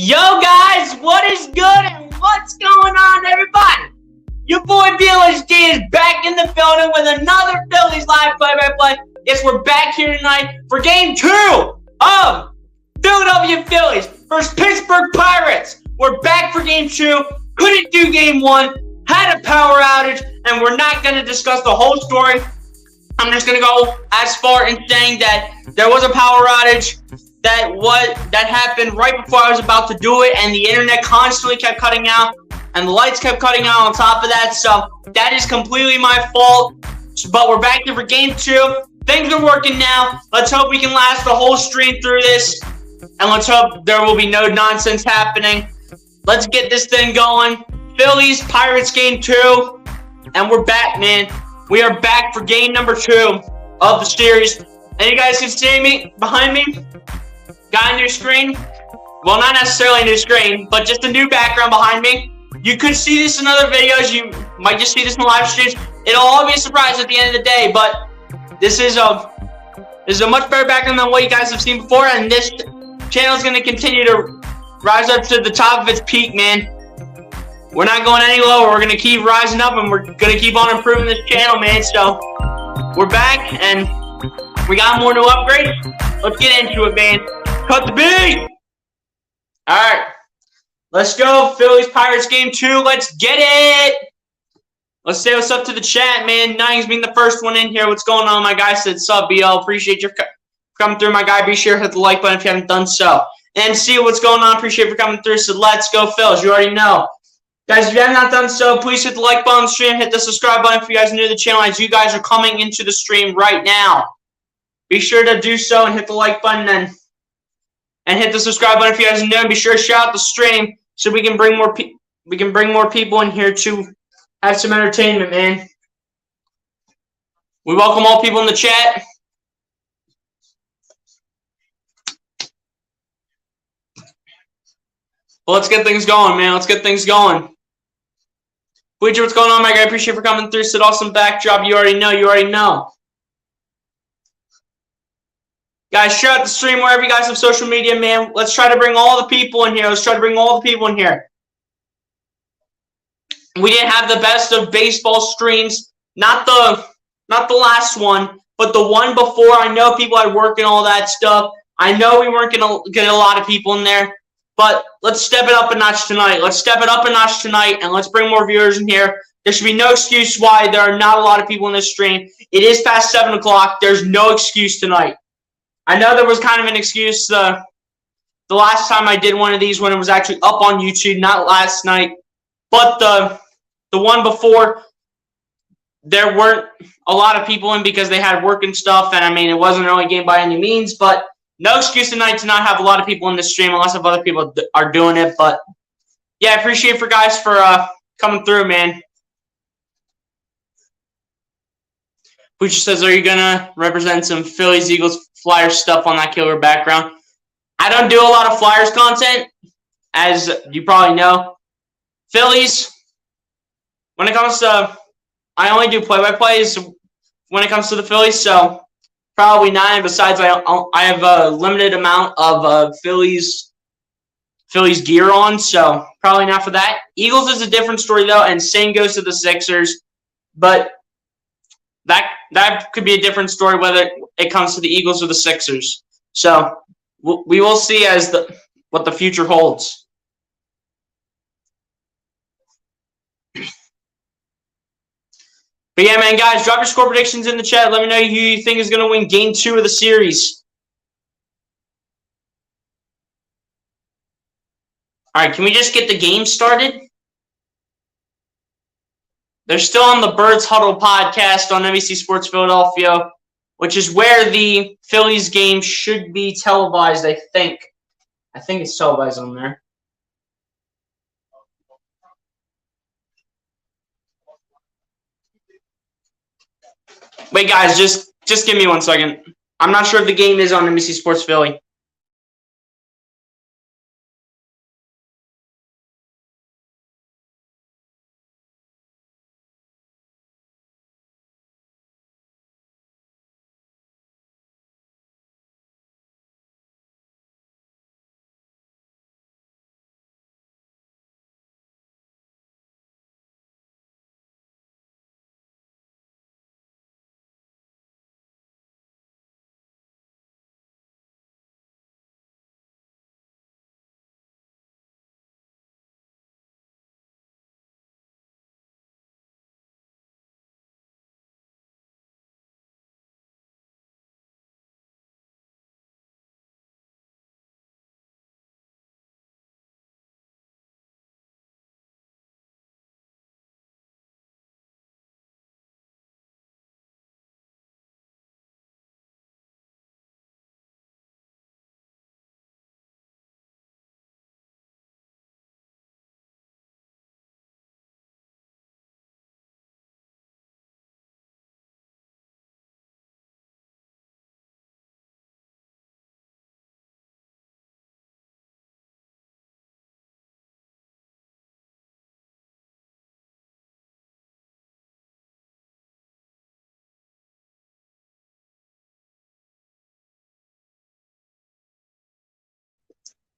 Yo guys, what is good and what's going on everybody? Your boy BLSD is back in the building with another Phillies live play-by-play. Yes, we're back here tonight for game 2 of Philadelphia Phillies versus Pittsburgh Pirates. We're back for game 2, couldn't do game 1, had a power outage, and we're not going to discuss the whole story. I'm just going to go as far in saying that there was a power outage that happened right before I was about to do it, and the internet constantly kept cutting out, and the lights kept cutting out on top of that, so that is completely my fault. But we're back here for game 2. Things are working now. Let's hope we can last the whole stream through this, and let's hope there will be no nonsense happening. Let's get this thing going. Phillies, Pirates game 2, and we're back, man. We are back for game number 2 of the series, and you guys can see me behind me. Got a new screen. Well, not necessarily a new screen, but just a new background behind me. You could see this in other videos. You might just see this in live streams. It'll all be a surprise at the end of the day, but this is a much better background than what you guys have seen before, and this channel is going to continue to rise up to the top of its peak, man. We're not going any lower. We're going to keep rising up, and we're going to keep on improving this channel, man. So we're back, and we got more new upgrades. Let's get into it, man. Cut the beat! Alright. Let's go. Phillies Pirates game 2. Let's get it! Let's say what's up to the chat, man. Nines being the first one in here. What's going on? My guy said sub, BL. Appreciate you coming through, my guy. Be sure to hit the like button if you haven't done so. And see what's going on. Appreciate you for coming through. So let's go, Phils. You already know. Guys, if you have not done so, please hit the like button on the stream. Hit the subscribe button if you guys are new to the channel as you guys are coming into the stream right now. Be sure to do so and hit the like button and hit the subscribe button if you guys are new. And be sure to shout out the stream so we can bring more people in here to have some entertainment, man. We welcome all people in the chat. Well, let's get things going, man. Let's get things going. Bleacher, what's going on, my guy? I appreciate you for coming through. Said awesome backdrop. You already know. You already know. Guys, share out the stream wherever you guys have social media, man. Let's try to bring all the people in here. Let's try to bring all the people in here. We didn't have the best of baseball streams. Not the last one, but the one before. I know people had work and all that stuff. I know we weren't going to get a lot of people in there. But let's step it up a notch tonight. Let's step it up a notch tonight, and let's bring more viewers in here. There should be no excuse why there are not a lot of people in this stream. It is past 7 o'clock. There's no excuse tonight. I know there was kind of an excuse the last time I did one of these when it was actually up on YouTube, not last night. But the one before, there weren't a lot of people in because they had work and stuff. And, I mean, it wasn't an early game by any means. But no excuse tonight to not have a lot of people in this stream unless if other people are doing it. But, yeah, I appreciate for guys for coming through, man. Pucha says, are you going to represent some Phillies, Eagles, Flyers stuff on that killer background? I don't do a lot of Flyers content, as you probably know. Phillies, when it comes to, I only do play-by-plays when it comes to the Phillies, so probably not. And besides, I have a limited amount of Phillies gear on, so probably not for that. Eagles is a different story, though, and same goes to the Sixers, but that could be a different story whether it comes to the Eagles or the Sixers. So we will see as what the future holds. But yeah, man, guys, drop your score predictions in the chat. Let me know who you think is going to win game 2 of the series. All right, can we just get the game started? They're still on the Birds Huddle podcast on NBC Sports Philadelphia, which is where the Phillies game should be televised, I think. I think it's televised on there. Wait, guys, just give me 1 second. I'm not sure if the game is on NBC Sports Philly.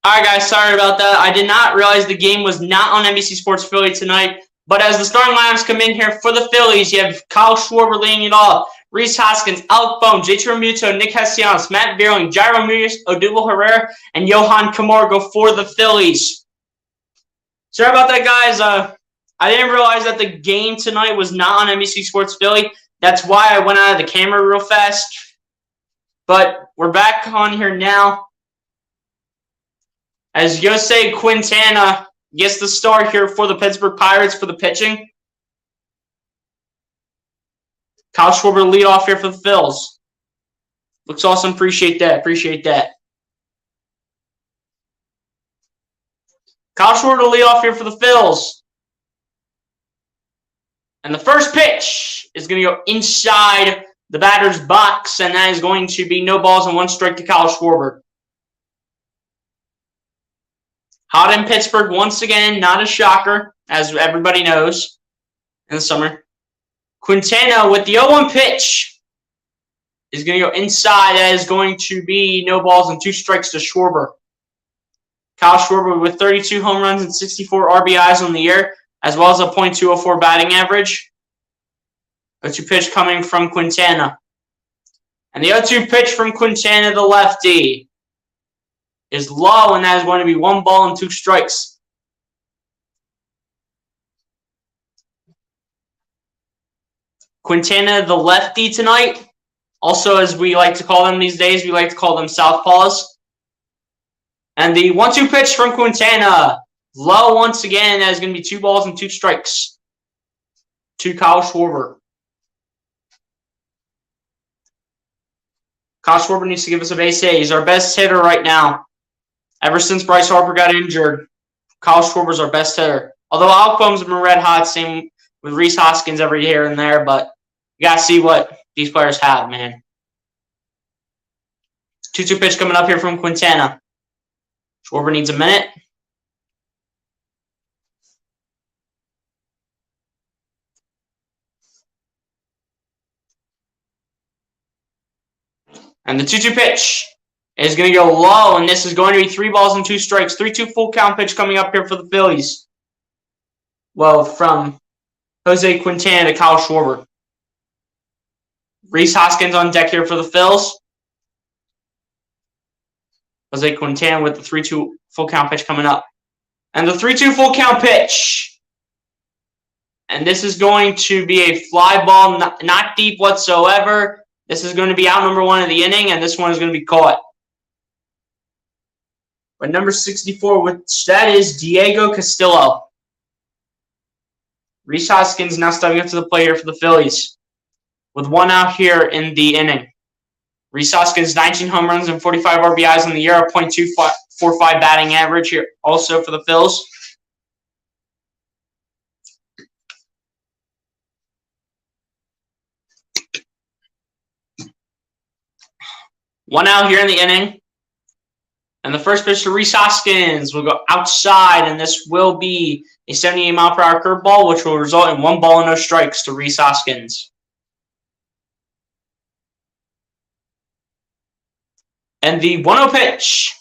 Alright guys, sorry about that. I did not realize the game was not on NBC Sports Philly tonight. But as the starting lineups come in here for the Phillies, you have Kyle Schwarber leading it off. Rhys Hoskins, Alec Bohm, JT Realmuto, Nick Castellanos, Matt Vierling, Jairo Ramirez, Odubel Herrera, and Johan Camargo for the Phillies. Sorry about that, guys. I didn't realize that the game tonight was not on NBC Sports Philly. That's why I went out of the camera real fast. But we're back on here now. As Jose Quintana gets the start here for the Pittsburgh Pirates for the pitching. Kyle Schwarber lead off here for the Phils. Looks awesome. Appreciate that. Appreciate that. Kyle Schwarber lead off here for the Phils. And the first pitch is going to go inside the batter's box, and that is going to be no balls and one strike to Kyle Schwarber. Hot in Pittsburgh once again, not a shocker, as everybody knows, in the summer. Quintana with the 0-1 pitch is going to go inside. That is going to be no balls and two strikes to Schwarber. Kyle Schwarber with 32 home runs and 64 RBIs on the year, as well as a .204 batting average. 0-2 pitch coming from Quintana. And the 0-2 pitch from Quintana, the lefty, is low, and that is going to be 1 ball and 2 strikes. Quintana, the lefty tonight. Also, as we like to call them these days, we like to call them southpaws. And the 1-2 pitch from Quintana, low once again. That is going to be 2 balls and 2 strikes to Kyle Schwarber. Kyle Schwarber needs to give us a base hit. He's our best hitter right now. Ever since Bryce Harper got injured, Kyle Schwarber's our best hitter. Although Alec Bohm's been red hot, same with Rhys Hoskins every here and there, but you got to see what these players have, man. 2-2 pitch coming up here from Quintana. Schwarber needs a minute. And the 2-2 pitch is going to go low, and this is going to be 3 balls and 2 strikes. 3-2 full count pitch coming up here for the Phillies. Well, from Jose Quintana to Kyle Schwarber. Rhys Hoskins on deck here for the Phils. Jose Quintana with the 3-2 full count pitch coming up. And the 3-2 full count pitch. And this is going to be a fly ball, not deep whatsoever. This is going to be out number 1 of the inning, and this one is going to be caught. But number 64, which that is Diego Castillo. Rhys Hoskins now stepping up to the plate here for the Phillies, with 1 out here in the inning. Rhys Hoskins, 19 home runs and 45 RBIs on the year, a .245 batting average here also for the Phils. One out here in the inning. And the first pitch to Rhys Hoskins will go outside, and this will be a 78-mile-per-hour curveball, which will result in 1 ball and no strikes to Rhys Hoskins. And the 1-0 pitch,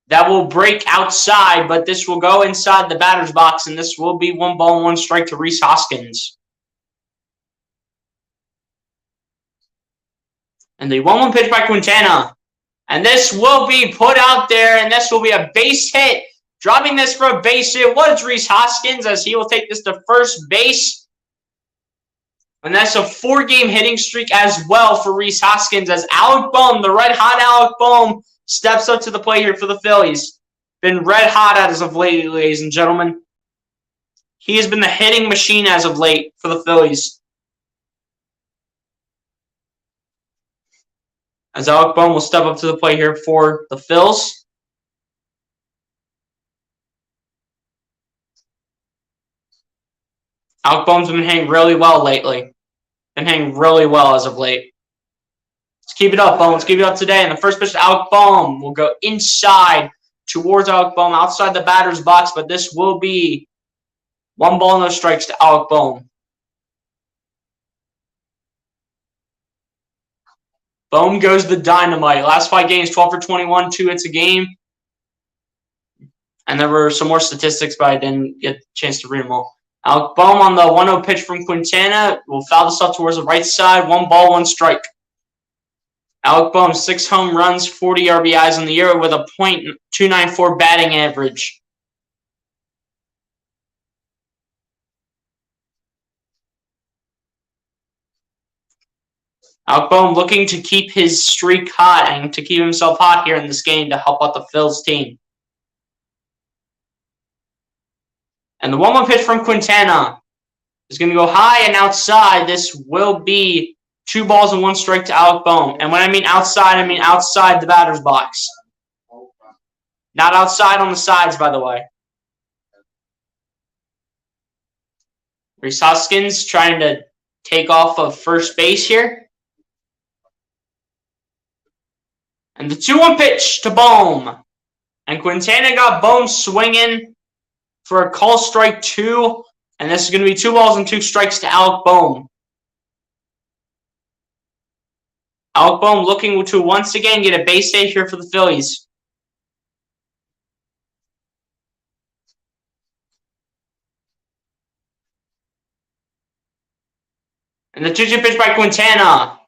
that will break outside, but this will go inside the batter's box, and this will be 1 ball and 1 strike to Rhys Hoskins. And the 1-1 pitch by Quintana. And this will be put out there, and this will be a base hit. Dropping this for a base hit was Rhys Hoskins, as he will take this to first base. And that's a 4-game hitting streak as well for Rhys Hoskins, as Alec Bohm, the red-hot Alec Bohm, steps up to the plate here for the Phillies. Been red-hot as of late, ladies and gentlemen. He has been the hitting machine as of late for the Phillies. As Alec Bohm will step up to the plate here for the Phils. Alec Bohm's been hitting really well lately. Been hitting really well as of late. Let's keep it up, Bohm. Let's keep it up today. And the first pitch to Alec Bohm will go inside towards Alec Bohm, outside the batter's box, but this will be 1 ball, no strikes to Alec Bohm. Bohm goes the dynamite. Last 5 games, 12 for 21, 2 hits a game. And there were some more statistics, but I didn't get a chance to read them all. Alec Bohm on the 1-0 pitch from Quintana will foul this up towards the right side. 1 ball, 1 strike. Alec Bohm, 6 home runs, 40 RBIs on the year with a .294 batting average. Alec Bohm looking to keep his streak hot and to keep himself hot here in this game to help out the Phillies team. And the 1-1 pitch from Quintana is going to go high and outside. This will be 2 balls and 1 strike to Alec Bohm. And when I mean outside the batter's box. Not outside on the sides, by the way. Rhys Hoskins trying to take off of first base here. And the 2-1 pitch to Bohm. And Quintana got Bohm swinging for a call strike 2. And this is going to be 2 balls and 2 strikes to Alec Bohm. Alec Bohm looking to once again get a base hit here for the Phillies. And the 2-2 pitch by Quintana.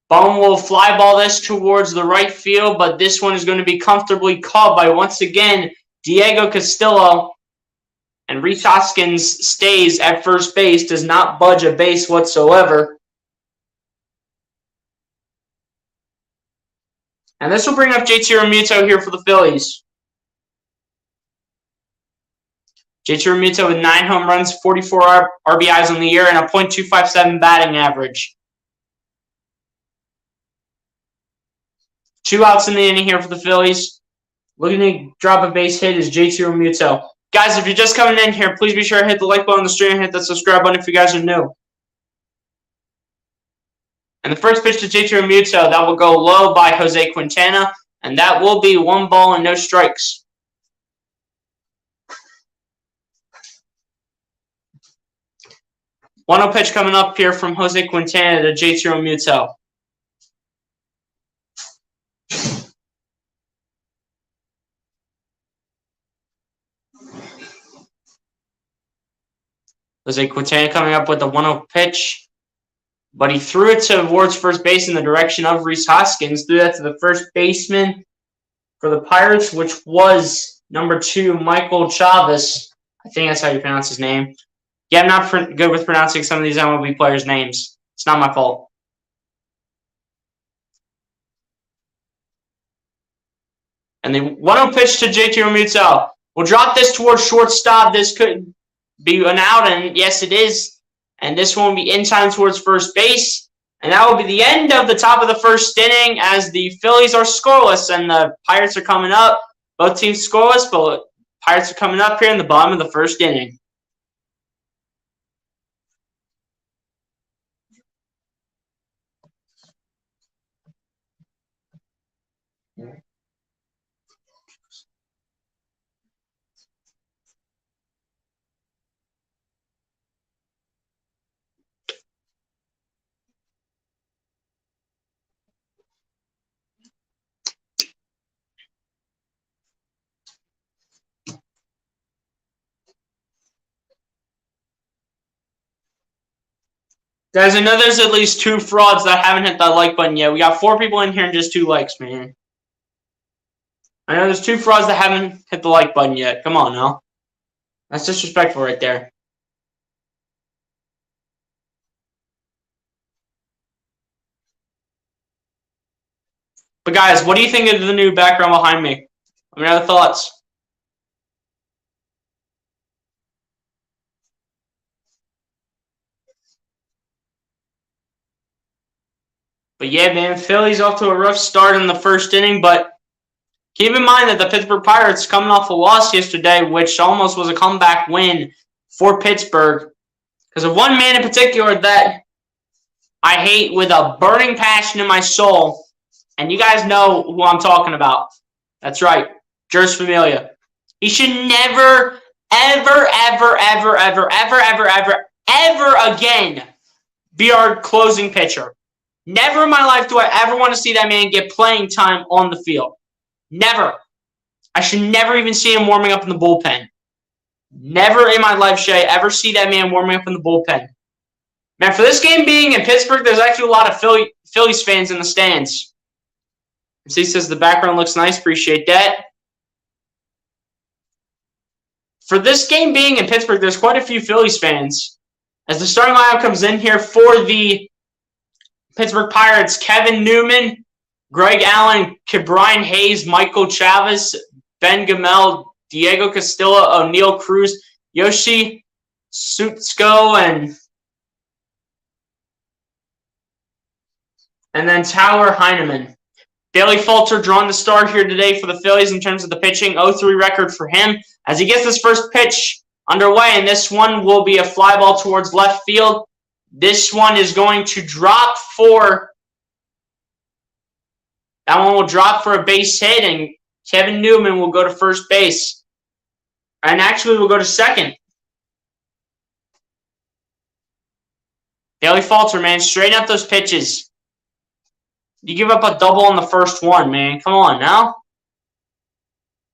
Bohm will fly ball this towards the right field, but this one is going to be comfortably caught by, once again, Diego Castillo. And Rhys Hoskins stays at first base, does not budge a base whatsoever. And this will bring up JT Realmuto here for the Phillies. JT Realmuto with 9 home runs, 44 RBIs on the year, and a .257 batting average. 2 outs in the inning here for the Phillies. Looking to drop a base hit is JT Realmuto. Guys, if you're just coming in here, please be sure to hit the like button on the stream and hit that subscribe button if you guys are new. And the first pitch to JT Realmuto, that will go low by Jose Quintana, and that will be 1 ball and no strikes. One-0 pitch coming up here from Jose Quintana to JT Realmuto. Jose Quintana coming up with the 1-0 pitch. But he threw it towards first base in the direction of Rhys Hoskins. Threw that to the first baseman for the Pirates, which was number 2, Michael Chavez. I think that's how you pronounce his name. Yeah, I'm not good with pronouncing some of these MLB players' names. It's not my fault. And the 1-0 pitch to JT Realmuto. We'll drop this towards shortstop. This could be an out, and yes, it is. And this one will be in time towards first base. And that will be the end of the top of the first inning as the Phillies are scoreless and the Pirates are coming up. Both teams scoreless, but Pirates are coming up here in the bottom of the first inning. Guys, I know there's at least 2 frauds that haven't hit that like button yet. We got 4 people in here and just 2 likes, man. I know there's 2 frauds that haven't hit the like button yet. Come on now. That's disrespectful right there. But guys, what do you think of the new background behind me? Let me know the thoughts. But yeah, man, Phillies off to a rough start in the first inning, but keep in mind that the Pittsburgh Pirates coming off a loss yesterday, which almost was a comeback win for Pittsburgh. Because of one man in particular that I hate with a burning passion in my soul. And you guys know who I'm talking about. That's right, Jeurys Familia. He should never, ever, ever, ever, ever, ever, ever, ever, ever again be our closing pitcher. Never in my life do I ever want to see that man get playing time on the field. Never. I should never even see him warming up in the bullpen. Never in my life should I ever see that man warming up in the bullpen. Man, for this game being in Pittsburgh, there's actually a lot of Phillies fans in the stands. See, says the background looks nice. Appreciate that. For this game being in Pittsburgh, there's quite a few Phillies fans. As the starting lineup comes in here for the Pittsburgh Pirates, Kevin Newman, Greg Allen, Ke'Bryan Hayes, Michael Chavez, Ben Gamel, Diego Castillo, O'Neal Cruz, Yoshi Sutsko, and then Tyler Heineman. Bailey Falter drawn the start here today for the Phillies in terms of the pitching. 0-3 record for him as he gets this first pitch underway, and this one will be a fly ball towards left field. This one is going to drop for a base hit, and Kevin Newman will go to first base. And actually will go to second. Bailey Falter, man, straighten out those pitches. You give up a double on the first one, man. Come on now.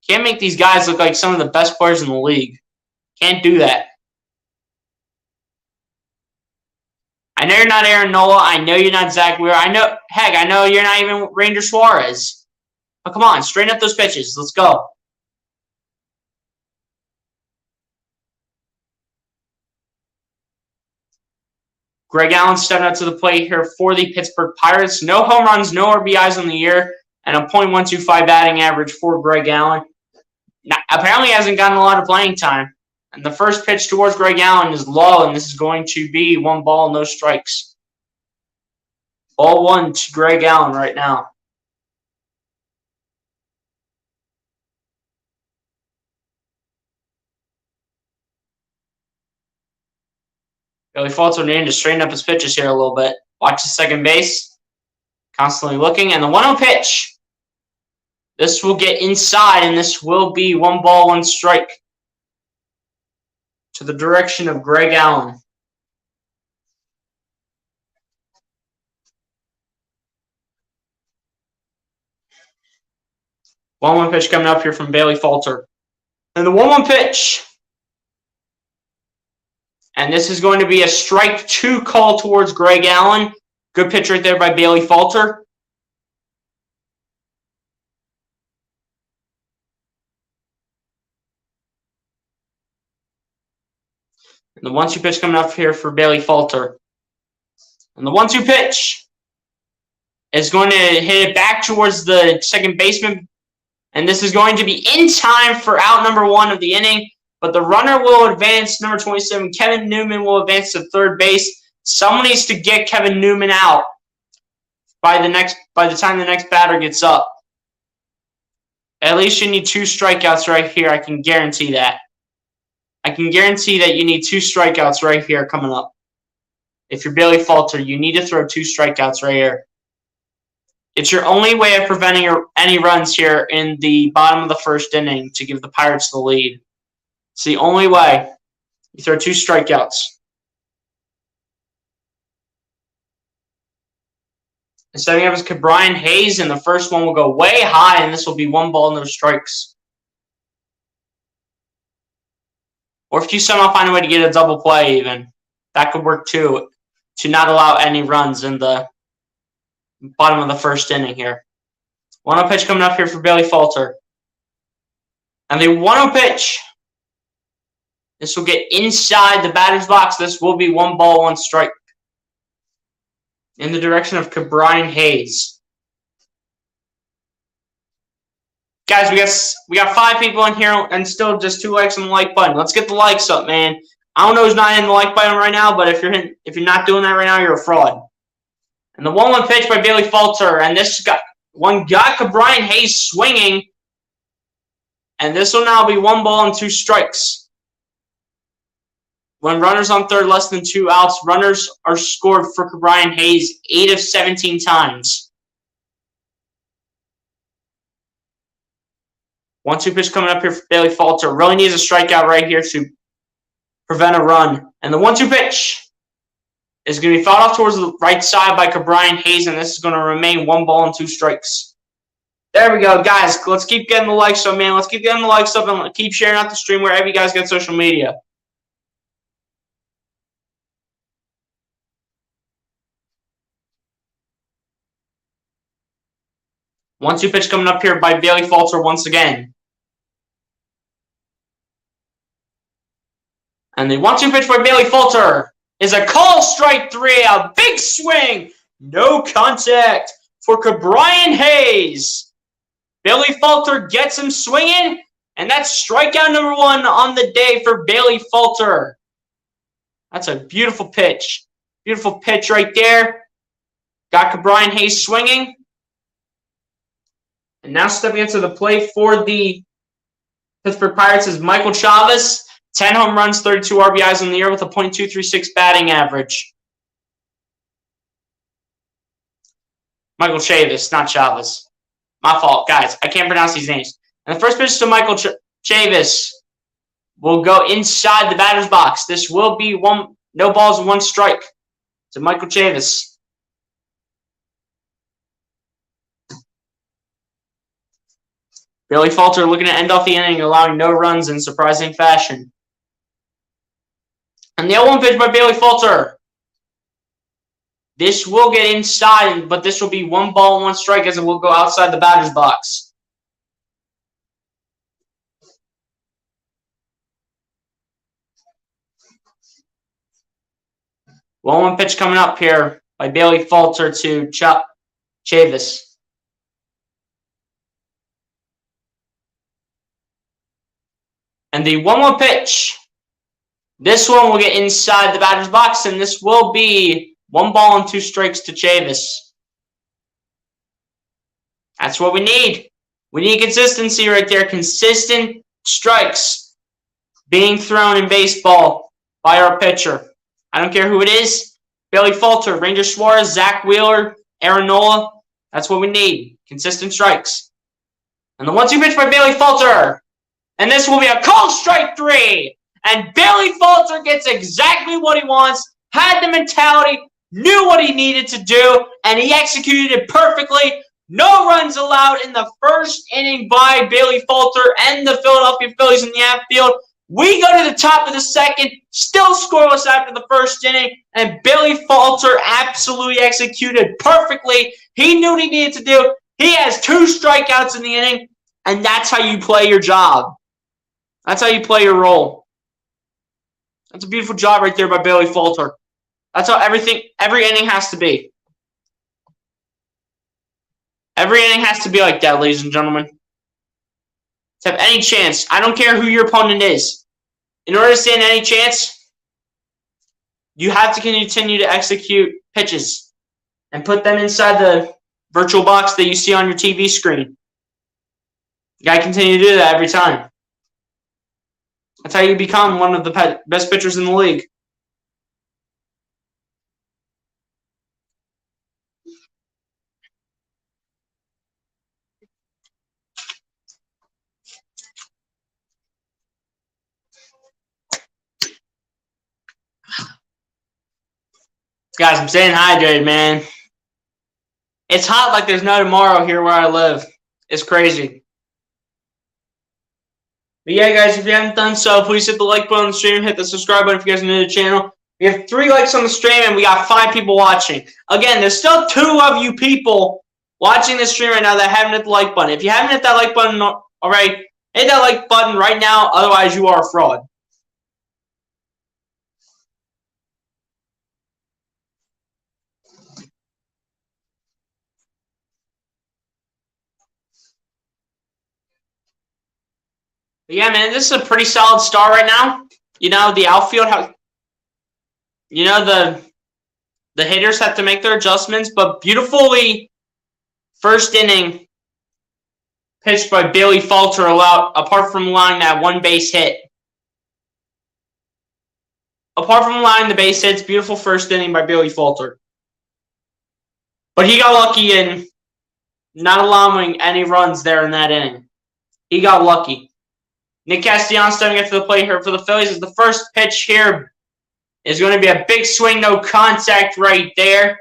Can't make these guys look like some of the best players in the league. Can't do that. I know you're not Aaron Nola. I know you're not Zach Wheeler. I know you're not even Ranger Suarez. But come on, straighten up those pitches. Let's go. Greg Allen stepping up to the plate here for the Pittsburgh Pirates. No home runs, no RBIs on the year, and a .125 batting average for Greg Allen. Now, apparently, he hasn't gotten a lot of playing time. And the first pitch towards Greg Allen is low, and this is going to be 1 ball, no strikes. Ball 1 to Greg Allen right now. Bailey Falter needing to straighten up his pitches here a little bit. Watch the second base. Constantly looking. And the 1-0 pitch. This will get inside, and this will be 1 ball, 1 strike. To the direction of Greg Allen. One pitch coming up here from Bailey Falter. And the 1-1 pitch. And this is going to be a strike 2 call towards Greg Allen. Good pitch right there by Bailey Falter. And the 1-2 pitch coming up here for Bailey Falter. And the 1-2 pitch is going to hit it back towards the second baseman. And this is going to be in time for out number 1 of the inning. But the runner will advance, number 27. Kevin Newman will advance to third base. Someone needs to get Kevin Newman out by the time the next batter gets up. At least you need 2 strikeouts right here. I can guarantee that. I can guarantee that you need 2 strikeouts right here coming up. If you're Bailey Falter, you need to throw 2 strikeouts right here. It's your only way of preventing any runs here in the bottom of the first inning to give the Pirates the lead. It's the only way. You throw 2 strikeouts. And setting up is Ke'Bryan Hayes, and the first one will go way high, and this will be 1 ball, no strikes. Or if you somehow find a way to get a double play even, that could work too, to not allow any runs in the bottom of the first inning here. 1-0 pitch coming up here for Bailey Falter. And the 1-0 pitch. This will get inside the batter's box. This will be 1 ball, 1 strike. In the direction of Ke'Bryan Hayes. Guys, we got 5 people in here and still just 2 likes on the like button. Let's get the likes up, man. I don't know who's not hitting the like button right now, but if you're not doing that right now, you're a fraud. And the 1-1 pitch by Bailey Falter, and this got Ke'Bryan Hayes swinging, and this will now be 1 ball and 2 strikes. When runners on third, less than 2 outs, runners are scored for Ke'Bryan Hayes 8 of 17 times. 1-2 pitch coming up here for Bailey Falter. Really needs a strikeout right here to prevent a run. And the 1-2 pitch is going to be fouled off towards the right side by Ke'Bryan Hayes, and this is going to remain 1 ball and 2 strikes. There we go, guys. Let's keep getting the likes up, man. Let's keep getting the likes up and keep sharing out the stream wherever you guys get social media. One-two pitch coming up here by Bailey Falter once again. And the 1-2 pitch by Bailey Falter is a call, strike 3, a big swing, no contact for Brian Hayes. Bailey Falter gets him swinging, and that's strikeout number 1 on the day for Bailey Falter. That's a beautiful pitch. Beautiful pitch right there. Got Brian Hayes swinging. And now stepping into the plate for the Pittsburgh Pirates is Michael Chavez. 10 home runs, 32 RBIs in the year with a .236 batting average. Michael Chavez, not Chavez. My fault, guys. I can't pronounce these names. And the first pitch to Michael Chavez will go inside the batter's box. This will be no balls and 1 strike to Michael Chavez. Bailey Falter looking to end off the inning, allowing no runs in surprising fashion. And the 0-1 pitch by Bailey Falter. This will get inside, but this will be 1 ball and 1 strike as it will go outside the batter's box. One pitch coming up here by Bailey Falter to Chavez. And the 1-1 pitch. This one will get inside the batter's box, and this will be 1 ball and 2 strikes to Chavez. That's what we need. We need consistency right there. Consistent strikes being thrown in baseball by our pitcher. I don't care who it is. Bailey Falter, Ranger Suarez, Zach Wheeler, Aaron Nola. That's what we need. Consistent strikes. And the 1-2 pitch by Bailey Falter. And this will be a called strike 3. And Bailey Falter gets exactly what he wants, had the mentality, knew what he needed to do, and he executed it perfectly. No runs allowed in the first inning by Bailey Falter and the Philadelphia Phillies in the outfield. We go to the top of the second, still scoreless after the first inning, and Bailey Falter absolutely executed perfectly. He knew what he needed to do. He has 2 strikeouts in the inning, and that's how you play your job. That's how you play your role. That's a beautiful job right there by Bailey Falter. That's how every inning has to be. Every inning has to be like that, ladies and gentlemen. To have any chance, I don't care who your opponent is. In order to stand any chance, you have to continue to execute pitches and put them inside the virtual box that you see on your TV screen. You got to continue to do that every time. That's how you become one of the best pitchers in the league. Guys, I'm staying hydrated, man. It's hot like there's no tomorrow here where I live. It's crazy. But yeah, guys, if you haven't done so, please hit the like button on the stream, hit the subscribe button if you guys are new to the channel. We have 3 likes on the stream, and we got 5 people watching. Again, there's still 2 of you people watching this stream right now that haven't hit the like button. If you haven't hit that like button already, hit that like button right now. Otherwise, you are a fraud. But yeah, man, this is a pretty solid start right now. You know, the outfield, you know, the hitters have to make their adjustments, but beautifully first inning pitched by Bailey Falter apart from allowing that 1 base hit. Apart from allowing the base hits, beautiful first inning by Bailey Falter. But he got lucky in not allowing any runs there in that inning. He got lucky. Nick Castellanos stepping up to the plate here for the Phillies as the first pitch here is going to be a big swing, no contact right there.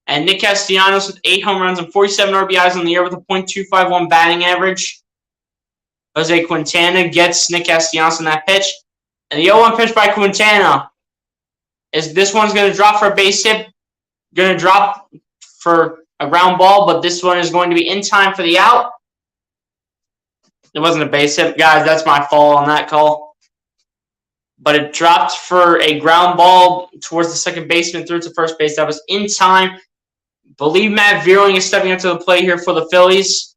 And Nick Castellanos with 8 home runs and 47 RBIs on the year with a .251 batting average. Jose Quintana gets Nick Castellanos on that pitch. And the 0-1 pitch by Quintana is this one's going to drop for a base hit. Going to drop for a ground ball, but this one is going to be in time for the out. It wasn't a base hit. Guys, that's my fault on that call. But it dropped for a ground ball towards the second baseman through to first base. That was in time. I believe Matt Vierling is stepping up to the plate here for the Phillies.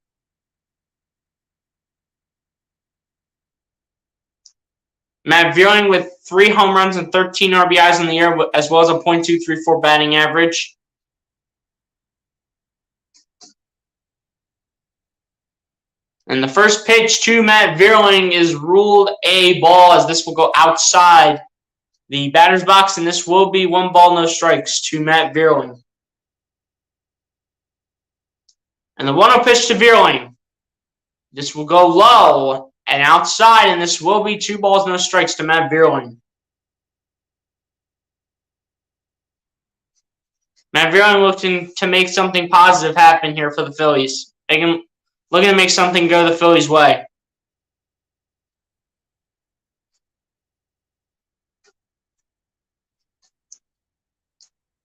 Matt Vierling with 3 home runs and 13 RBIs in the year, as well as a .234 batting average. And the first pitch to Matt Vierling is ruled a ball, as this will go outside the batter's box, and this will be 1 ball, no strikes to Matt Vierling. And the 1-0 pitch to Vierling. This will go low and outside, and this will be 2 balls, no strikes to Matt Vierling. Matt Vierling looking to make something positive happen here for the Phillies. Looking to make something go the Phillies' way.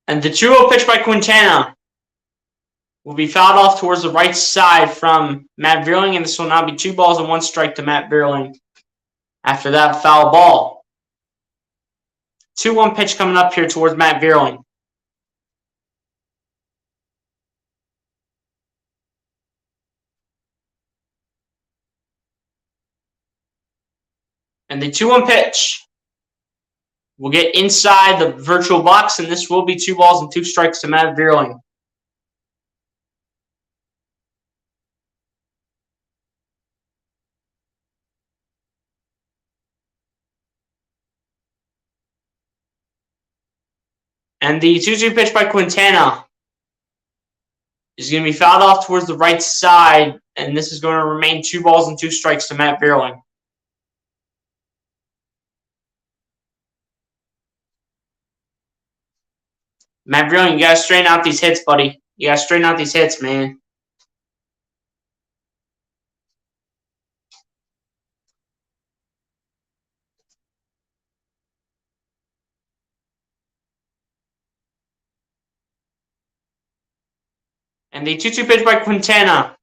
And the 2-0 pitch by Quintana will be fouled off towards the right side from Matt Vierling, and this will now be 2 balls and 1 strike to Matt Vierling after that foul ball. 2-1 pitch coming up here towards Matt Vierling. And the 2-1 pitch will get inside the virtual box, and this will be 2 balls and 2 strikes to Matt Vierling. And the 2-2 pitch by Quintana is going to be fouled off towards the right side, and this is going to remain 2 balls and 2 strikes to Matt Vierling. Matt Vierling, you got to straighten out these hits, buddy. You got to straighten out these hits, man. And the 2-2 pitch by Quintana.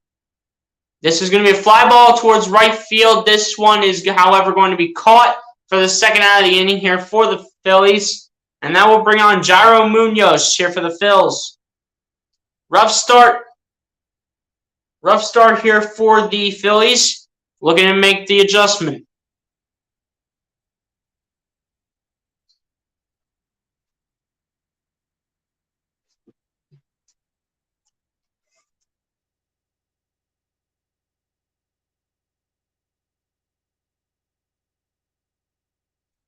This is going to be a fly ball towards right field. This one is, however, going to be caught for the second out of the inning here for the Phillies. And that will bring on Jairo Munoz here for the Phils. Rough start here for the Phillies. Looking to make the adjustment.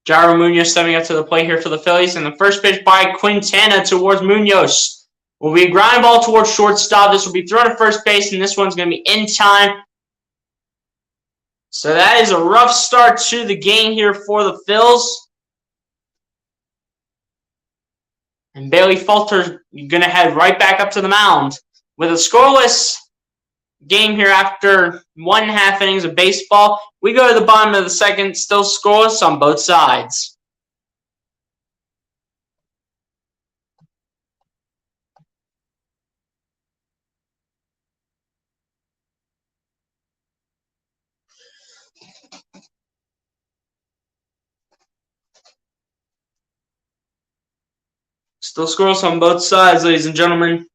Jairo Munoz stepping up to the plate here for the Phillies. And the first pitch by Quintana towards Munoz will be a ground ball towards shortstop. This will be thrown to first base, and this one's going to be in time. So that is a rough start to the game here for the Phils. And Bailey Falter going to head right back up to the mound. With a scoreless game here after 1.5 innings of baseball, we go to the bottom of the second, still scoreless on both sides. Still scoreless on both sides, ladies and gentlemen.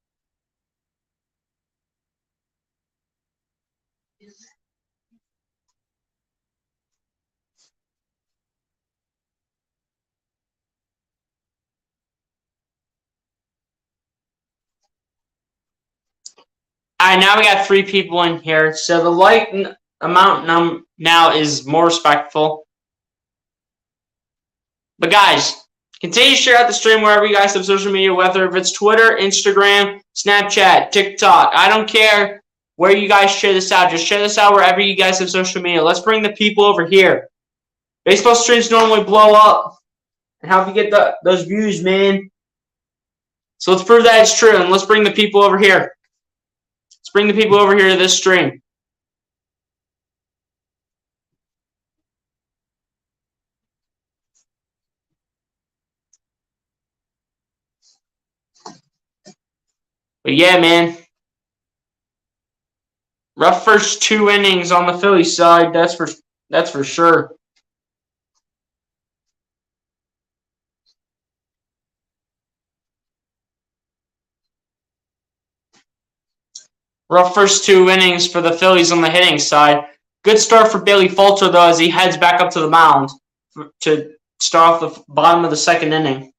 All right, now we got 3 people in here, so the like amount now is more respectful. But guys, continue to share out the stream wherever you guys have social media, whether if it's Twitter, Instagram, Snapchat, TikTok. I don't care where you guys share this out. Just share this out wherever you guys have social media. Let's bring the people over here. Baseball streams normally blow up and help you get those views, man. So let's prove that it's true, and let's bring the people over here. Let's bring the people over here to this stream. But yeah, man. Rough first 2 innings on the Phillies side, that's for sure. Rough first 2 innings for the Phillies on the hitting side. Good start for Bailey Falter, though, as he heads back up to the mound to start off the bottom of the 2nd inning.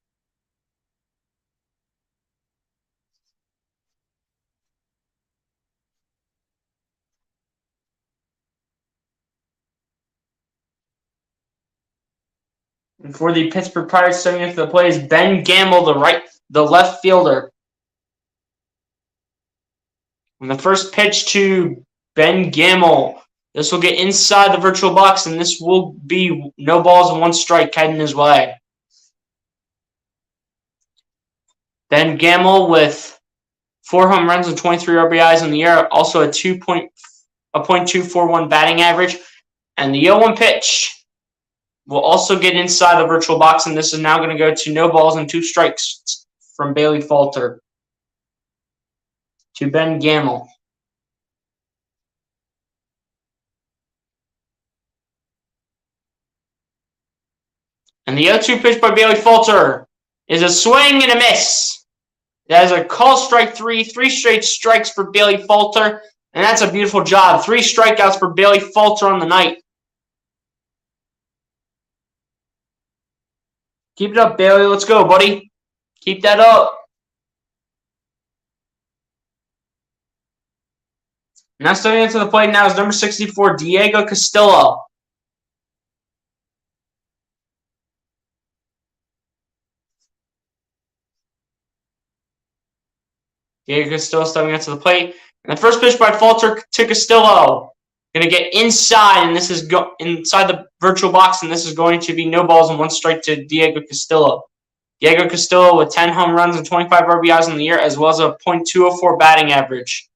And for the Pittsburgh Pirates, stepping into the play is Ben Gamble, the left fielder. And the first pitch to Ben Gamble. This will get inside the virtual box, and this will be no balls and 1 strike heading his way. Ben Gamble with 4 home runs and 23 RBIs in the year, also a .241 batting average. And the 0-1 pitch will also get inside the virtual box, and this is now going to go to no balls and 2 strikes from Bailey Falter to Ben Gamble. And the 0-2 pitch by Bailey Falter is a swing and a miss. That is a call strike 3, 3 straight strikes for Bailey Falter, and that's a beautiful job. 3 strikeouts for Bailey Falter on the night. Keep it up, Bailey. Let's go, buddy. Keep that up. Now stepping into the plate now is number 64, Diego Castillo. Diego Castillo stepping into the plate. And the first pitch by Falter to Castillo. Going to get inside, and this is inside the virtual box, and this is going to be no balls and 1 strike to Diego Castillo. Diego Castillo with 10 home runs and 25 RBIs in the year, as well as a .204 batting average.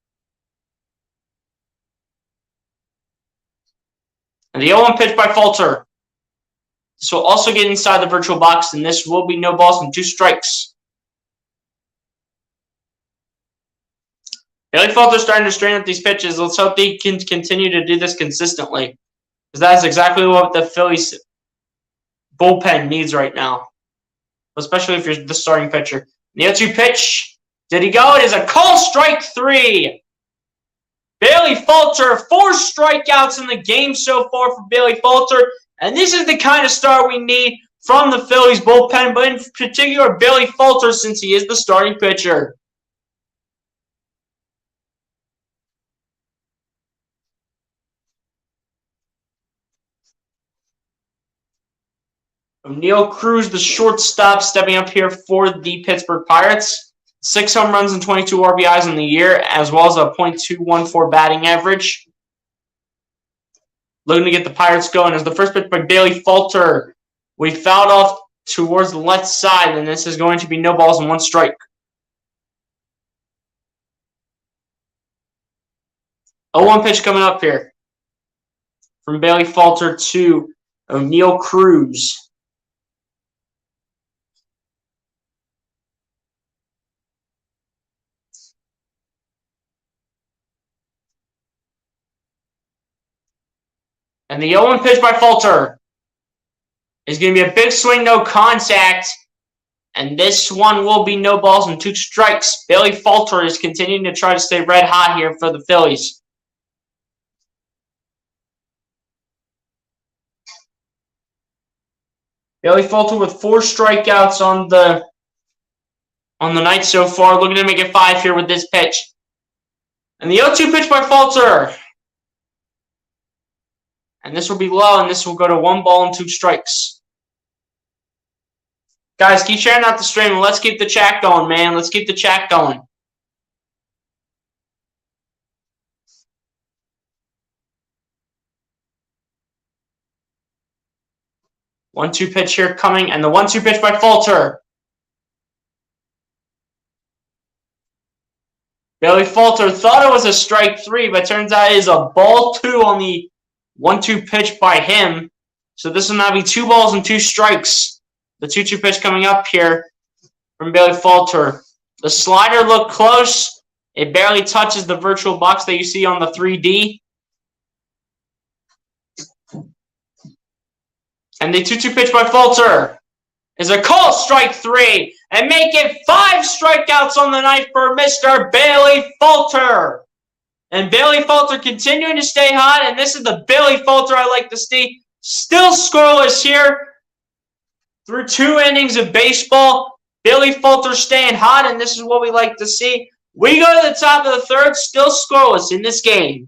And the 0-1 pitch by Falter. This will also get inside the virtual box, and this will be no balls and 2 strikes. Bailey Falter's starting to straighten up these pitches. Let's hope they can continue to do this consistently, because that is exactly what the Phillies bullpen needs right now, especially if you're the starting pitcher. The 0-2 pitch. Did he go? It is a call strike 3. Bailey Falter, 4 strikeouts in the game so far for Bailey Falter, and this is the kind of start we need from the Phillies bullpen, but in particular Bailey Falter, since he is the starting pitcher. O'Neal Cruz, the shortstop, stepping up here for the Pittsburgh Pirates. 6 home runs and 22 RBIs in the year, as well as a .214 batting average. Looking to get the Pirates going as the first pitch by Bailey Falter. We fouled off towards the left side, and this is going to be no balls and 1 strike. 0-1 pitch coming up here from Bailey Falter to O'Neal Cruz. And the 0-1 pitch by Falter is going to be a big swing, no contact. And this one will be no balls and 2 strikes. Bailey Falter is continuing to try to stay red hot here for the Phillies. Bailey Falter with 4 strikeouts on the night so far. Looking to make it 5 here with this pitch. And the 0-2 pitch by Falter. And this will be low, and this will go to 1 ball and 2 strikes. Guys, keep sharing out the stream, and let's keep the chat going, man. Let's keep the chat going. One-two pitch here coming, and the 1-2 pitch by Falter. Bailey Falter thought it was a strike 3, but turns out it is a ball 2 on the 1-2 pitch by him. So this will now be 2 balls and 2 strikes. The 2-2 pitch coming up here from Bailey Falter. The slider looked close. It barely touches the virtual box that you see on the 3D. And the 2-2 pitch by Falter is a call strike 3 and make it 5 strikeouts on the night for Mr. Bailey Falter. And Bailey Falter continuing to stay hot, and this is the Bailey Falter I like to see. Still scoreless here through 2 innings of baseball. Bailey Falter staying hot, and this is what we like to see. We go to the top of the 3rd, still scoreless in this game.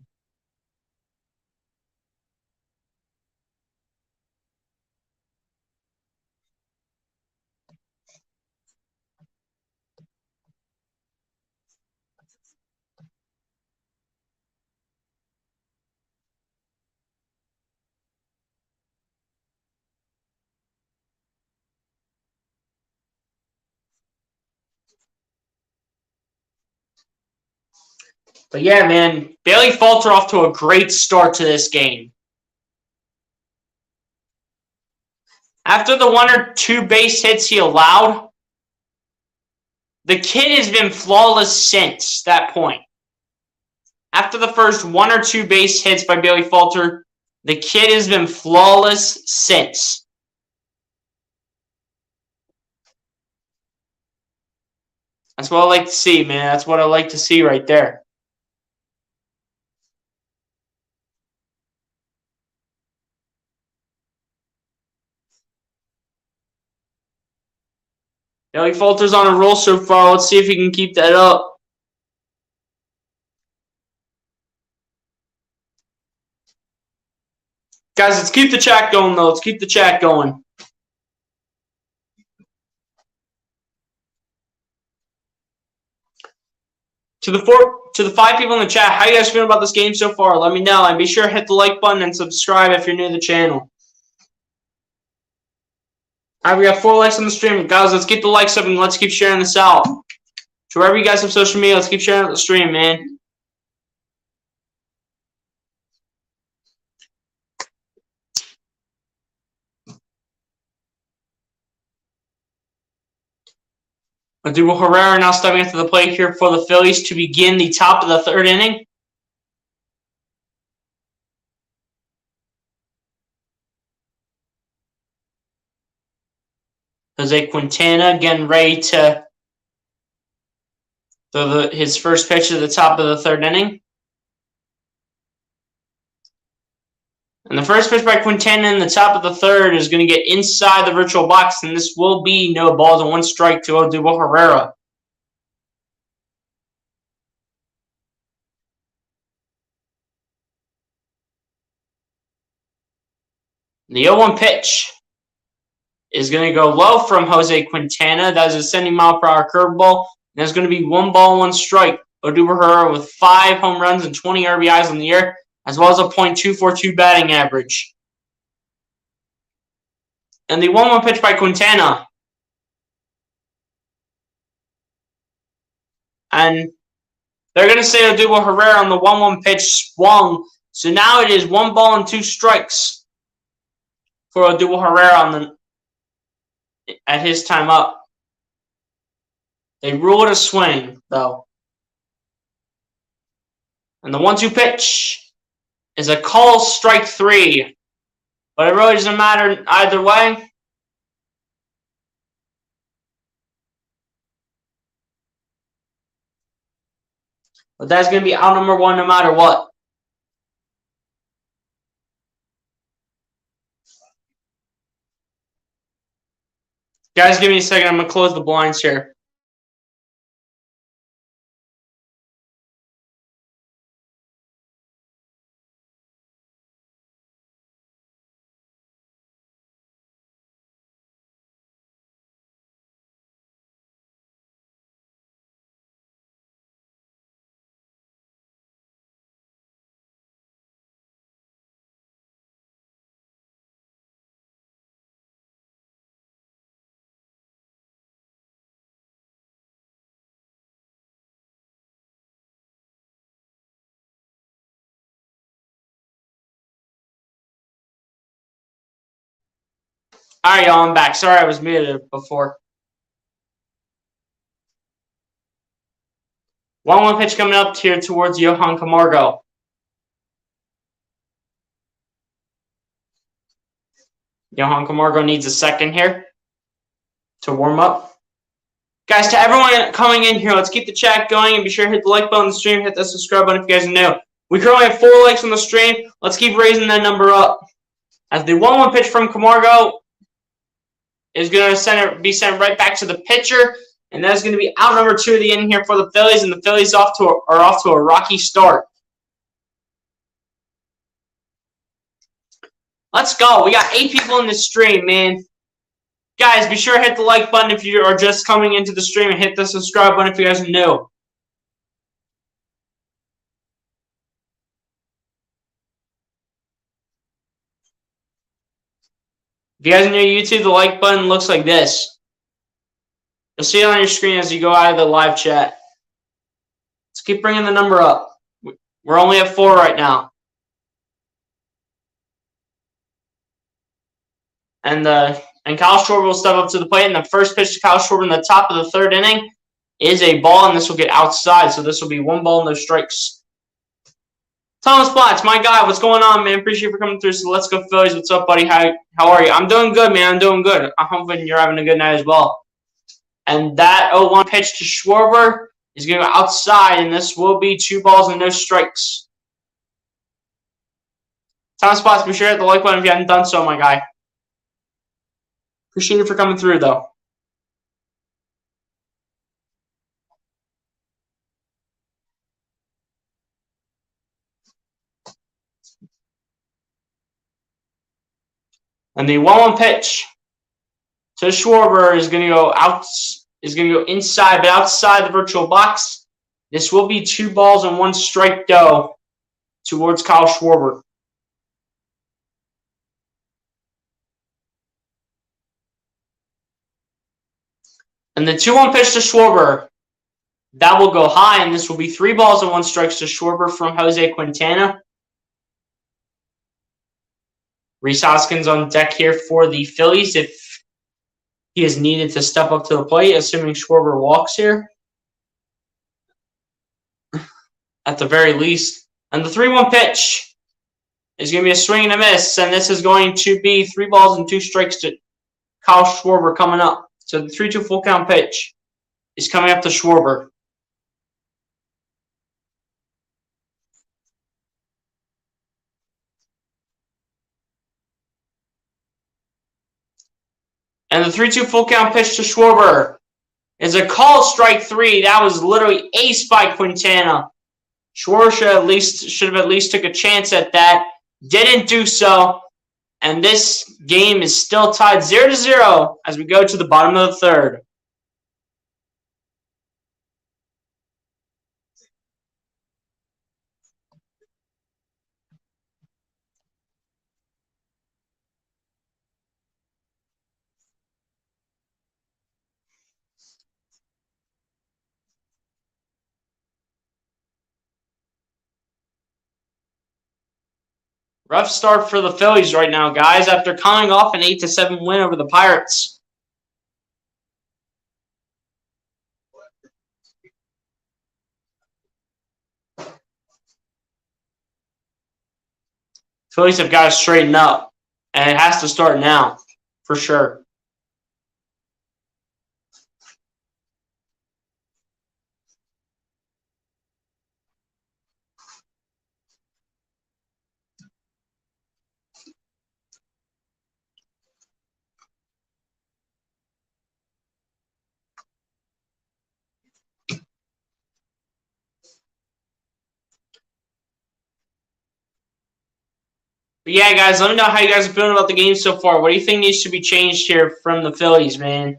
But yeah, man, Bailey Falter off to a great start to this game. After the 1 or 2 base hits he allowed, the kid has been flawless since that point. After the first 1 or 2 base hits by Bailey Falter, the kid has been flawless since. That's what I like to see, man. That's what I like to see right there. Bailey Falter's on a roll so far. Let's see if he can keep that up. Guys, let's keep the chat going, though. Let's keep the chat going. To the 5 people in the chat, how you guys feeling about this game so far? Let me know, and be sure to hit the like button and subscribe if you're new to the channel. Alright, we got 4 likes on the stream. Guys, let's keep the likes up and let's keep sharing this out. To wherever you guys have social media, let's keep sharing out the stream, man. Odubel Herrera now stepping into the plate here for the Phillies to begin the top of the 3rd inning. Jose Quintana getting ready to throw his first pitch at the top of the 3rd inning. And the first pitch by Quintana in the top of the 3rd is going to get inside the virtual box, and this will be no balls and 1 strike to Odubel Herrera. The 0-1 pitch is going to go low from Jose Quintana. That is a 70-mile-per-hour curveball. And there's going to be 1 ball, 1 strike. Odubel Herrera with 5 home runs and 20 RBIs on the year, as well as a .242 batting average. And the 1-1 pitch by Quintana. And they're going to say Odubel Herrera on the 1-1 pitch swung. So now it is 1 ball and 2 strikes for Odubel Herrera at his time up. They ruled a swing, though. And the 1-2 pitch is a call strike 3. But it really doesn't matter either way. But that's going to be out number 1 no matter what. Guys, give me a second. I'm going to close the blinds here. Alright, y'all, I'm back. Sorry I was muted before. 1-1 pitch coming up here towards Johan Camargo. Johan Camargo needs a second here to warm up. Guys, to everyone coming in here, let's keep the chat going and be sure to hit the like button on the stream, hit the subscribe button if you guys are new. We currently have 4 likes on the stream. Let's keep raising that number up. As the 1-1 pitch from Camargo is going to be sent right back to the pitcher, and that's going to be out number 2 of the inning here for the Phillies, and the Phillies are off to a rocky start. Let's go. We got 8 people in the stream, man. Guys, be sure to hit the like button if you are just coming into the stream, and hit the subscribe button if you guys are new. If you guys are new to YouTube, the like button looks like this. You'll see it on your screen as you go out of the live chat. Let's keep bringing the number up. We're only at 4 right now. And Kyle Schwarber will step up to the plate. And the first pitch to Kyle Schwarber in the top of the 3rd inning is a ball, and this will get outside. So this will be 1 ball, no strikes. Thomas Platts, my guy, what's going on, man? Appreciate you for coming through. So let's go Phillies. What's up, buddy? How are you? I'm doing good, man. I'm doing good. I'm hoping you're having a good night as well. And that 0-1 pitch to Schwarber is going to go outside, and this will be 2 balls and no strikes. Thomas Platts, be sure to hit the like button if you haven't done so, my guy. Appreciate you for coming through, though. And the 1-1 pitch to Schwarber is going to go out. Is going to go inside, but outside the virtual box. This will be 2 balls and 1 strike, though, towards Kyle Schwarber. And the 2-1 pitch to Schwarber, that will go high, and this will be 3 balls and 1 strikes to Schwarber from Jose Quintana. Rhys Hoskins on deck here for the Phillies if he is needed to step up to the plate, assuming Schwarber walks here. At the very least. And the 3-1 pitch is going to be a swing and a miss, and this is going to be 3 balls and 2 strikes to Kyle Schwarber coming up. So the 3-2 full count pitch is coming up to Schwarber. And the 3-2 full count pitch to Schwarber is a called strike 3. That was literally aced by Quintana. Schwarber should have at least took a chance at that. Didn't do so. And this game is still tied 0-0 as we go to the bottom of the 3rd. Rough start for the Phillies right now, guys, after coming off an 8-7 win over the Pirates. Phillies have got to straighten up, and it has to start now, for sure. But yeah, guys, let me know how you guys are feeling about the game so far. What do you think needs to be changed here from the Phillies, man?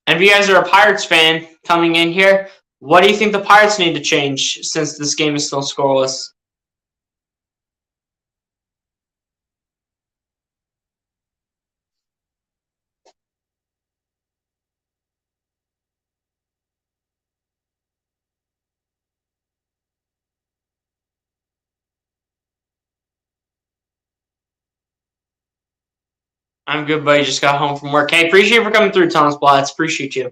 And if you guys are a Pirates fan coming in here, what do you think the Pirates need to change since this game is still scoreless? I'm good, buddy. Just got home from work. Hey, appreciate you for coming through, Thomas Blatz. Appreciate you.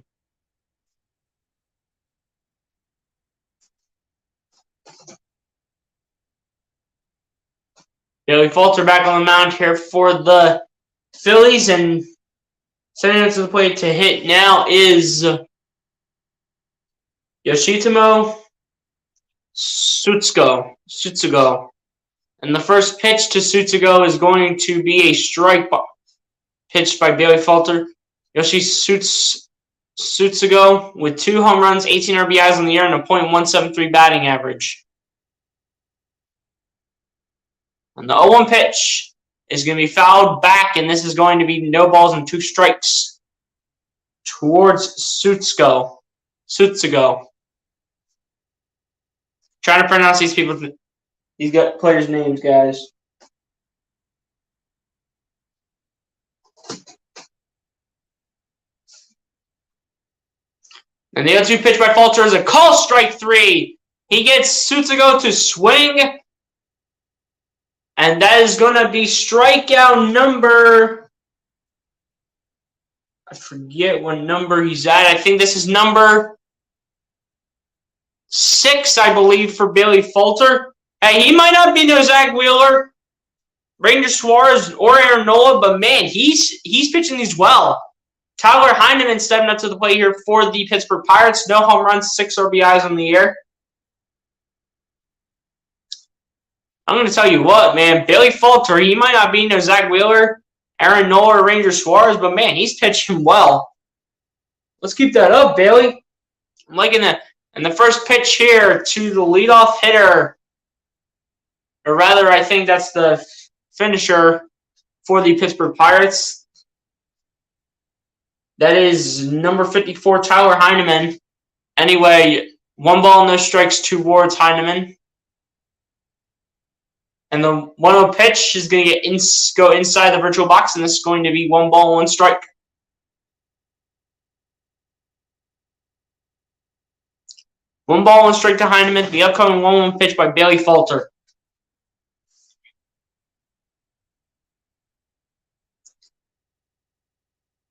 Bailey Falter back on the mound here for the Phillies, and sending it to the plate to hit now is Yoshitomo Tsutsugo. And the first pitch to Tsutsugo is going to be a strike pitched by Bailey Falter. Yoshi Tsutsugo with 2 home runs, 18 RBIs on the year, and a .173 batting average. And the 0-1 pitch is going to be fouled back, and this is going to be no balls and 2 strikes towards Tsutsugo. Trying to pronounce these players' names, guys. And the 0-2 pitch by Falter is a call, strike 3. He gets Tsutsugo to swing. And that is going to be strikeout number... I forget what number he's at. I think this is number 6, I believe, for Bailey Falter. Hey, he might not be no Zach Wheeler, Ranger Suarez, or Aaron Nola, but man, he's pitching these well. Tyler Heineman stepping up to the plate here for the Pittsburgh Pirates. No home runs, 6 RBIs on the year. I'm going to tell you what, man. Bailey Falter, he might not be no Zach Wheeler, Aaron Nola, or Ranger Suarez, but man, he's pitching well. Let's keep that up, Bailey. I'm liking that. And the first pitch here to the leadoff hitter, or rather, I think that's the finisher for the Pittsburgh Pirates. That is number 54, Tyler Heineman. Anyway, 1 ball, no strikes towards Heineman. And the 1-0 pitch is going to go inside the virtual box, and this is going to be 1 ball, 1 strike. One ball, 1 strike to Heineman. The upcoming 1-1 pitch by Bailey Falter.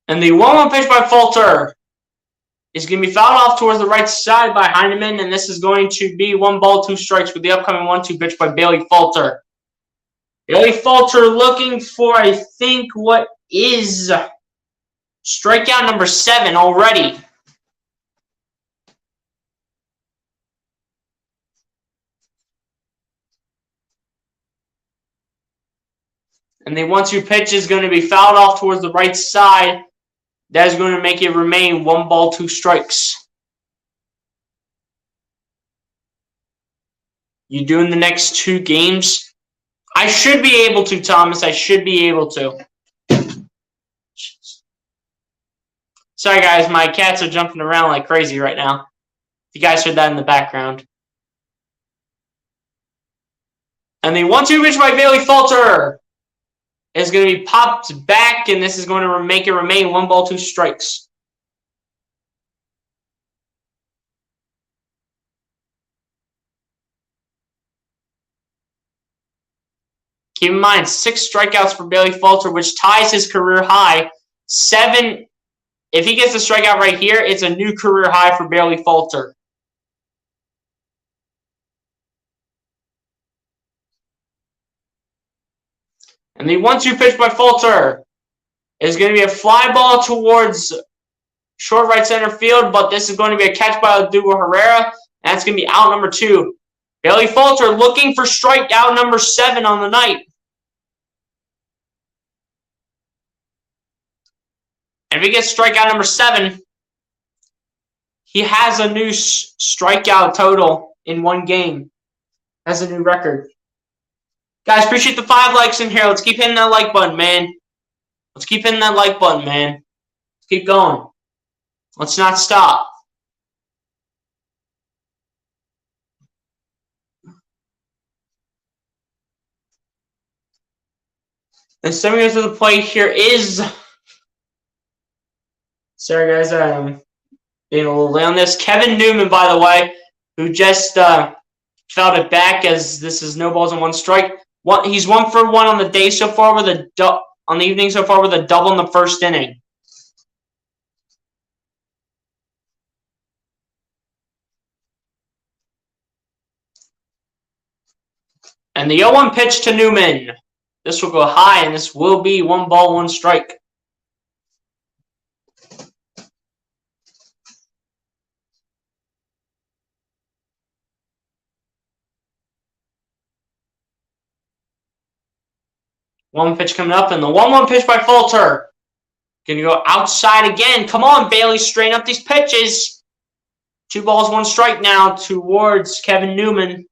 And the 1-1 pitch by Falter is going to be fouled off towards the right side by Heineman, and this is going to be 1 ball, 2 strikes with the upcoming 1-2 pitch by Bailey Falter. Bailey Falter looking for, I think, what is strikeout number 7 already. And the 1-2 pitch is going to be fouled off towards the right side. That is going to make it remain 1 ball, 2 strikes. You doing the next 2 games? I should be able to, Thomas. I should be able to. Sorry, guys. My cats are jumping around like crazy right now. If you guys heard that in the background. And the 1-2 pitch by Bailey Falter is going to be popped back, and this is going to make it remain 1 ball, 2 strikes. Keep in mind, 6 strikeouts for Bailey Falter, which ties his career high. 7. If he gets a strikeout right here, it's a new career high for Bailey Falter. And the 1-2 pitch by Falter is going to be a fly ball towards short right center field, but this is going to be a catch by Odubel Herrera, and that's going to be out number 2. Bailey Falter looking for strikeout number 7 on the night. And if he gets strikeout number 7, he has a new strikeout total in 1 game. That's a new record. Guys, appreciate the 5 likes in here. Let's keep hitting that like button, man. Let's keep hitting that like button, man. Let's keep going. Let's not stop. And stepping to the plate here is... Sorry, guys, I'm being a little late on this. Kevin Newman, by the way, who just fouled it back as this is no balls and 1 strike. He's 1 for 1 on the day so far with a on the evening so far with a double in the first inning. And the 0-1 pitch to Newman. This will go high, and this will be 1 ball, 1 strike. One pitch coming up, and the 1-1 pitch by Falter. Gonna go outside again. Come on, Bailey, straighten up these pitches. 2 balls, 1 strike now towards Kevin Newman.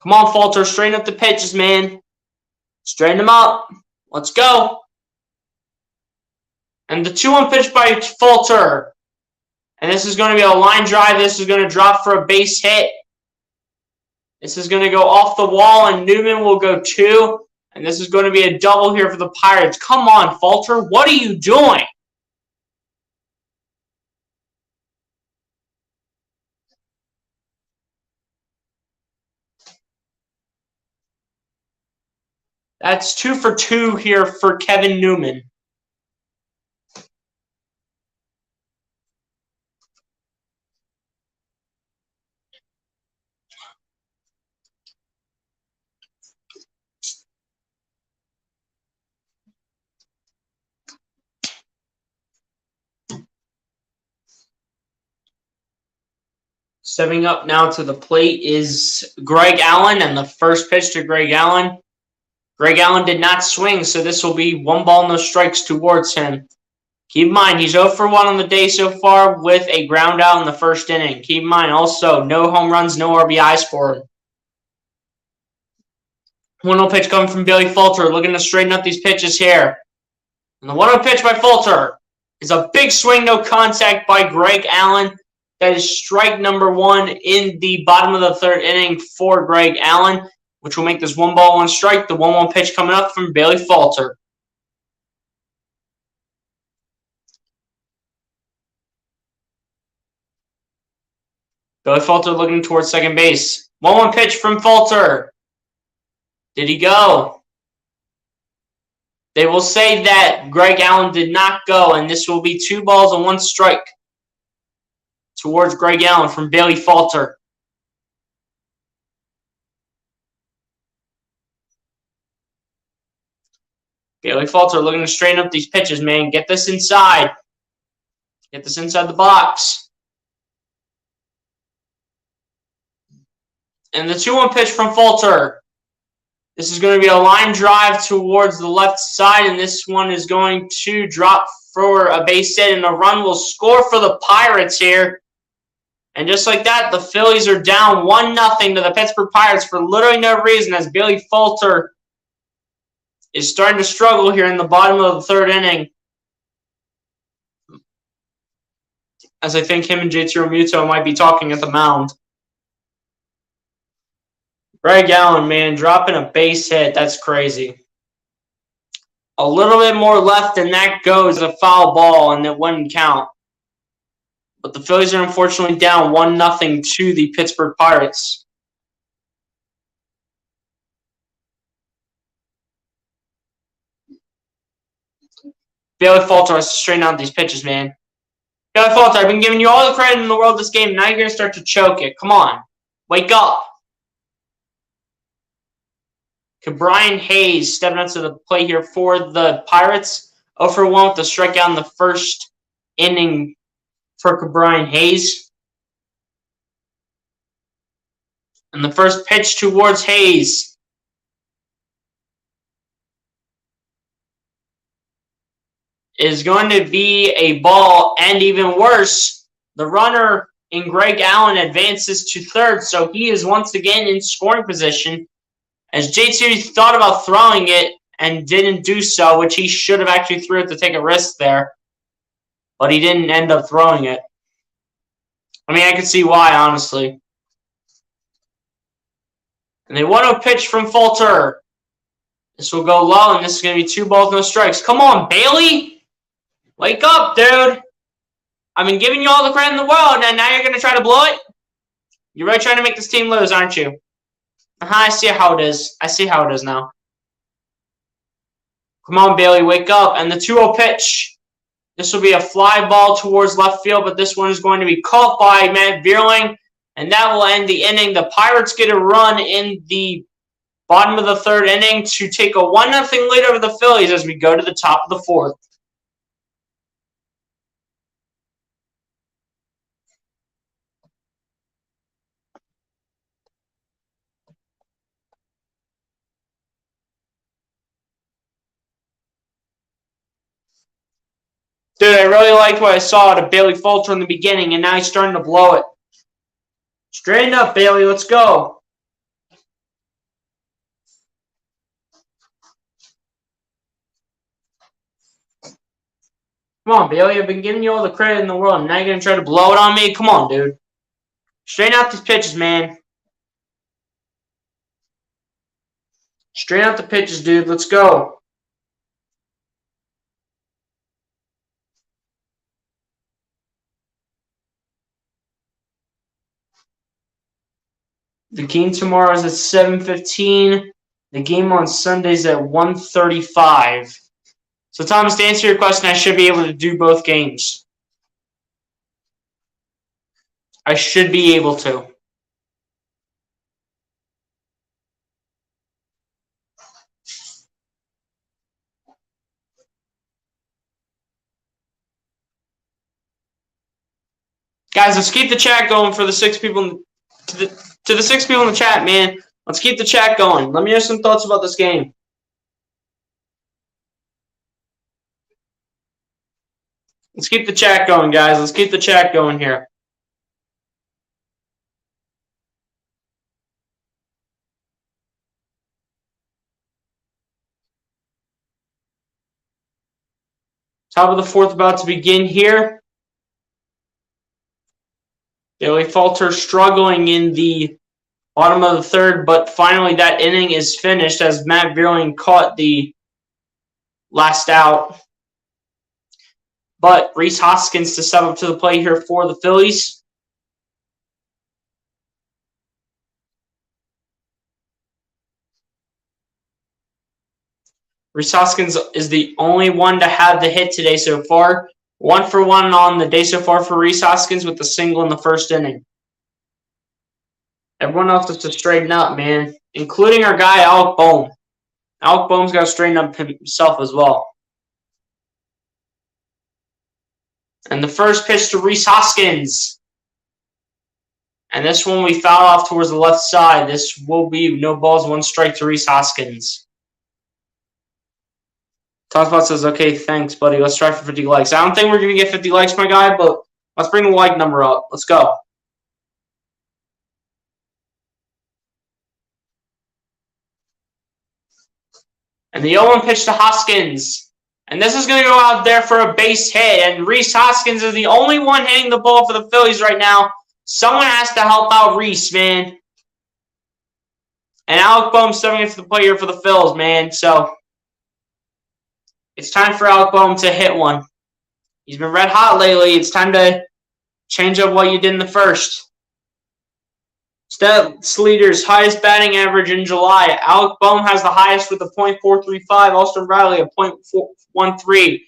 Come on, Falter, straighten up the pitches, man. Straighten them up. Let's go. And the 2-1 pitch by Falter. And this is going to be a line drive. This is going to drop for a base hit. This is going to go off the wall, and Newman will go 2. And this is going to be a double here for the Pirates. Come on, Falter. What are you doing? That's 2 for 2 here for Kevin Newman. Stepping up now to the plate is Greg Allen, and the first pitch to Greg Allen. Greg Allen did not swing, so this will be 1 ball, no strikes towards him. Keep in mind, he's 0 for 1 on the day so far with a ground out in the first inning. Keep in mind also, no home runs, no RBIs for him. 1-0 pitch coming from Billy Falter, looking to straighten up these pitches here. And the 1-0 pitch by Falter is a big swing, no contact by Greg Allen. That is strike number 1 in the bottom of the 3rd inning for Greg Allen, which will make this 1 ball, 1 strike. The 1-1 pitch coming up from Billy Falter. Billy Falter looking towards second base. 1-1 pitch from Falter. Did he go? They will say that Greg Allen did not go, and this will be 2 balls and 1 strike towards Greg Allen from Bailey Falter. Bailey Falter looking to straighten up these pitches, man. Get this inside. Get this inside the box. And the 2-1 pitch from Falter. This is going to be a line drive towards the left side, and this one is going to drop for a base hit, and a run will score for the Pirates here. And just like that, the Phillies are down 1-0 to the Pittsburgh Pirates for literally no reason, as Billy Falter is starting to struggle here in the bottom of the 3rd inning. As I think him and JT Realmuto might be talking at the mound. Greg Allen, man, dropping a base hit. That's crazy. A little bit more left, and that goes a foul ball, and it wouldn't count. But the Phillies are unfortunately down 1-0 to the Pittsburgh Pirates. Bailey Falter has to straighten out these pitches, man. Bailey Falter, I've been giving you all the credit in the world this game. Now you're going to start to choke it. Come on. Wake up. Brian Hayes stepping up to the plate here for the Pirates. 0 for 1 with the strikeout in the first inning for Brian Hayes. And the first pitch towards Hayes is going to be a ball, and even worse, the runner in Greg Allen advances to 3rd, so he is once again in scoring position, as JT thought about throwing it and didn't do so, which he should have actually threw it to take a risk there, but he didn't end up throwing it. I mean, I can see why, honestly. And they want a pitch from Falter. This will go low, and this is going to be 2 balls, no strikes. Come on, Bailey! Wake up, dude! I've been giving you all the credit in the world, and now you're going to try to blow it? You're really trying to make this team lose, aren't you? I see how it is. I see how it is now. Come on, Bailey, wake up. And the 2-0 pitch. This will be a fly ball towards left field, but this one is going to be caught by Matt Vierling, and that will end the inning. The Pirates get a run in the bottom of the third inning to take a 1-0 lead over the Phillies as we go to the top of the fourth. Dude, I really liked what I saw out of Bailey Falter in the beginning, and now he's starting to blow it. Straighten up, Bailey. Let's go. Come on, Bailey. I've been giving you all the credit in the world, and now you're going to try to blow it on me? Come on, dude. Straighten out these pitches, man. Straighten out the pitches, dude. Let's go. The game tomorrow is at 7:15. The game on Sunday is at 1:35. So, Thomas, to answer your question, I should be able to do both games. I should be able to. Guys, let's keep the chat going for the 6 people to the 6 people in the chat, man. Let's keep the chat going. Let me hear some thoughts about this game. Let's keep the chat going, guys. Let's keep the chat going here. Top of the fourth about to begin here. Bailey Falter struggling in the bottom of the third, but finally that inning is finished as Matt Vierling caught the last out. But Rhys Hoskins to step up to the plate here for the Phillies. Rhys Hoskins is the only one to have the hit today so far. 1 for 1 on the day so far for Rhys Hoskins with a single in the first inning. Everyone else has to straighten up, man, including our guy, Alec Bohm. Alec Bohm's got to straighten up himself as well. And the first pitch to Rhys Hoskins. And this one we foul off towards the left side. This will be no balls, 1 strike to Rhys Hoskins. Tossbot says, okay, thanks, buddy. Let's try for 50 likes. I don't think we're going to get 50 likes, my guy, but let's bring the like number up. Let's go. And the 0-1 pitch to Hoskins. And this is going to go out there for a base hit. And Rhys Hoskins is the only one hitting the ball for the Phillies right now. Someone has to help out Rhys, man. And Alec Bohm stepping into the plate here for the Phillies, man. So it's time for Alec Bohm to hit one. He's been red hot lately. It's time to change up what you did in the first. Stats leaders, highest batting average in July. Alec Bohm has the highest with a .435. Austin Riley, a .413.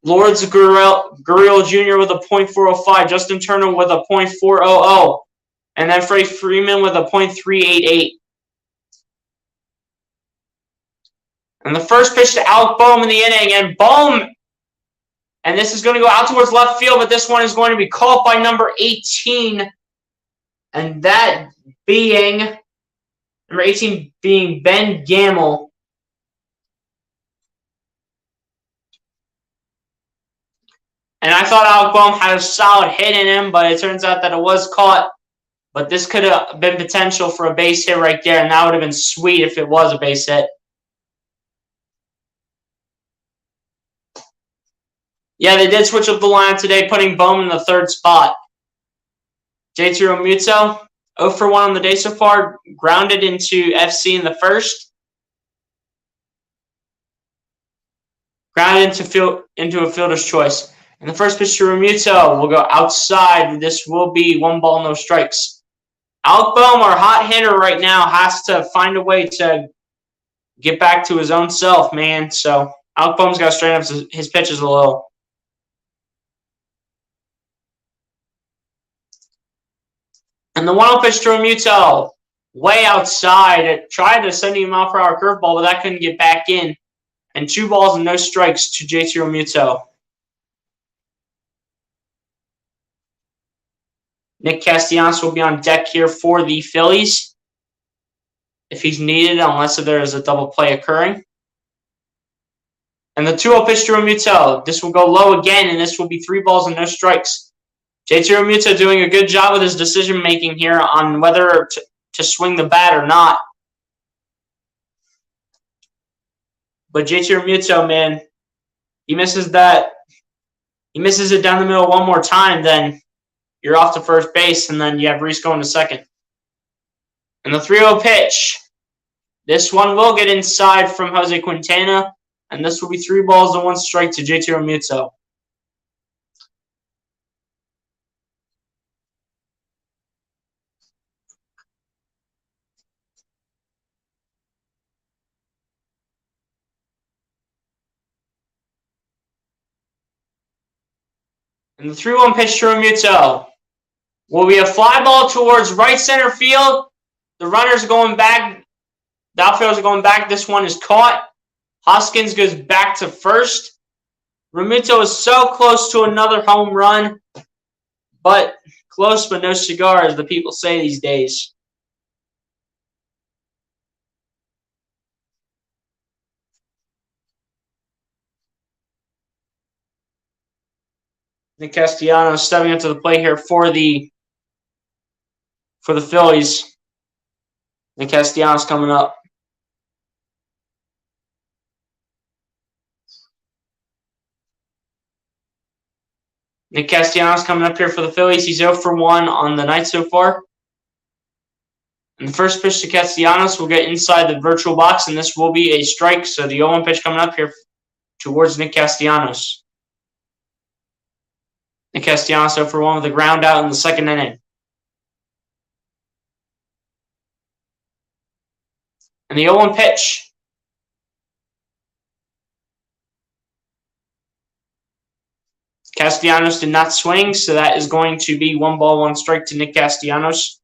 Lourdes Gurriel Jr. with a .405. Justin Turner with a .400. And then Freddie Freeman with a .388. And the first pitch to Alec Bohm in the inning. And Bohm, and this is going to go out towards left field, but this one is going to be caught by number 18. And that being, number 18 being Ben Gamel. And I thought Alec Bohm had a solid hit in him, but it turns out that it was caught. But this could have been potential for a base hit right there, and that would have been sweet if it was a base hit. Yeah, they did switch up the line today, putting Bohm in the third spot. JT Realmuto, 0 for 1 on the day so far, grounded into FC in the first. Grounded into a fielder's choice. And the first pitch to Realmuto will go outside. This will be 1 ball, no strikes. Alec Boehm, our hot hitter right now, has to find a way to get back to his own self, man. So Alec Boehm's got to straighten up his pitches a little. And the 1-0 pitch to Realmuto, way outside. It tried to send him out for our curveball, but that couldn't get back in. And 2 balls and no strikes to JT Realmuto. Nick Castellanos will be on deck here for the Phillies if he's needed, unless there is a double play occurring. And the 2-0 pitch to Realmuto. This will go low again, and this will be 3 balls and no strikes. JT Realmuto doing a good job with his decision-making here on whether to swing the bat or not. But JT Realmuto, man, he misses that. He misses it down the middle one more time, then you're off to first base, and then you have Reese going to second. And the 3-0 pitch. This one will get inside from Jose Quintana, and this will be 3 balls and 1 strike to JT Realmuto. And the 3-1 pitch to Realmuto will be a fly ball towards right center field. The runners are going back. The outfielders are going back. This one is caught. Hoskins goes back to first. Realmuto is so close to another home run, but close but no cigar, as the people say these days. Nick Castellanos stepping up to the plate here for the Phillies. Nick Castellanos coming up. Nick Castellanos coming up here for the Phillies. He's 0 for 1 on the night so far. And the first pitch to Castellanos will get inside the virtual box, and this will be a strike. So the 0-1 pitch coming up here towards Nick Castellanos. Nick Castellanos 0 for 1 with a ground out in the second inning. And the 0-1 pitch. Castellanos did not swing, so that is going to be 1 ball, 1 strike to Nick Castellanos.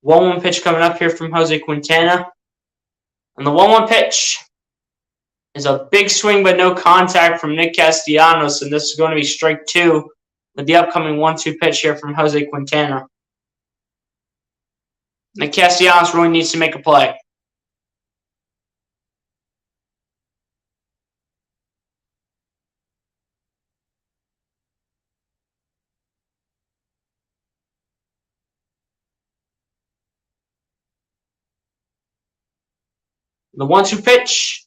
One pitch coming up here from Jose Quintana. And the 1-1 pitch is a big swing but no contact from Nick Castellanos, and this is going to be strike 2 with the upcoming 1-2 pitch here from Jose Quintana. Nick Castellanos really needs to make a play. The 1-2 pitch,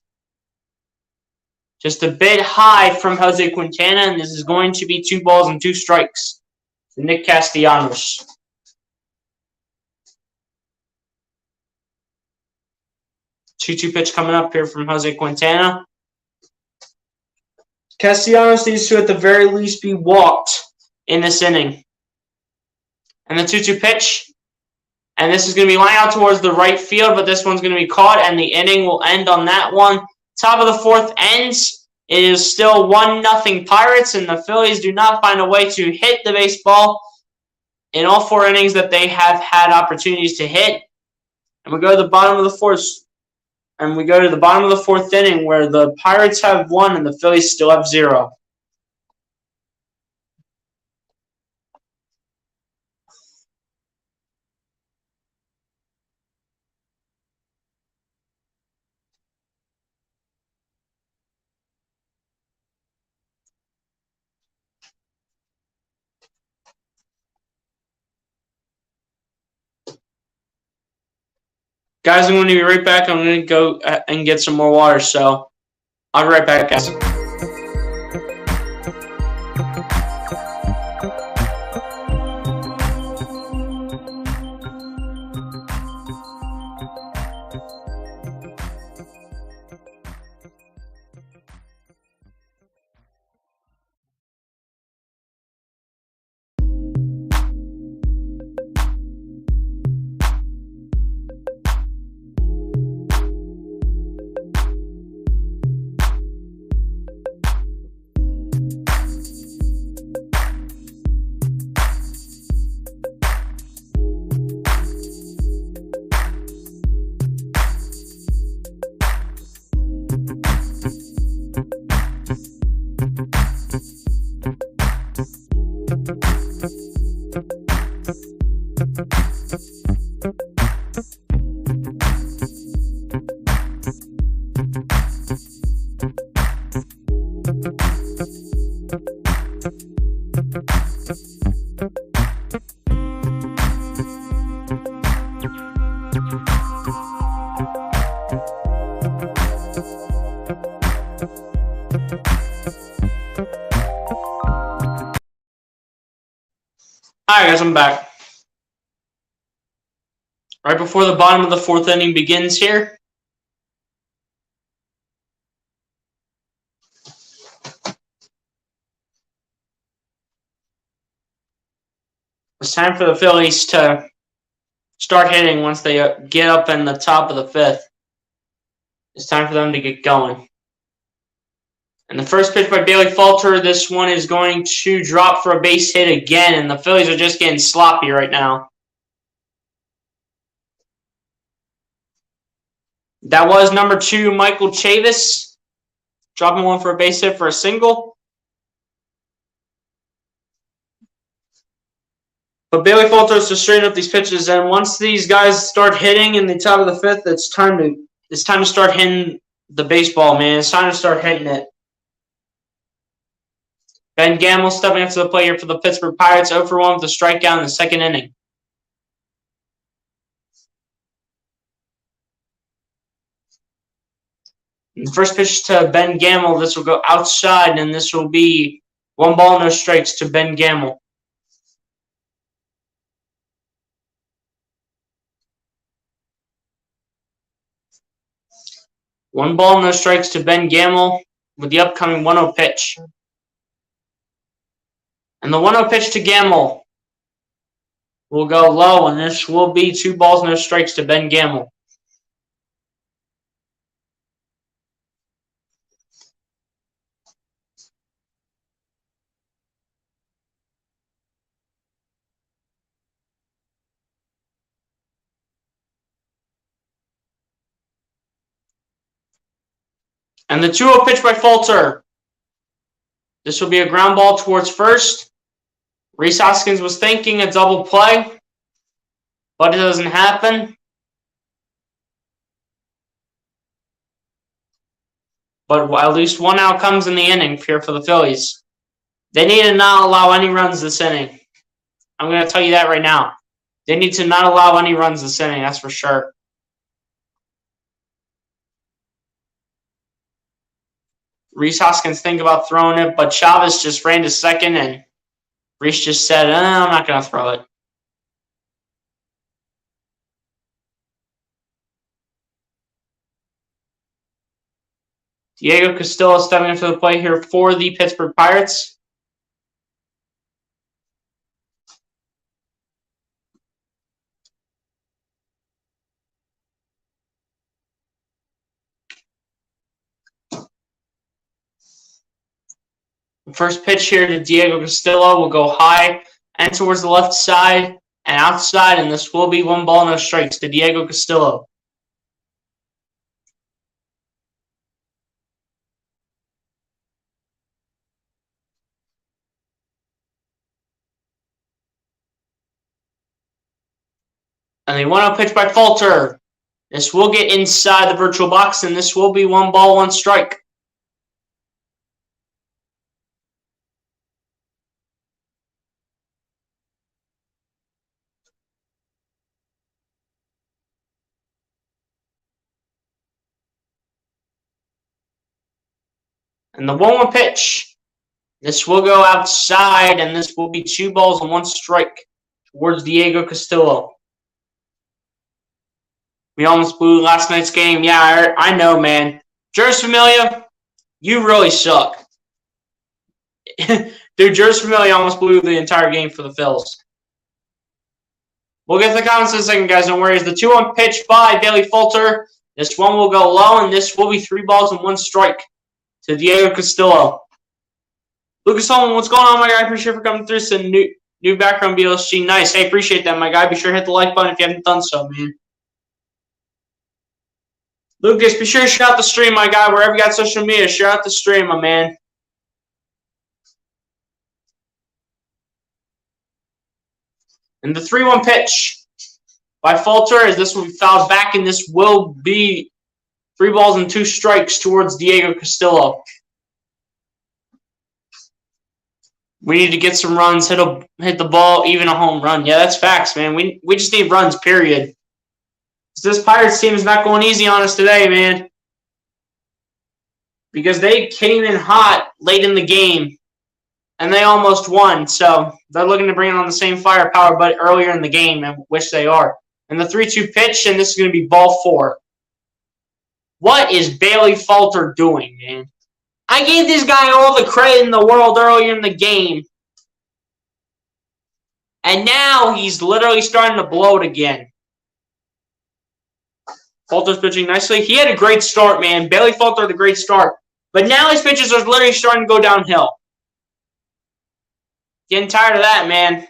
just a bit high from Jose Quintana, and this is going to be 2 balls and 2 strikes to Nick Castellanos. Two-two pitch coming up here from Jose Quintana. Castellanos needs to, at the very least, be walked in this inning. And the 2-2 pitch. And this is going to be lined out towards the right field, but this one's going to be caught, and the inning will end on that one. Top of the 4th ends. It is still 1-0 Pirates, and the Phillies do not find a way to hit the baseball in all 4 innings that they have had opportunities to hit. And we go to the bottom of the 4th. And we go to the bottom of the 4th inning, where the Pirates have 1 and the Phillies still have 0. Guys, I'm going to be right back. I'm going to go and get some more water, so I'll be right back, guys. Alright guys, I'm back. Right before the bottom of the fourth inning begins here. It's time for the Phillies to start hitting once they get up in the top of the fifth. It's time for them to get going. And the first pitch by Bailey Falter, this one is going to drop for a base hit again, and the Phillies are just getting sloppy right now. That was number 2, Michael Chavez, dropping one for a base hit for a single. But Bailey Falter is to straighten up these pitches, and once these guys start hitting in the top of the fifth, it's time to start hitting the baseball, man. It's time to start hitting it. Ben Gamble stepping up to the plate here for the Pittsburgh Pirates, 0 for 1 with a strikeout in the second inning. And the first pitch to Ben Gamble, this will go outside, and this will be 1 ball, no strikes to Ben Gamble. One ball, no strikes to Ben Gamble with the upcoming 1-0 pitch. And the 1-0 pitch to Gamble will go low, and this will be 2 balls, no strikes to Ben Gamble. And the 2-0 pitch by Falter. This will be a ground ball towards first. Rhys Hoskins was thinking a double play, but it doesn't happen. But at least 1 out comes in the inning here for the Phillies. They need to not allow any runs this inning. I'm going to tell you that right now. They need to not allow any runs this inning, that's for sure. Rhys Hoskins think about throwing it, but Chavez just ran to second, and Rhys just said, I'm not going to throw it. Diego Castillo stepping into the plate here for the Pittsburgh Pirates. The first pitch here to Diego Castillo will go high and towards the left side and outside, and this will be 1 ball, no strikes to Diego Castillo. And the 1-0 pitch by Falter. This will get inside the virtual box, and this will be 1 ball, 1 strike. And the 1-1 pitch. This will go outside, and this will be 2 balls and 1 strike towards Diego Castillo. We almost blew last night's game. Yeah, I know, man. Jeurys Familia, you really suck. Dude, Jeurys Familia almost blew the entire game for the Phillies. We'll get to the comments in a second, guys. Don't worry. It's the 2-1 pitch by Bailey Falter. This one will go low, and this will be 3 balls and 1 strike to Diego Castillo. Lucas Holman, what's going on, my guy? Appreciate you for coming through. Some new background BLSG. Nice. Hey, appreciate that, my guy. Be sure to hit the like button if you haven't done so, man. Lucas, be sure to share out the stream, my guy. Wherever you got social media, share out the stream, my man. And the 3-1 pitch by Falter, as this will be fouled back, and this will be 3 balls and 2 strikes towards Diego Castillo. We need to get some runs, hit the ball, even a home run. Yeah, that's facts, man. We just need runs, period. This Pirates team is not going easy on us today, man. Because they came in hot late in the game, and they almost won. So they're looking to bring on the same firepower, but earlier in the game, which they are. And the 3-2 pitch, and this is going to be ball 4. What is Bailey Falter doing, man? I gave this guy all the credit in the world earlier in the game. And now he's literally starting to blow it again. Falter's pitching nicely. He had a great start, man. Bailey Falter had a great start. But now his pitches are literally starting to go downhill. Getting tired of that, man.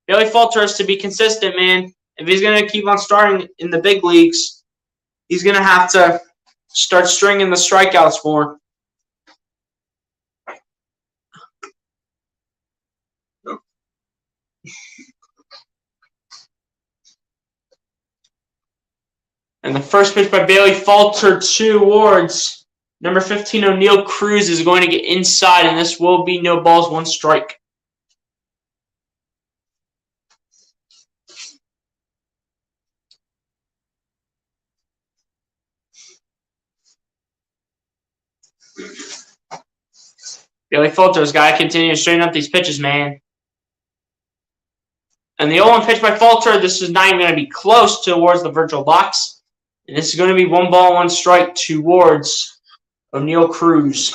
Bailey Falter has to be consistent, man. If he's going to keep on starting in the big leagues, he's going to have to start stringing the strikeouts more. And the first pitch by Bailey Falter towards number 15, O'Neal Cruz, is going to get inside, and this will be no balls, 1 strike. Bailey Falter's got to continue to straighten up these pitches, man. And the 0-1 pitch by Falter, this is not even going to be close towards the virtual box. And this is going to be 1 ball, 1 strike towards O'Neal Cruz.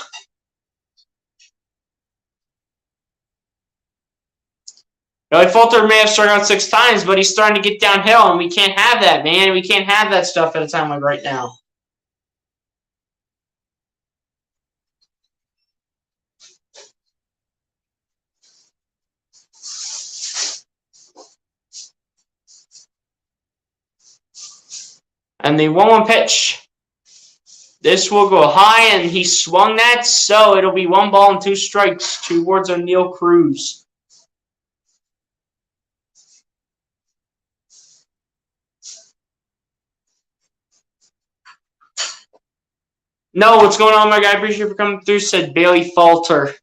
Bailey Falter may have struck out 6 times, but he's starting to get downhill, and we can't have that, man. We can't have that stuff at a time like right now. And the 1-1 pitch. This will go high, and he swung that, so it'll be 1 ball and 2 strikes towards O'Neal Cruz. No, what's going on, my guy? Appreciate you for coming through, said Bailey Falter.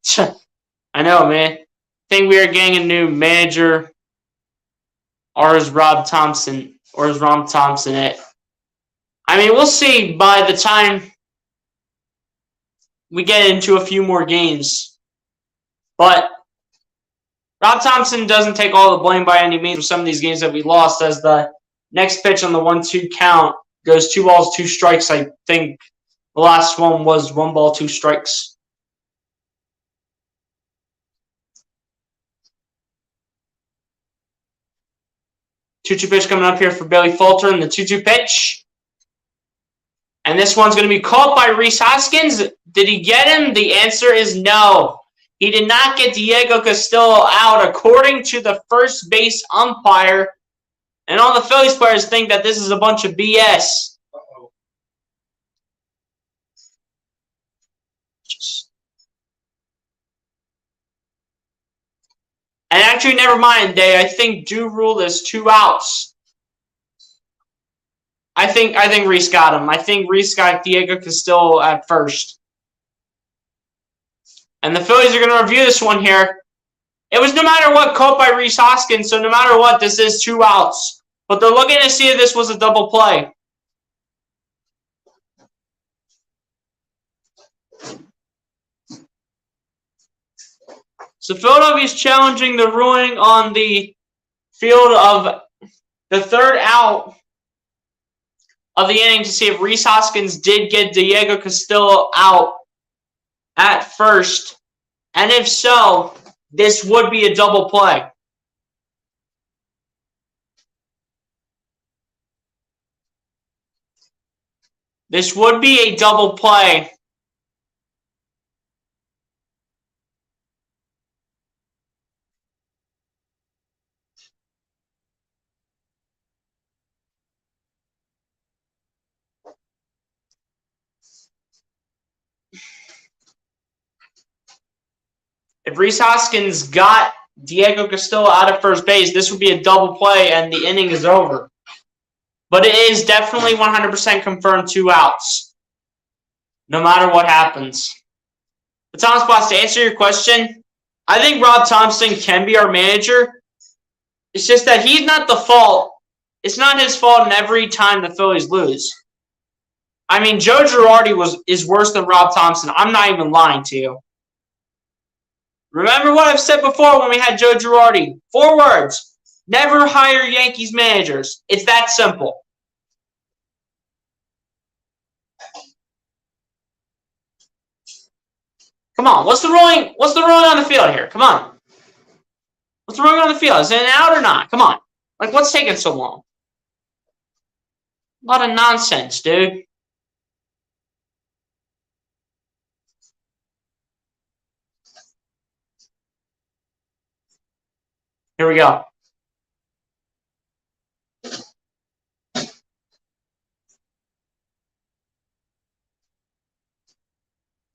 I know, man. I think we are getting a new manager. Or is Rob Thompson it? I mean, we'll see by the time we get into a few more games. But Rob Thompson doesn't take all the blame by any means for some of these games that we lost, as the next pitch on the 1-2 count goes 2 balls, 2 strikes. I think the last one was 1 ball, 2 strikes. Two-two pitch coming up here for Bailey Falter, and the 2-2 pitch. And this one's going to be caught by Rhys Hoskins. Did he get him? The answer is no. He did not get Diego Castillo out, according to the first base umpire. And all the Phillies players think that this is a bunch of BS. And actually, never mind, I think due rule is 2 outs. I think Rhys got him. I think Rhys got Diego Castillo at first. And the Phillies are going to review this one here. It was no matter what caught by Rhys Hoskins, so no matter what, this is 2 outs. But they're looking to see if this was a double play. So Philadelphia is challenging the ruling on the field of the 3rd out of the inning to see if Rhys Hoskins did get Diego Castillo out at first. And if so, this would be a double play. This would be a double play. If Rhys Hoskins got Diego Castillo out of first base, this would be a double play and the inning is over. But it is definitely 100% confirmed 2 outs, no matter what happens. But Thomas Boss, to answer your question, I think Rob Thompson can be our manager. It's just that he's not the fault. It's not his fault in every time the Phillies lose. I mean, Joe Girardi is worse than Rob Thompson. I'm not even lying to you. Remember what I've said before when we had Joe Girardi. 4 words. Never hire Yankees managers. It's that simple. Come on. What's the ruling on the field here? Come on. What's the ruling on the field? Is it an out or not? Come on. Like, what's taking so long? A lot of nonsense, dude. Here we go.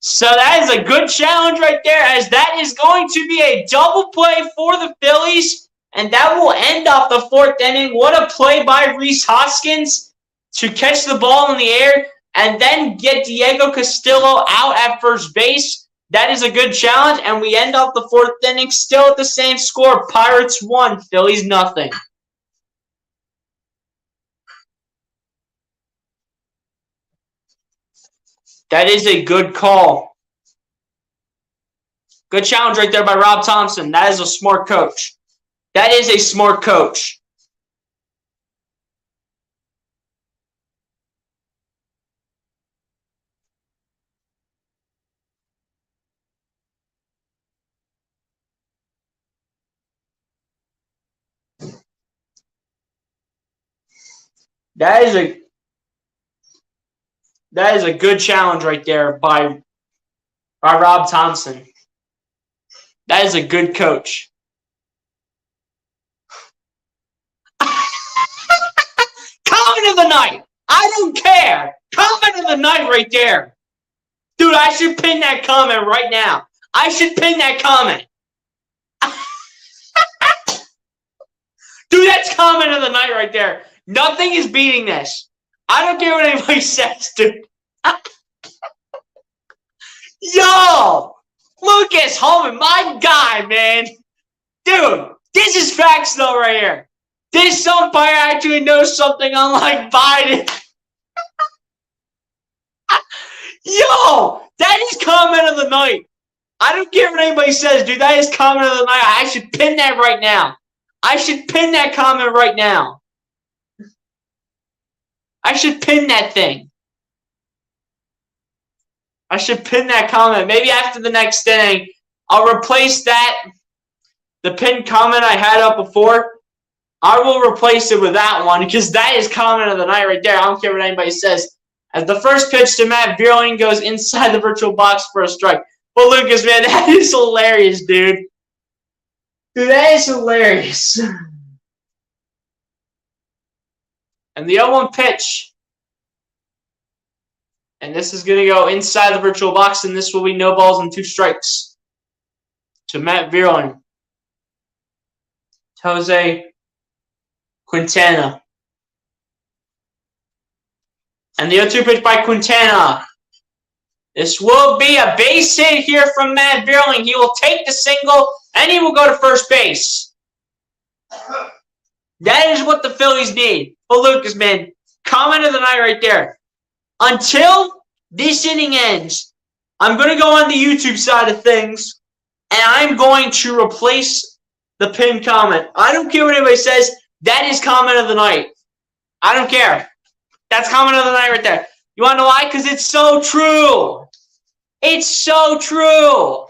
So that is a good challenge right there, as that is going to be a double play for the Phillies, and that will end off the 4th inning. What a play by Rhys Hoskins to catch the ball in the air and then get Diego Castillo out at first base. That is a good challenge, and we end off the 4th inning still at the same score. Pirates 1, Phillies nothing. That is a good call. Good challenge right there by Rob Thompson. That is a smart coach. That is a smart coach. That is a good challenge right there by Rob Thompson. That is a good coach. Comment of the night. I don't care. Comment of the night right there. Dude, I should pin that comment right now. I should pin that comment. Dude, that's comment of the night right there. Nothing is beating this. I don't care what anybody says, dude. Yo! Lucas Holman, my guy, man. Dude, this is facts, though, right here. This umpire actually knows something unlike Biden. Yo! That is comment of the night. I don't care what anybody says, dude. That is comment of the night. I should pin that right now. I should pin that comment right now. I should pin that thing. I should pin that comment. Maybe after the next inning, I'll replace that. The pinned comment I had up before, I will replace it with that one because that is comment of the night right there. I don't care what anybody says. As the first pitch to Matt Vierling goes inside the virtual box for a strike. But Lucas, man, that is hilarious, dude. Dude, that is hilarious. And the 0-1 pitch. And this is going to go inside the virtual box, and this will be no balls and 2 strikes to Matt Vierling. Jose Quintana. And the 0-2 pitch by Quintana. This will be a base hit here from Matt Vierling. He will take the single, and he will go to first base. That is what the Phillies need. But Lucas, man, comment of the night right there. Until this inning ends, I'm going to go on the YouTube side of things, and I'm going to replace the pinned comment. I don't care what anybody says. That is comment of the night. I don't care. That's comment of the night right there. You want to know why? Because it's so true. It's so true.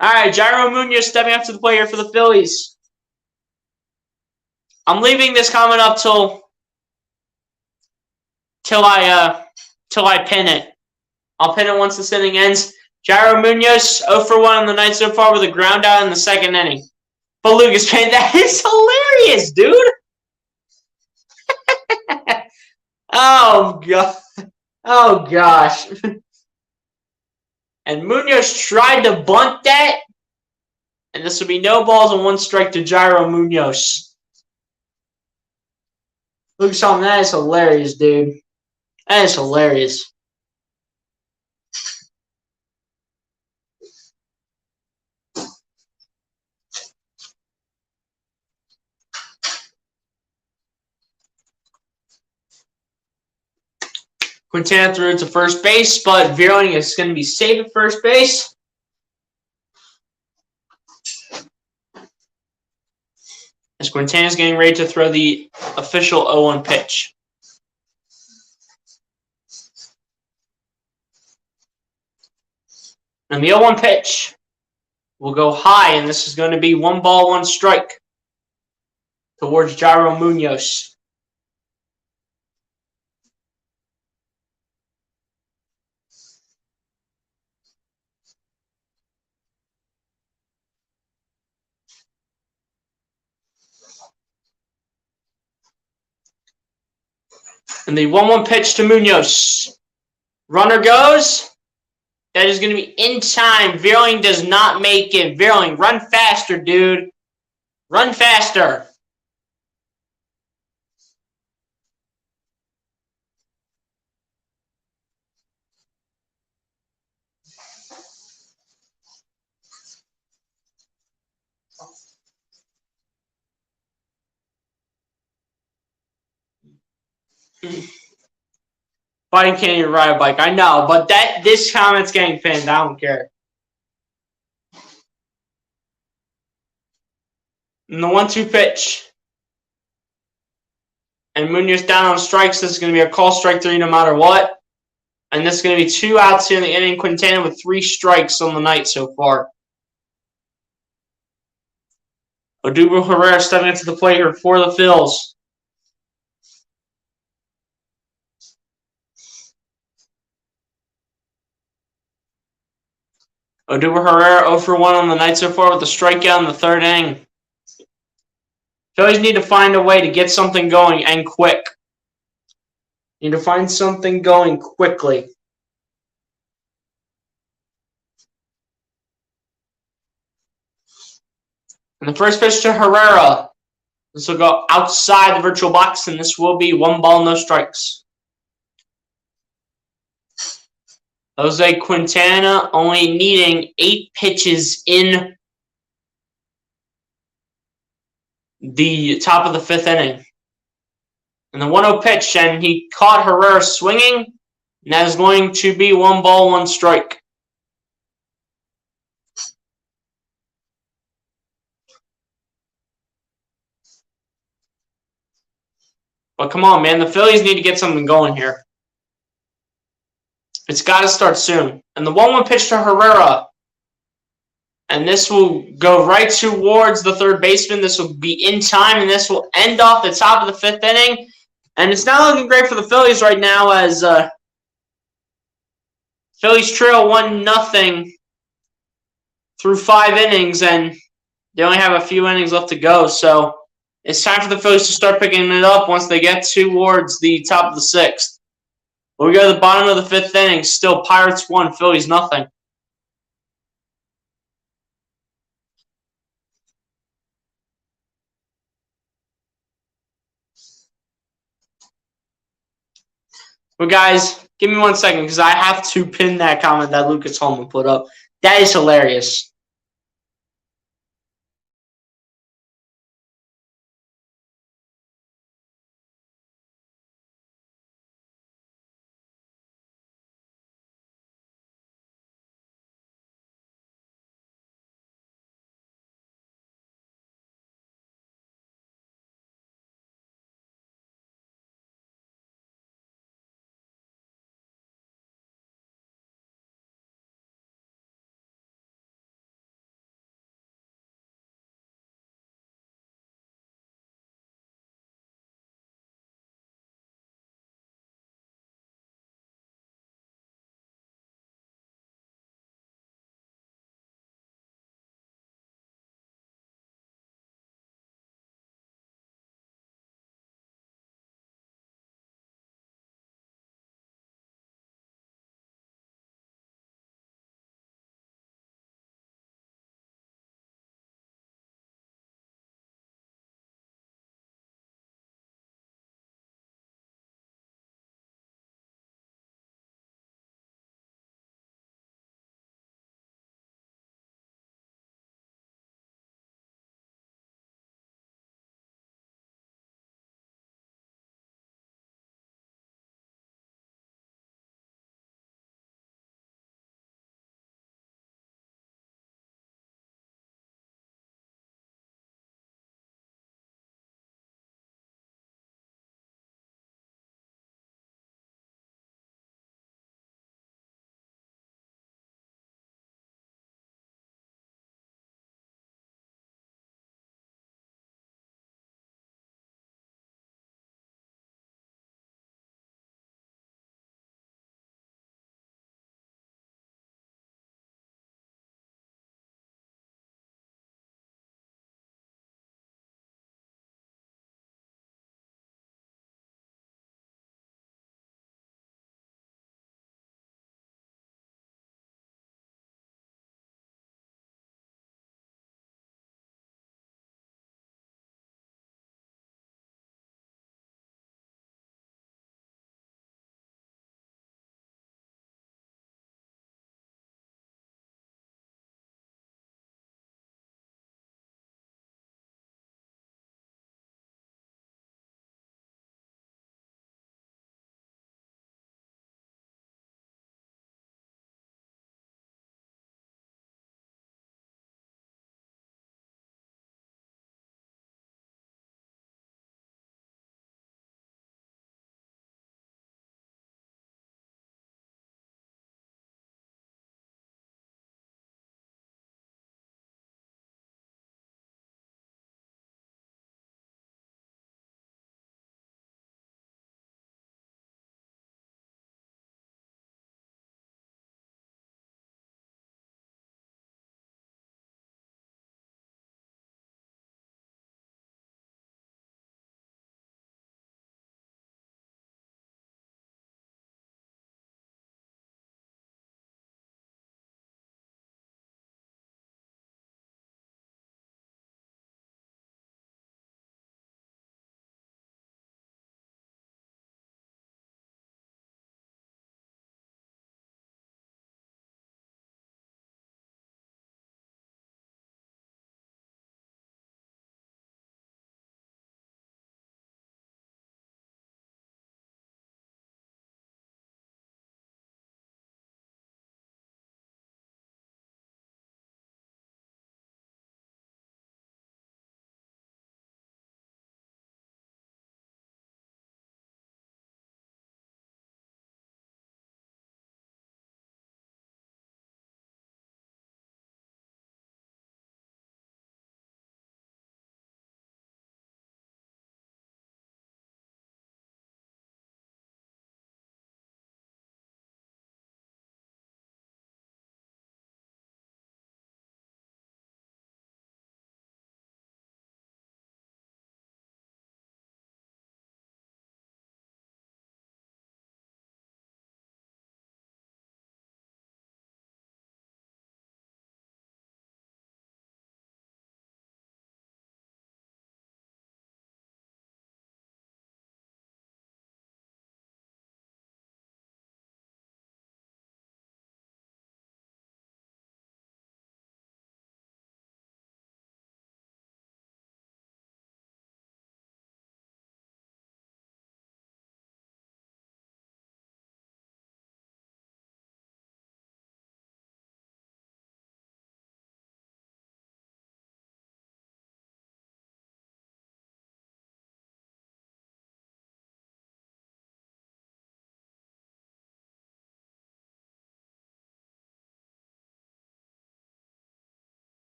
All right, Jairo Munoz stepping up to the plate here for the Phillies. I'm leaving this comment up till I pin it. I'll pin it once this inning ends. Jairo Munoz 0 for 1 on the night so far with a ground out in the second inning. But Lucas Payne, that is hilarious, dude. Oh god. Oh gosh. And Munoz tried to bunt that. And this will be no balls and 1 strike to Jairo Munoz. Lucas Payne, that is hilarious, dude. That is hilarious. Quintana threw it to first base, but Veerling is going to be safe at first base. As Quintana is getting ready to throw the official 0-1 pitch. And the 0-1 pitch will go high, and this is going to be 1 ball, 1 strike towards Jairo Munoz. And the 1-1 pitch to Munoz. Runner goes. That is going to be in time. Veerling does not make it. Veerling, run faster, dude. Run faster. Fighting can't even ride a bike. I know, but this comment's getting pinned. I don't care. And the 1-2 pitch. And Munoz down on strikes. This is going to be a call strike 3 no matter what. And this is going to be 2 outs here in the inning. Quintana with 3 strikes on the night so far. Odubel Herrera stepping into the plate here for the Phils. Odubel Herrera 0 for 1 on the night so far with a strikeout in the 3rd inning. Phillies need to find a way to get something going and quick. Need to find something going quickly. And the first pitch to Herrera. This will go outside the virtual box, and this will be 1 ball, no strikes. Jose Quintana only needing 8 pitches in the top of the 5th inning. And the 1-0 pitch, and he caught Herrera swinging, and that is going to be 1 ball, 1 strike. But come on, man. The Phillies need to get something going here. It's got to start soon. And the 1-1 pitch to Herrera. And this will go right towards the 3rd baseman. This will be in time, and this will end off the top of the 5th inning. And it's not looking great for the Phillies right now as Phillies trail 1-0 through 5 innings, and they only have a few innings left to go. So it's time for the Phillies to start picking it up once they get towards the top of the 6th. When we go to the bottom of the 5th inning, still Pirates 1, Phillies nothing. But guys, give me 1 second because I have to pin that comment that Lucas Holman put up. That is hilarious.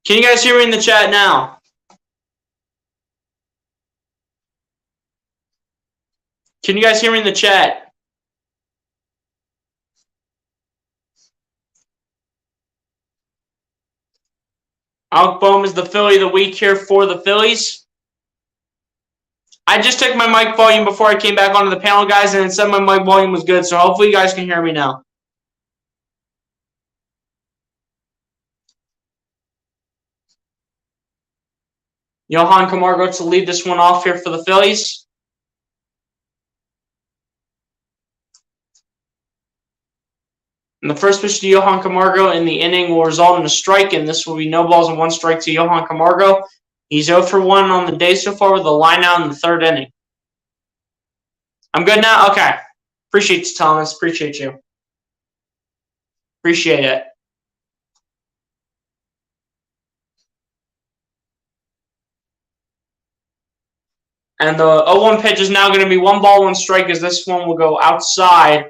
Can you guys hear me in the chat now? Can you guys hear me in the chat? Alec Boehm is the Philly of the week here for the Phillies. I just checked my mic volume before I came back onto the panel, guys, and it said my mic volume was good, so hopefully you guys can hear me now. Johan Camargo to lead this one off here for the Phillies. And the first pitch to Johan Camargo in the inning will result in a strike, and this will be no balls and one strike to Johan Camargo. He's 0 for 1 on the day so far with a line out in the third inning. I'm good now? Okay. Appreciate you, Thomas. Appreciate you. Appreciate it. And the 0-1 pitch is now going to be 1 ball, 1 strike, as this one will go outside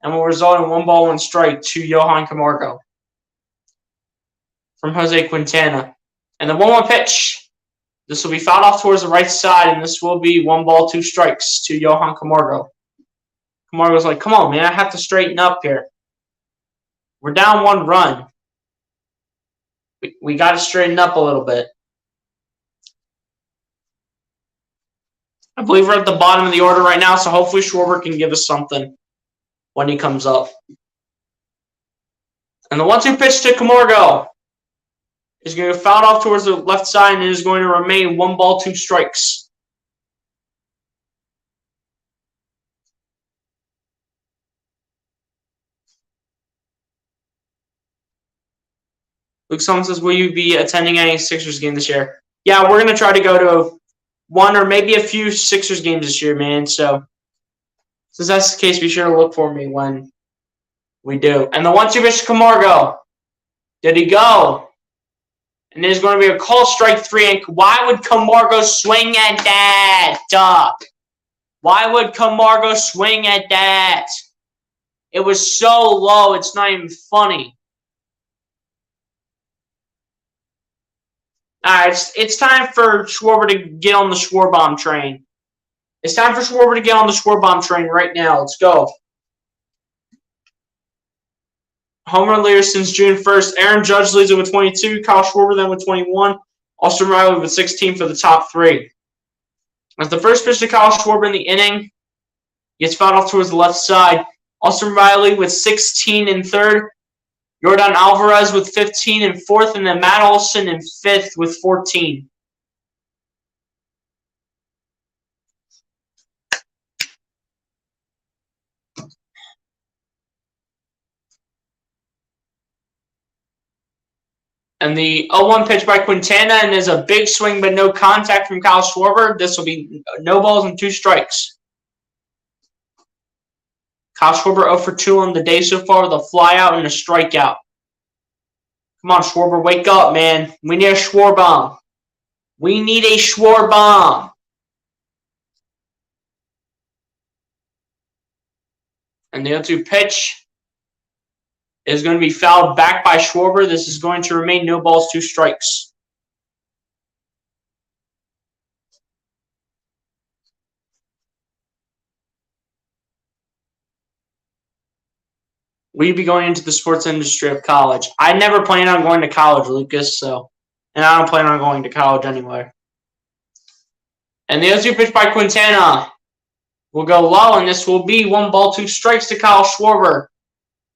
and will result in 1 ball, 1 strike to Johan Camargo from Jose Quintana. And the 1-1 pitch, this will be fouled off towards the right side, and this will be 1 ball, 2 strikes to Johan Camargo. Camargo's like, come on, man, I have to straighten up here. We're down 1 run. We got to straighten up a little bit. I believe we're at the bottom of the order right now, so hopefully Schwarber can give us something when he comes up. And the 1-2 pitch to Camargo is going to get fouled off towards the left side, and it is going to remain 1 ball, 2 strikes. Luke Summon says, will you be attending any Sixers game this year? Yeah, we're going to try to go to 1 or maybe a few Sixers games this year, man. So, since that's the case, be sure to look for me when we do. And the 1-2 pitch to Camargo. Did he go? And there's going to be a call strike 3. And why would Camargo swing at that? Why would Camargo swing at that? It was so low, it's not even funny. All right, it's time for Schwarber to get on the Schwarbomb train. It's time for Schwarber to get on the Schwarbomb train right now. Let's go. Home run leader since June 1st. Aaron Judge leads it with 22. Kyle Schwarber then with 21. Austin Riley with 16 for the top 3. As the first pitch to Kyle Schwarber in the inning gets fouled off towards the left side. Austin Riley with 16 in third. Yordan Alvarez with 15 in fourth. And then Matt Olson in fifth with 14. And the 0-1 pitch by Quintana, and is a big swing but no contact from Kyle Schwarber. This will be no balls and 2 strikes. Kyle Schwarber 0 for 2 on the day so far with a flyout and a strikeout. Come on, Schwarber, wake up, man. We need a Schwarbomb. We need a Schwarbomb. And the 0-2 pitch is going to be fouled back by Schwarber. This is going to remain no balls, 2 strikes. Will you be going into the sports industry of college? I never planned on going to college, Lucas, and I don't plan on going to college anyway. And the 0-2 pitch by Quintana will go low, and this will be 1 ball, 2 strikes to Kyle Schwarber.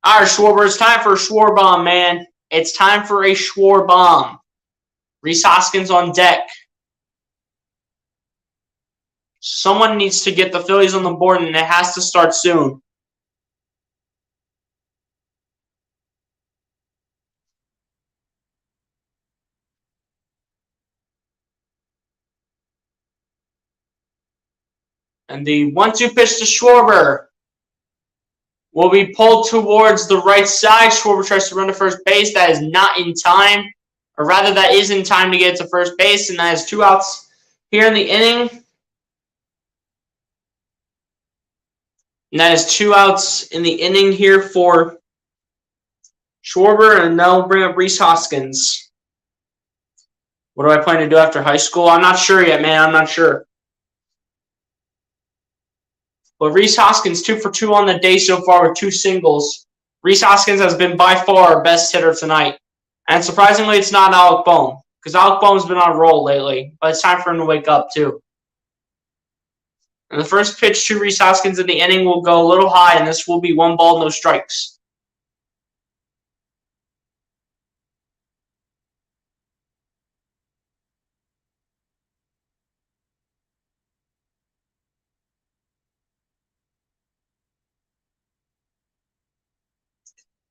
All right, Schwarber, it's time for a Schwarbomb, man. It's time for a Schwarbomb. Rhys Hoskins on deck. Someone needs to get the Phillies on the board, and it has to start soon. And the 1-2 pitch to Schwarber will be pulled towards the right side. Schwarber tries to run to first base. That is not in time. Or rather, that is in time to get to first base. And that is 2 outs here in the inning. And that is 2 outs in the inning here for Schwarber. And they'll bring up Rhys Hoskins. What do I plan to do after high school? I'm not sure yet, man. I'm not sure. But Rhys Hoskins, 2 for 2 on the day so far with 2 singles. Rhys Hoskins has been by far our best hitter tonight. And surprisingly, it's not Alec Bohm. Because Alec Bohm's been on a roll lately. But it's time for him to wake up, too. And the first pitch to Rhys Hoskins in the inning will go a little high, and this will be 1 ball, no strikes.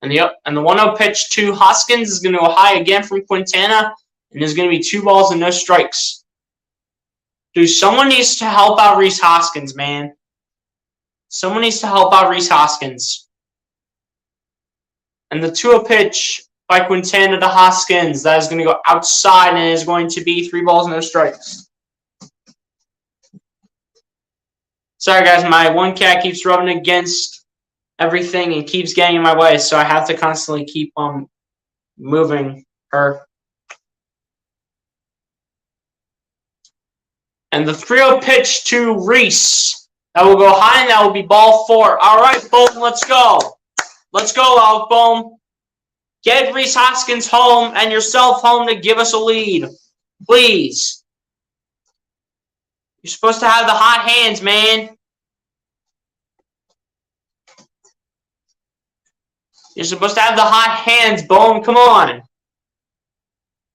And the 1-0 pitch to Hoskins is going to go high again from Quintana, and there's going to be 2 balls and no strikes. Dude, someone needs to help out Rhys Hoskins, man. Someone needs to help out Rhys Hoskins. And the 2-0 pitch by Quintana to Hoskins, that is going to go outside and is going to be 3 balls and no strikes. Sorry, guys, my one cat keeps rubbing against everything and keeps getting in my way, so I have to constantly keep moving her. And the 3-0 pitch to Rhys. That will go high, and that will be ball 4. All right, Bohm, let's go. Let's go, Alec Bohm. Get Rhys Hoskins home and yourself home to give us a lead. Please. You're supposed to have the hot hands, man. You're supposed to have the hot hands, Bohm. Come on.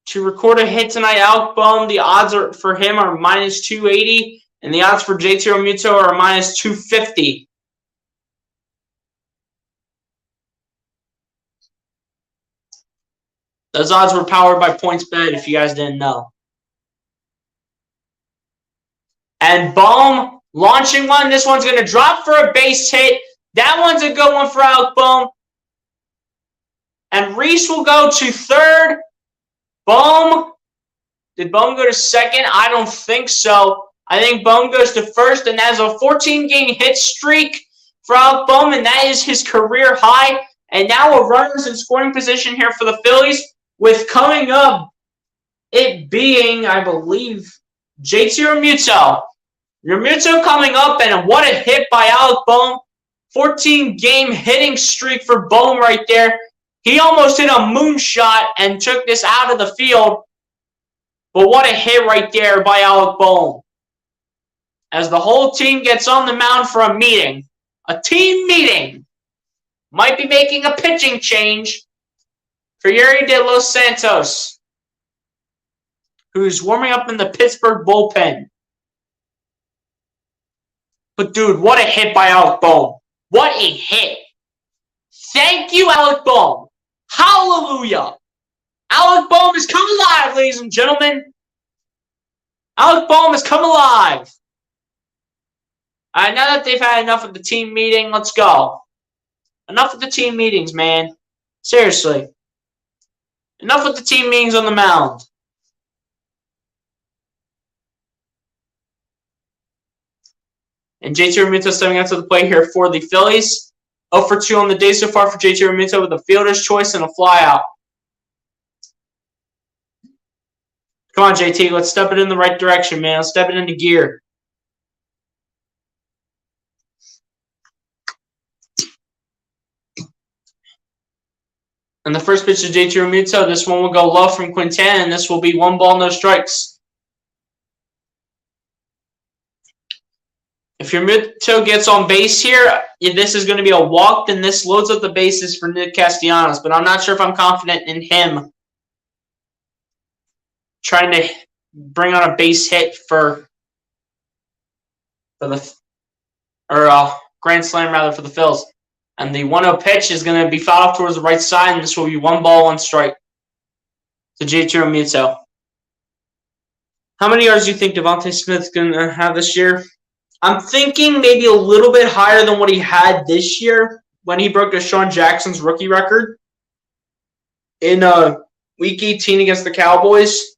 To record a hit tonight, Alec Bohm, the odds for him are minus 280, and the odds for JT Realmuto are minus 250. Those odds were powered by PointsBet, if you guys didn't know. And Bohm launching one. This one's going to drop for a base hit. That one's a good one for Alec Bohm. And Rhys will go to third. Bohm. Did Bohm go to second? I don't think so. I think Bohm goes to first, and that is a 14-game hit streak for Alec Bohm, and that is his career high. And now a runner's in scoring position here for the Phillies, with coming up it being, I believe, JT Realmuto. Realmuto coming up, and what a hit by Alec Bohm. 14-game hitting streak for Bohm right there. He almost hit a moonshot and took this out of the field. But what a hit right there by Alec Bohm. As the whole team gets on the mound for a meeting. A team meeting. Might be making a pitching change for Yuri de Los Santos, who's warming up in the Pittsburgh bullpen. But dude, what a hit by Alec Bohm. What a hit. Thank you, Alec Bohm. Hallelujah. Alec Bohm has come alive, ladies and gentlemen. Alec Bohm has come alive. All right, now that they've had enough of the team meeting, let's go. Enough of the team meetings, man. Seriously. Enough with the team meetings on the mound. And JT Realmuto stepping out to the plate here for the Phillies. 0 for 2 on the day so far for JT Realmuto with a fielder's choice and a flyout. Come on, JT. Let's step it in the right direction, man. Let's step it into gear. And the first pitch to JT Realmuto, this one will go low from Quintana, and this will be 1 ball, no strikes. If Realmuto gets on base here, this is going to be a walk, and this loads up the bases for Nick Castellanos. But I'm not sure if I'm confident in him trying to bring on a base hit for the grand slam rather for the Phils. And the 1-0 pitch is going to be fouled off towards the right side, and this will be 1 ball, 1 strike to JT Realmuto. How many yards do you think Devontae Smith's going to have this year? I'm thinking maybe a little bit higher than what he had this year when he broke Deshaun Jackson's rookie record in Week 18 against the Cowboys.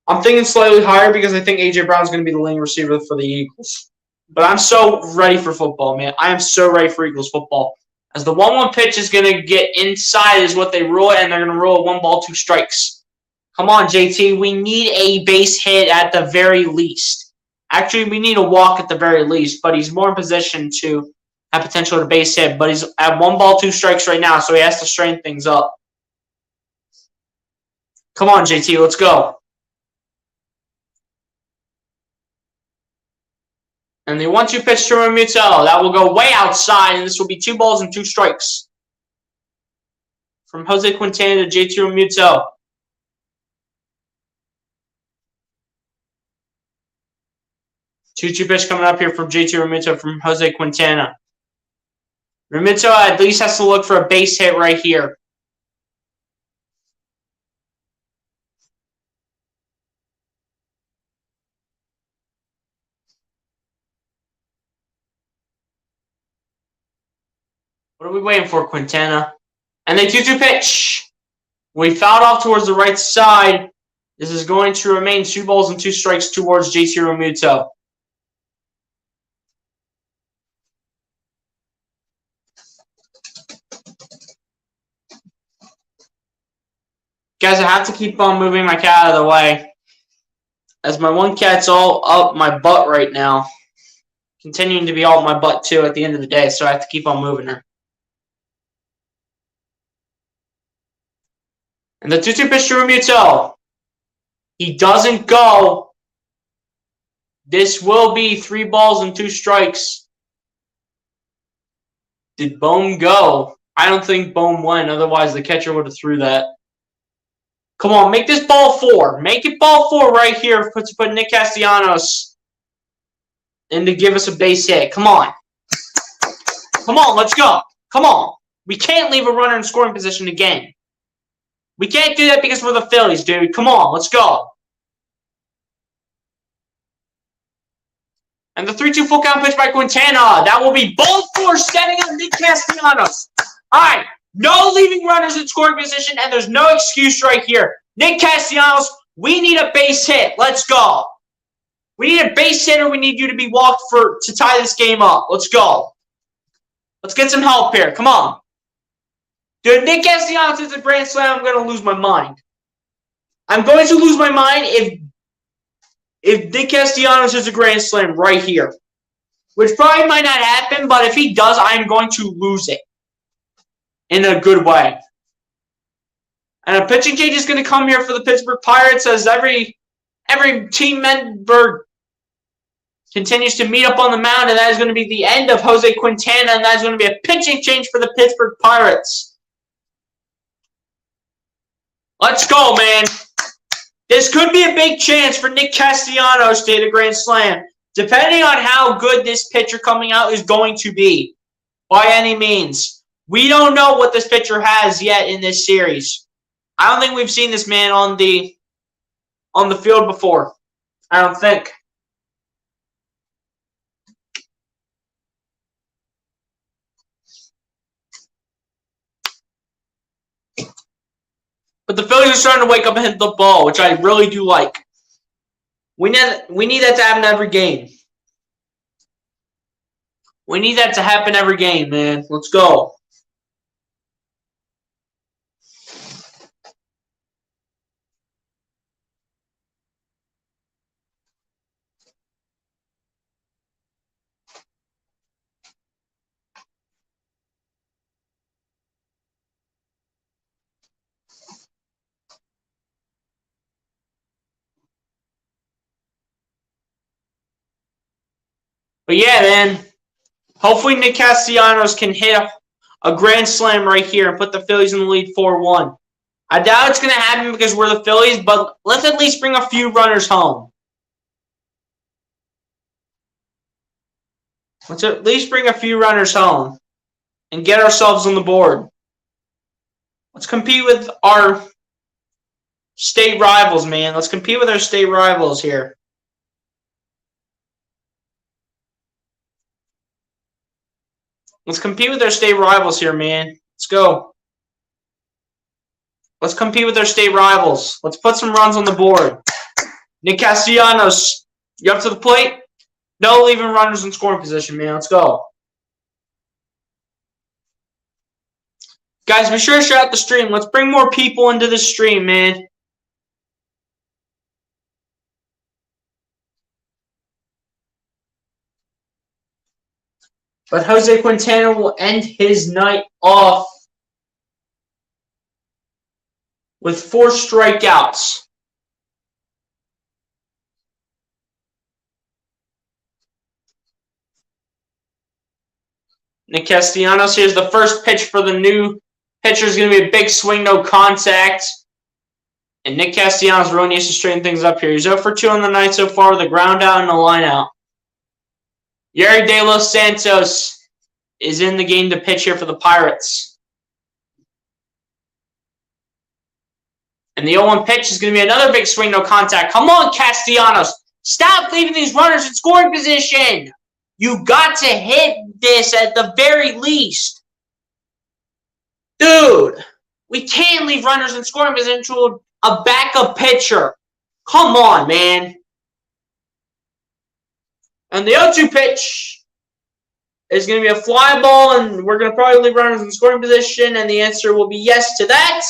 I'm thinking slightly higher because I think A.J. Brown's going to be the leading receiver for the Eagles. But I'm so ready for football, man. I am so ready for Eagles football. As the 1-1 pitch is going to get inside is what they rule it, and they're going to rule 1 ball, 2 strikes. Come on, JT. We need a base hit at the very least. Actually, we need a walk at the very least, but he's more in position to have potential to base hit. But he's at 1 ball, 2 strikes right now, so he has to straighten things up. Come on, JT. Let's go. And the 1-2 pitch to Realmuto. That will go way outside, and this will be 2 balls and 2 strikes. From Jose Quintana to JT Realmuto. 2-2 pitch coming up here from JT Realmuto from Jose Quintana. Realmuto at least has to look for a base hit right here. What are we waiting for, Quintana? And the 2-2 pitch. We fouled off towards the right side. This is going to remain 2 balls and 2 strikes towards JT Realmuto. Guys, I have to keep on moving my cat out of the way, as my one cat's all up my butt right now. Continuing to be all up my butt, too, at the end of the day, so I have to keep on moving her. And the 2-2 pitch to Realmuto. He doesn't go. This will be 3 balls and 2 strikes. Did Bohm go? I don't think Bohm went, otherwise the catcher would have threw that. Come on, make this ball 4. Make it ball 4 right here to put Nick Castellanos in to give us a base hit. Come on. Come on, let's go. Come on. We can't leave a runner in scoring position again. We can't do that because we're the Phillies, dude. Come on, let's go. And the 3-2 full count pitch by Quintana. That will be ball 4, setting up Nick Castellanos. All right. No leaving runners in scoring position, and there's no excuse right here. Nick Castellanos, we need a base hit. Let's go. We need a base hit, or we need you to be walked to tie this game up. Let's go. Let's get some help here. Come on. Dude, Nick Castellanos is a grand slam. I'm going to lose my mind. I'm going to lose my mind if Nick Castellanos is a grand slam right here. Which probably might not happen, but if he does, I'm going to lose it. In a good way. And a pitching change is going to come here for the Pittsburgh Pirates as every team member continues to meet up on the mound, and that is going to be the end of Jose Quintana, and that is going to be a pitching change for the Pittsburgh Pirates. Let's go, man. This could be a big chance for Nick Castellanos to hit a grand slam, depending on how good this pitcher coming out is going to be, by any means. We don't know what this pitcher has yet in this series. I don't think we've seen this man on the field before. I don't think. But the Phillies are starting to wake up and hit the ball, which I really do like. We need that to happen every game. We need that to happen every game, man. Let's go. But yeah, man, hopefully Nick Castellanos can hit a grand slam right here and put the Phillies in the lead 4-1. I doubt it's going to happen because we're the Phillies, but let's at least bring a few runners home. Let's at least bring a few runners home and get ourselves on the board. Let's compete with our state rivals, man. Let's compete with our state rivals here. Let's compete with our state rivals here, man. Let's go. Let's compete with our state rivals. Let's put some runs on the board. Nick Castellanos, you up to the plate? No leaving runners in scoring position, man. Let's go. Guys, be sure to share out the stream. Let's bring more people into the stream, man. But Jose Quintana will end his night off with 4 strikeouts. Nick Castellanos, here's the first pitch for the new pitcher. Is going to be a big swing, no contact. And Nick Castellanos really needs to straighten things up here. He's 0 for 2 on the night so far with a ground out and a line out. Yerry De Los Santos is in the game to pitch here for the Pirates. And the 0-1 pitch is going to be another big swing, no contact. Come on, Castellanos. Stop leaving these runners in scoring position. You got to hit this at the very least. Dude, we can't leave runners in scoring position to a backup pitcher. Come on, man. And the 0-2 pitch is going to be a fly ball, and we're going to probably leave runners in scoring position, and the answer will be yes to that.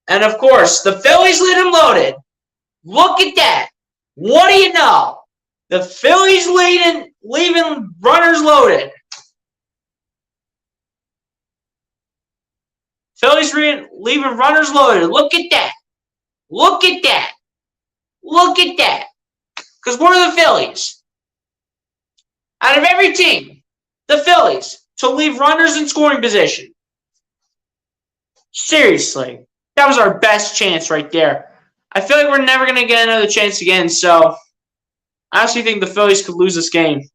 And, of course, the Phillies lead them loaded. Look at that. What do you know? The Phillies leaving runners loaded. Phillies leaving runners loaded. Look at that. Look at that. Look at that. Because we're the Phillies. Out of every team, the Phillies to leave runners in scoring position. Seriously. That was our best chance right there. I feel like we're never going to get another chance again, so I actually think the Phillies could lose this game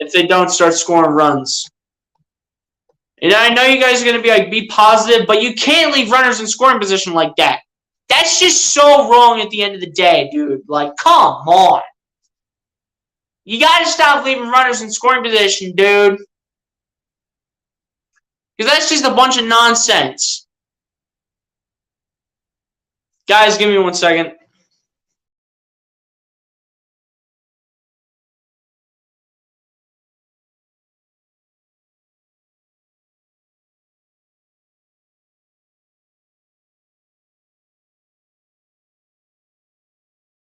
if they don't start scoring runs. And I know you guys are going to be like, be positive, but you can't leave runners in scoring position like that. That's just so wrong at the end of the day, dude. Like, come on. You got to stop leaving runners in scoring position, dude. Because that's just a bunch of nonsense. Guys, give me 1 second.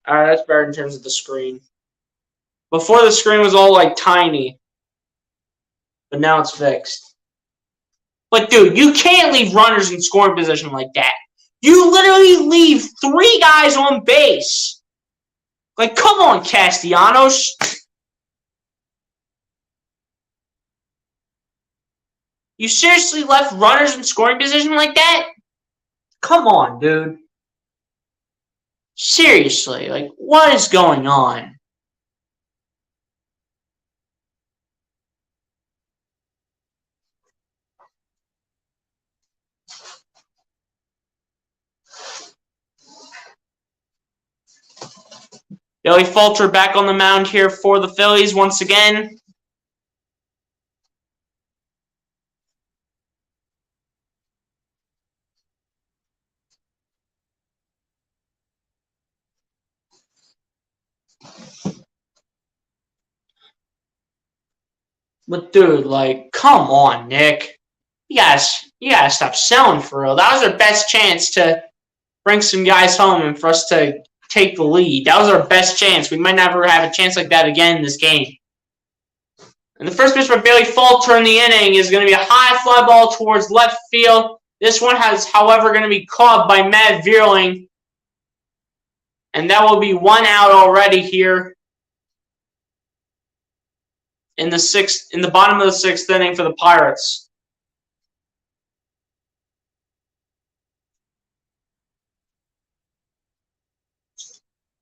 Alright, that's better in terms of the screen. Before the screen was all like tiny. But now it's fixed. But dude, you can't leave runners in scoring position like that. You literally leave 3 guys on base. Like, come on, Castellanos. You seriously left runners in scoring position like that? Come on, dude. Seriously, like, what is going on? Billy Falter back on the mound here for the Phillies once again. But dude, like, come on, Nick. You gotta stop selling for real. That was our best chance to bring some guys home and for us to take the lead. That was our best chance. We might never have a chance like that again in this game. And the first pitch by Bailey Falter in the inning is going to be a high fly ball towards left field. This one has, however, going to be caught by Matt Vierling. And that will be 1 out already here in the bottom of the 6th inning for the Pirates.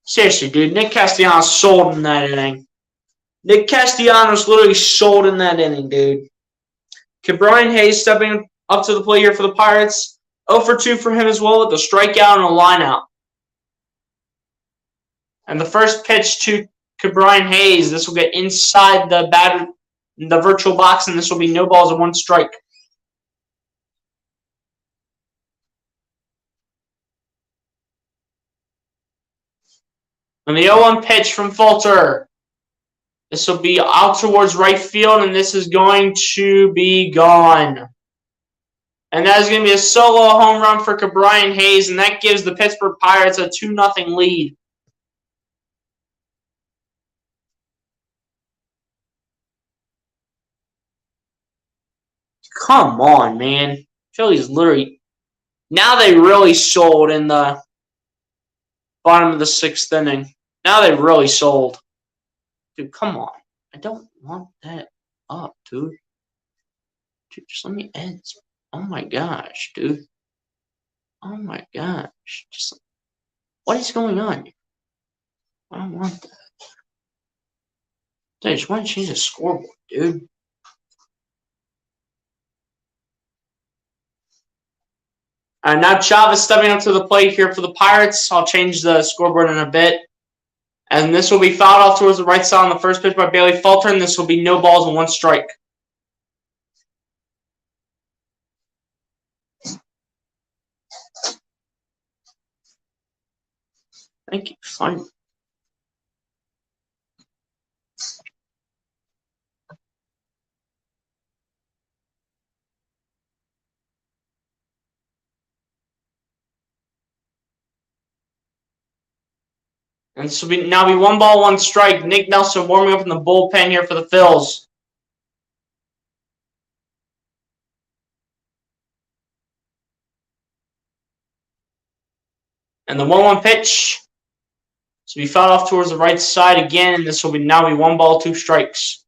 Seriously, dude, Nick Castellanos sold in that inning. Nick Castellanos literally sold in that inning, dude. Brian Hayes stepping up to the plate here for the Pirates. 0 for 2 for him as well with a strikeout and a lineout. And the first pitch to Brian Hayes, this will get inside the virtual box, and this will be no balls and 1 strike. And the 0-1 pitch from Falter. This will be out towards right field, and this is going to be gone. And that is going to be a solo home run for Brian Hayes, and that gives the Pittsburgh Pirates a 2-0 lead. come on, man. Phillies literally. Now they really sold in the bottom of the 6th inning. Now they really sold. Dude, come on. I don't want that up, dude. Dude, just let me end. Oh my gosh, dude. Oh my gosh. Just what is going on? I don't want that. Dude, I just want to change the scoreboard, dude. Alright, now Chavez stepping up to the plate here for the Pirates. I'll change the scoreboard in a bit. And this will be fouled off towards the right side on the first pitch by Bailey Falter, and this will be no balls and 1 strike. Thank you. Fine. And this will now be 1 ball, 1 strike. Nick Nelson warming up in the bullpen here for the Phils. And the 1-1 pitch. So we fouled off towards the right side again, and this will now be 1 ball, 2 strikes.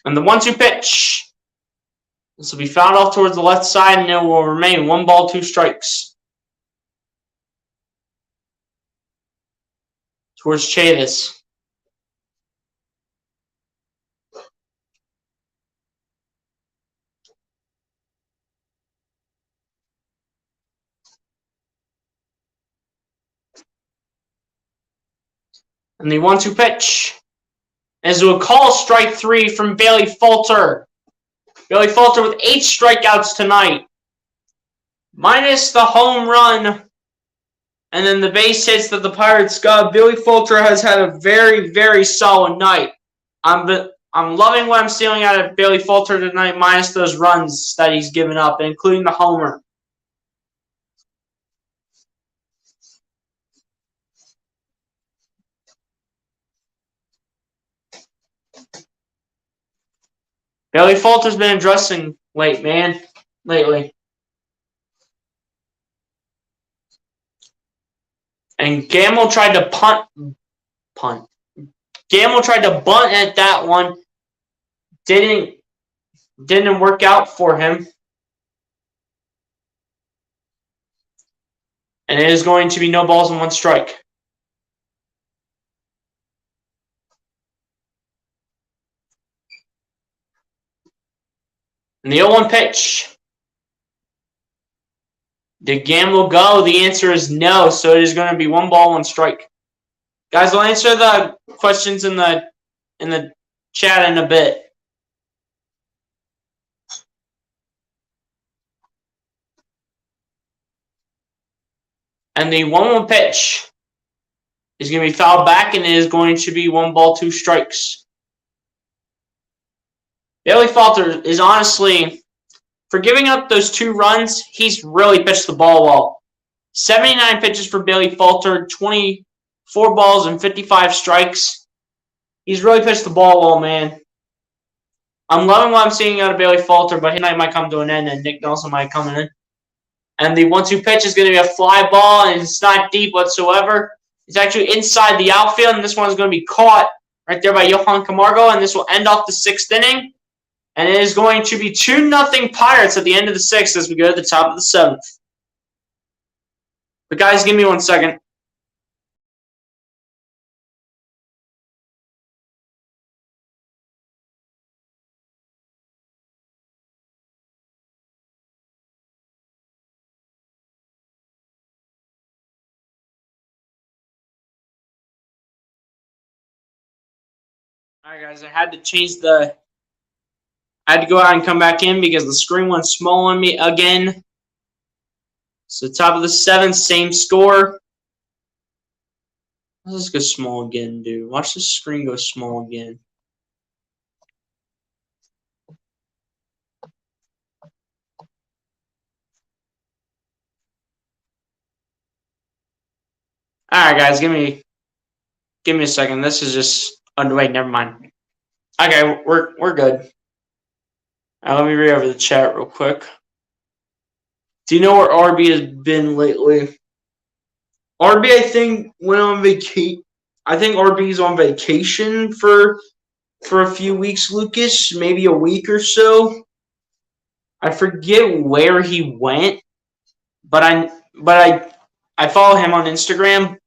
And the 1-2 pitch. This will be fouled off towards the left side, and it will remain 1 ball, 2 strikes. Towards Chavez. And the 1-2 pitch. As we call strike 3 from Bailey Falter. Bailey Falter with 8 strikeouts tonight. Minus the home run. And then the base hits that the Pirates got. Bailey Falter has had a very, very solid night. I'm loving what I'm seeing out of Bailey Falter tonight, minus those runs that he's given up, including the homer. Bailey Falter's been addressing lately. And Gamble tried to punt. Gamble tried to bunt at that one. Didn't work out for him. And it is going to be no balls and 1 strike. And the 0-1 pitch. Did Gamble go? The answer is no. So it is going to be 1 ball, 1 strike. Guys, I'll answer the questions in the chat in a bit. And the 1-1 pitch is going to be fouled back, and it is going to be 1 ball, 2 strikes. Bailey Falter is honestly, for giving up those 2 runs, he's really pitched the ball well. 79 pitches for Bailey Falter, 24 balls and 55 strikes. He's really pitched the ball well, man. I'm loving what I'm seeing out of Bailey Falter, but his night might come to an end, and Nick Nelson might come in. And the 1-2 pitch is going to be a fly ball, and it's not deep whatsoever. It's actually inside the outfield, and this one is going to be caught right there by Johan Camargo, and this will end off the 6th inning. And it is going to be 2-0 Pirates at the end of the 6th as we go to the top of the 7th. But guys, give me 1 second. Alright guys, I had to go out and come back in because the screen went small on me again. So top of the 7th, same score. Let's just go small again, dude. Watch the screen go small again. All right, guys, give me a second. This is just. Oh wait, never mind. Okay, we're good. Let me read over the chat real quick. Do you know where RB has been lately? RB, I think, went on vacation. I think RB's on vacation for a few weeks, Lucas, maybe a week or so. I forget where he went, but I follow him on Instagram,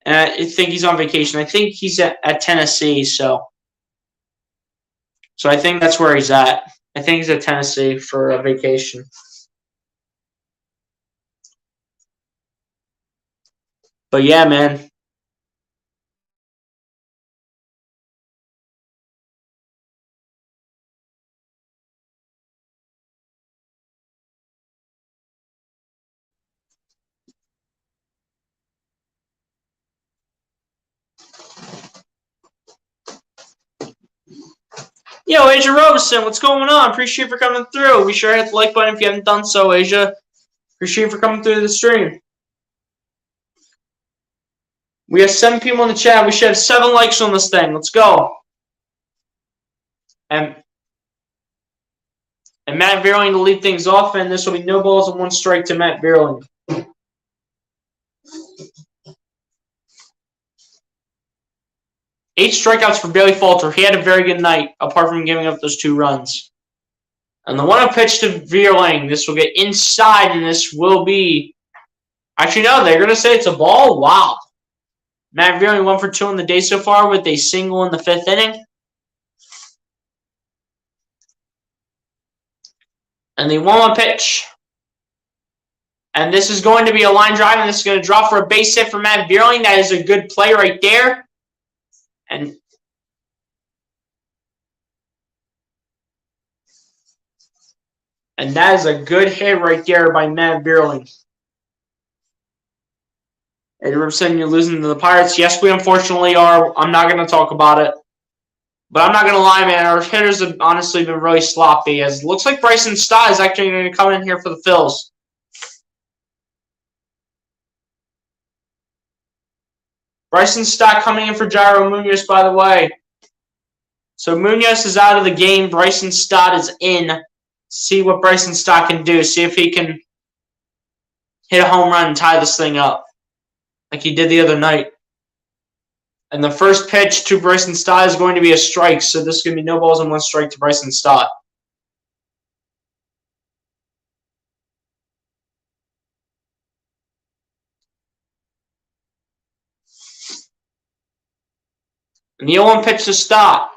and I think he's on vacation. I think he's at Tennessee, so I think that's where he's at. I think he's at Tennessee for a vacation. But yeah, man. Yo, Asia Robeson, what's going on? Appreciate you for coming through. Be sure to hit the like button if you haven't done so, Asia. Appreciate you for coming through the stream. We have 7 people in the chat. We should have 7 likes on this thing. Let's go. And Matt Vierling to lead things off, and this will be no balls and 1 strike to Matt Vierling. Eight strikeouts for Bailey Falter. He had a very good night, apart from giving up those 2 runs. And the 1-0 pitch to Vierling. This will get inside, and this will be... Actually, no, they're going to say it's a ball? Wow. Matt Vierling 1 for 2 in the day so far with a single in the 5th inning. And the 1-1 pitch. And this is going to be a line drive, and this is going to drop for a base hit for Matt Vierling. That is a good play right there. And that is a good hit right there by Matt Vierling. Eddie Robertson, you're losing to the Pirates. Yes, we unfortunately are. I'm not going to talk about it. But I'm not going to lie, man. Our hitters have honestly been really sloppy. As it looks like Bryson Stott is actually going to come in here for the Phillies. Bryson Stott coming in for Jairo Munoz, by the way. So Munoz is out of the game. Bryson Stott is in. See what Bryson Stott can do. See if he can hit a home run and tie this thing up like he did the other night. And the first pitch to Bryson Stott is going to be a strike. So this is going to be no balls and 1 strike to Bryson Stott. And the 0-1 pitch to Stott.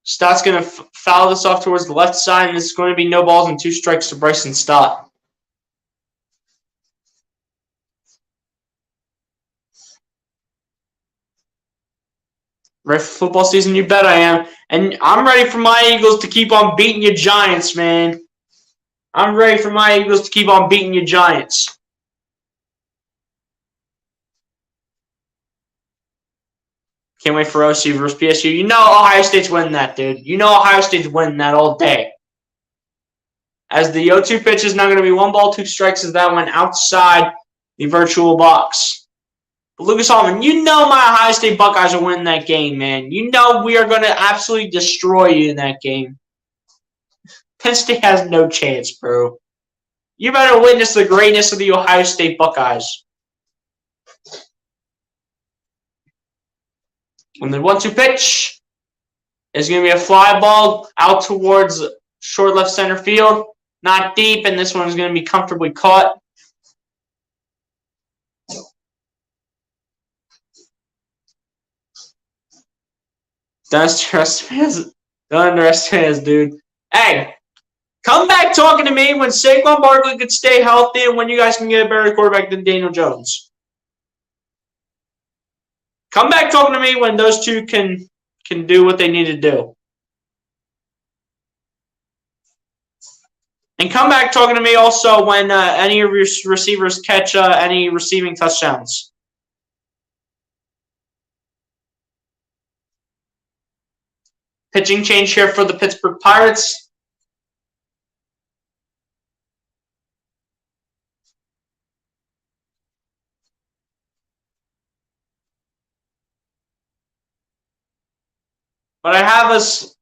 Stott's going to foul this off towards the left side, and this is going to be no balls and 2 strikes to Bryson Stott. Ready for football season? You bet I am. And I'm ready for my Eagles to keep on beating you Giants, man. I'm ready for my Eagles to keep on beating you Giants. Can't wait for OC versus PSU. You know Ohio State's winning that, dude. You know Ohio State's winning that all day. As the 0-2 pitch is now going to be 1 ball, 2 strikes as that went outside the virtual box. But Lucas Altman, you know my Ohio State Buckeyes are winning that game, man. You know we are going to absolutely destroy you in that game. Penn State has no chance, bro. You better witness the greatness of the Ohio State Buckeyes. And the 1-2 pitch is going to be a fly ball out towards short left center field. Not deep, and this one is going to be comfortably caught. Don't underestimate us, dude. Hey, come back talking to me when Saquon Barkley could stay healthy and when you guys can get a better quarterback than Daniel Jones. Come back talking to me when those two can do what they need to do. And come back talking to me also when any of your receivers catch any receiving touchdowns. Pitching change here for the Pittsburgh Pirates. But I have us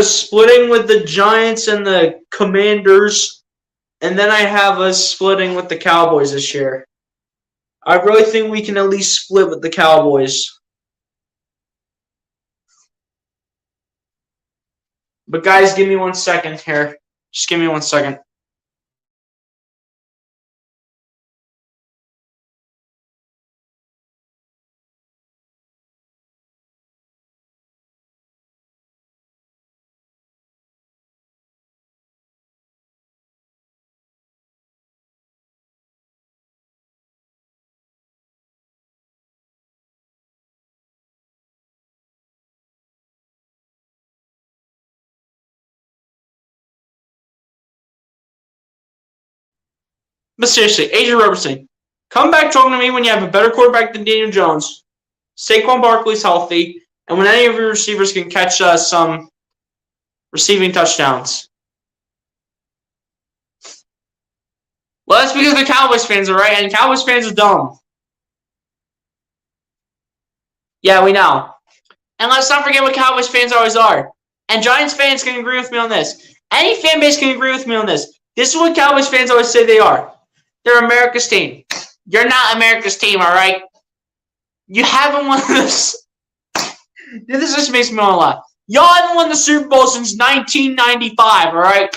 splitting with the Giants and the Commanders, and then I have us splitting with the Cowboys this year. I really think we can at least split with the Cowboys. But guys, give me 1 second here. Just give me 1 second. But seriously, Adrian Robertson, come back talking to me when you have a better quarterback than Daniel Jones. Saquon Barkley's healthy, and when any of your receivers can catch some receiving touchdowns. Well, that's because the Cowboys fans are right, and Cowboys fans are dumb. Yeah, we know. And let's not forget what Cowboys fans always are. And Giants fans can agree with me on this. Any fan base can agree with me on this. This is what Cowboys fans always say they are. They're America's team. You're not America's team, all right? You haven't won this. This just makes me want to laugh. Y'all haven't won the Super Bowl since 1995, all right?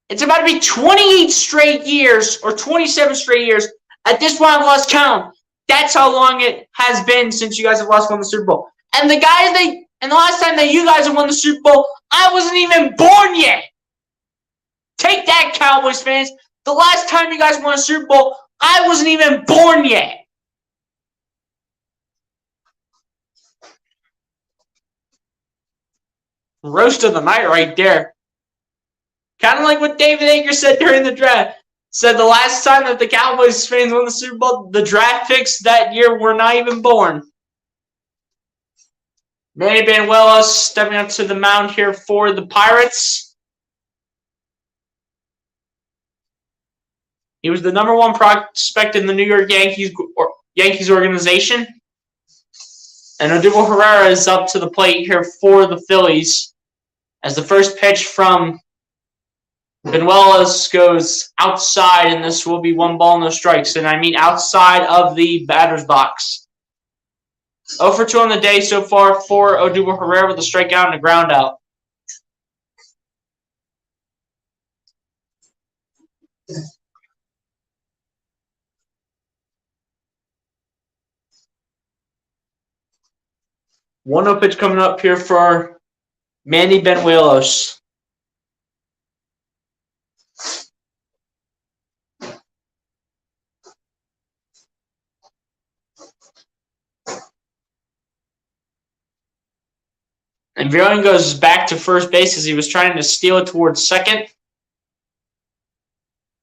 It's about to be 28 straight years or 27 straight years. At this point, I've lost count. That's how long it has been since you guys have won the Super Bowl. And the last time that you guys have won the Super Bowl, I wasn't even born yet. Take that, Cowboys fans. The last time you guys won a Super Bowl, I wasn't even born yet. Roast of the night right there. Kind of like what David Aker said during the draft. Said the last time that the Cowboys fans won the Super Bowl, the draft picks that year were not even born. Manny Banuelos stepping up to the mound here for the Pirates. He was the number one prospect in the New York Yankees organization. And Odubel Herrera is up to the plate here for the Phillies as the first pitch from Banuelos goes outside, and this will be 1 ball, no strikes. And I mean outside of the batter's box. 0 for 2 on the day so far for Odubel Herrera with a strikeout and a ground out. One-0 pitch coming up here for Manny Banuelos. And Veron goes back to first base as he was trying to steal it towards second.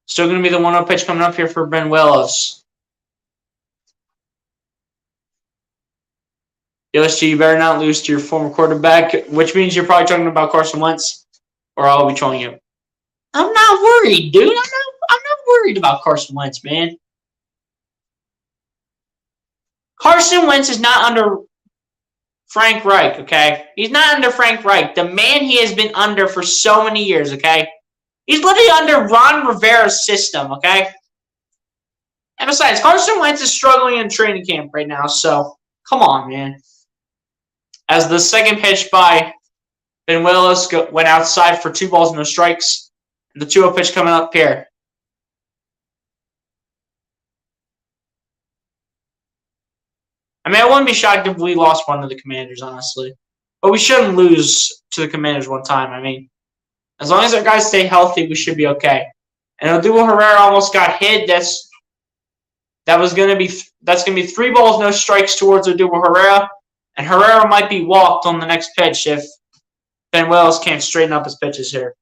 Still going to be the 1-0 pitch coming up here for Banuelos. LSG, you better not lose to your former quarterback, which means you're probably talking about Carson Wentz, or I'll be trolling you. I'm not worried, dude. I'm not worried about Carson Wentz, man. Carson Wentz is not under Frank Reich, okay? He's not under Frank Reich, the man he has been under for so many years, okay? He's literally under Ron Rivera's system, okay? And besides, Carson Wentz is struggling in training camp right now, so come on, man. As the second pitch by Banuelos went outside for 2 balls, no strikes. And the 2-0 pitch coming up here. I mean, I wouldn't be shocked if we lost one to the Commanders, honestly. But we shouldn't lose to the Commanders one time. I mean, as long as our guys stay healthy, we should be okay. And Odubel Herrera almost got hit. That's going to be 3 balls, no strikes towards Odubel Herrera. And Herrera might be walked on the next pitch if Banuelos can't straighten up his pitches here.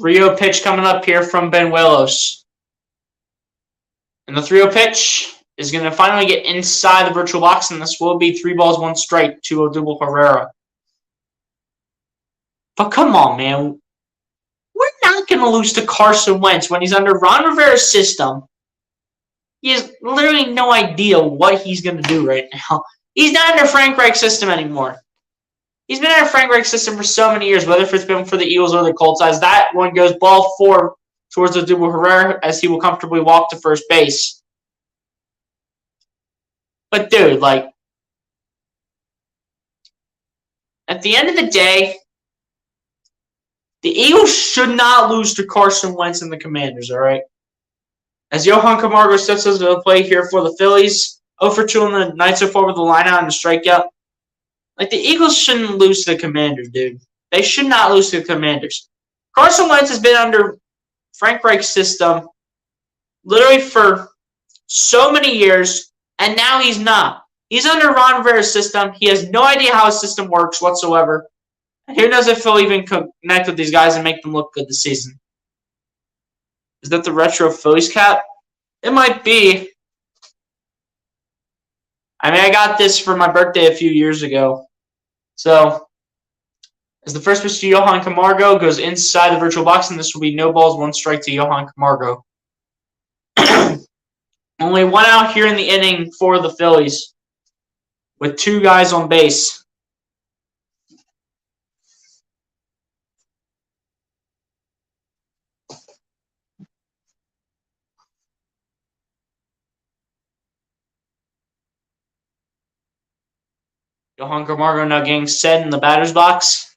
3-0 pitch coming up here from Banuelos. And the 3-0 pitch is going to finally get inside the virtual box, and this will be 3 balls, 1 strike to Odubel Herrera. But come on, man. We're not going to lose to Carson Wentz when he's under Ron Rivera's system. He has literally no idea what he's going to do right now. He's not under Frank Reich's system anymore. He's been under Frank Reich's system for so many years, whether it's been for the Eagles or the Colts. As that one goes ball 4 towards Odubel Herrera as he will comfortably walk to first base. But dude, like, at the end of the day, the Eagles should not lose to Carson Wentz and the Commanders, all right? As Johan Camargo steps into the play here for the Phillies, 0 for 2 on the night so far with the lineout and the strikeout. Like, the Eagles shouldn't lose to the Commanders, dude. They should not lose to the Commanders. Carson Wentz has been under Frank Reich's system literally for so many years, and now he's not. He's under Ron Rivera's system. He has no idea how his system works whatsoever. And who knows if he'll even connect with these guys and make them look good this season. Is that the retro Phillies cap? It might be. I mean, I got this for my birthday a few years ago. So, as the first pitch to Johan Camargo goes inside the virtual box, and this will be no balls, 1 strike to Johan Camargo. Only 1 out here in the inning for the Phillies, with 2 guys on base. Johan Camargo now getting set in the batter's box.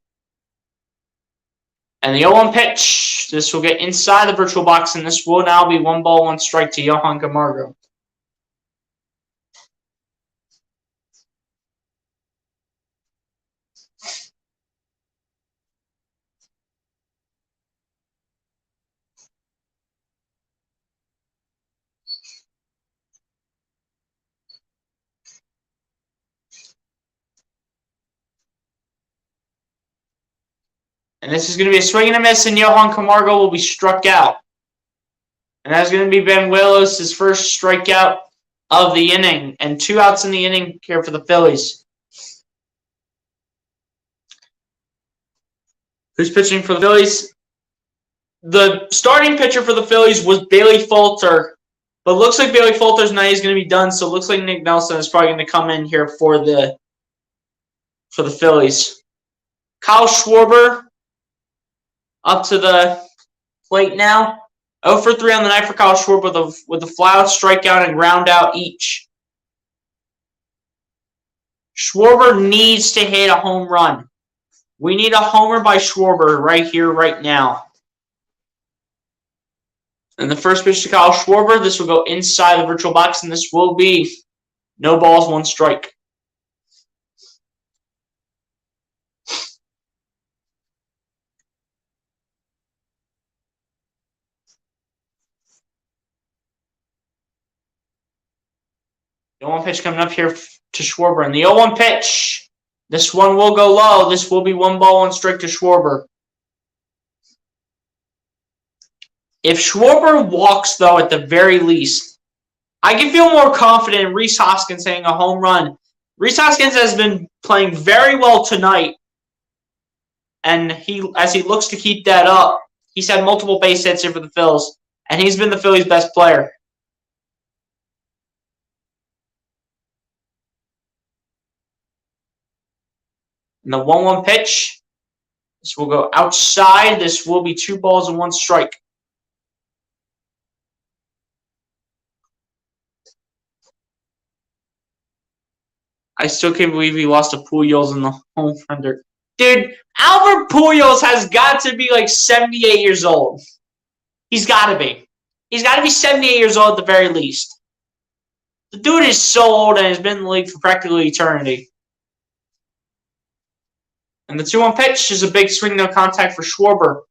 And the 0-1 pitch. This will get inside the virtual box, and this will now be 1 ball, 1 strike to Johan Camargo. And this is going to be a swing and a miss, and Johan Camargo will be struck out. And that's going to be Ben Willis, his first strikeout of the inning. And 2 outs in the inning here for the Phillies. Who's pitching for the Phillies? The starting pitcher for the Phillies was Bailey Falter. But it looks like Bailey Falter's night is going to be done, so it looks like Nick Nelson is probably going to come in here for the Phillies. Kyle Schwarber up to the plate now. 0 for 3 on the night for Kyle Schwarber with a fly out, strikeout, and ground out each. Schwarber needs to hit a home run. We need a homer by Schwarber right here, right now. And the first pitch to Kyle Schwarber, this will go inside the virtual box, and this will be no balls, 1 strike. The 0-1 pitch coming up here to Schwarber. And the 0-1 pitch. This one will go low. This will be 1 ball, 1 strike to Schwarber. If Schwarber walks, though, at the very least, I can feel more confident in Rhys Hoskins hitting a home run. Rhys Hoskins has been playing very well tonight. And as he looks to keep that up, he's had multiple base hits here for the Phils. And he's been the Phillies' best player. And the 1-1 pitch, this will go outside. This will be 2 balls and 1 strike. I still can't believe he lost to Pujols in the home run. Dude, Albert Pujols has got to be like 78 years old. He's got to be. He's got to be 78 years old at the very least. The dude is so old and has been in the league for practically eternity. And the 2-1 pitch is a big swing, no contact for Schwarber.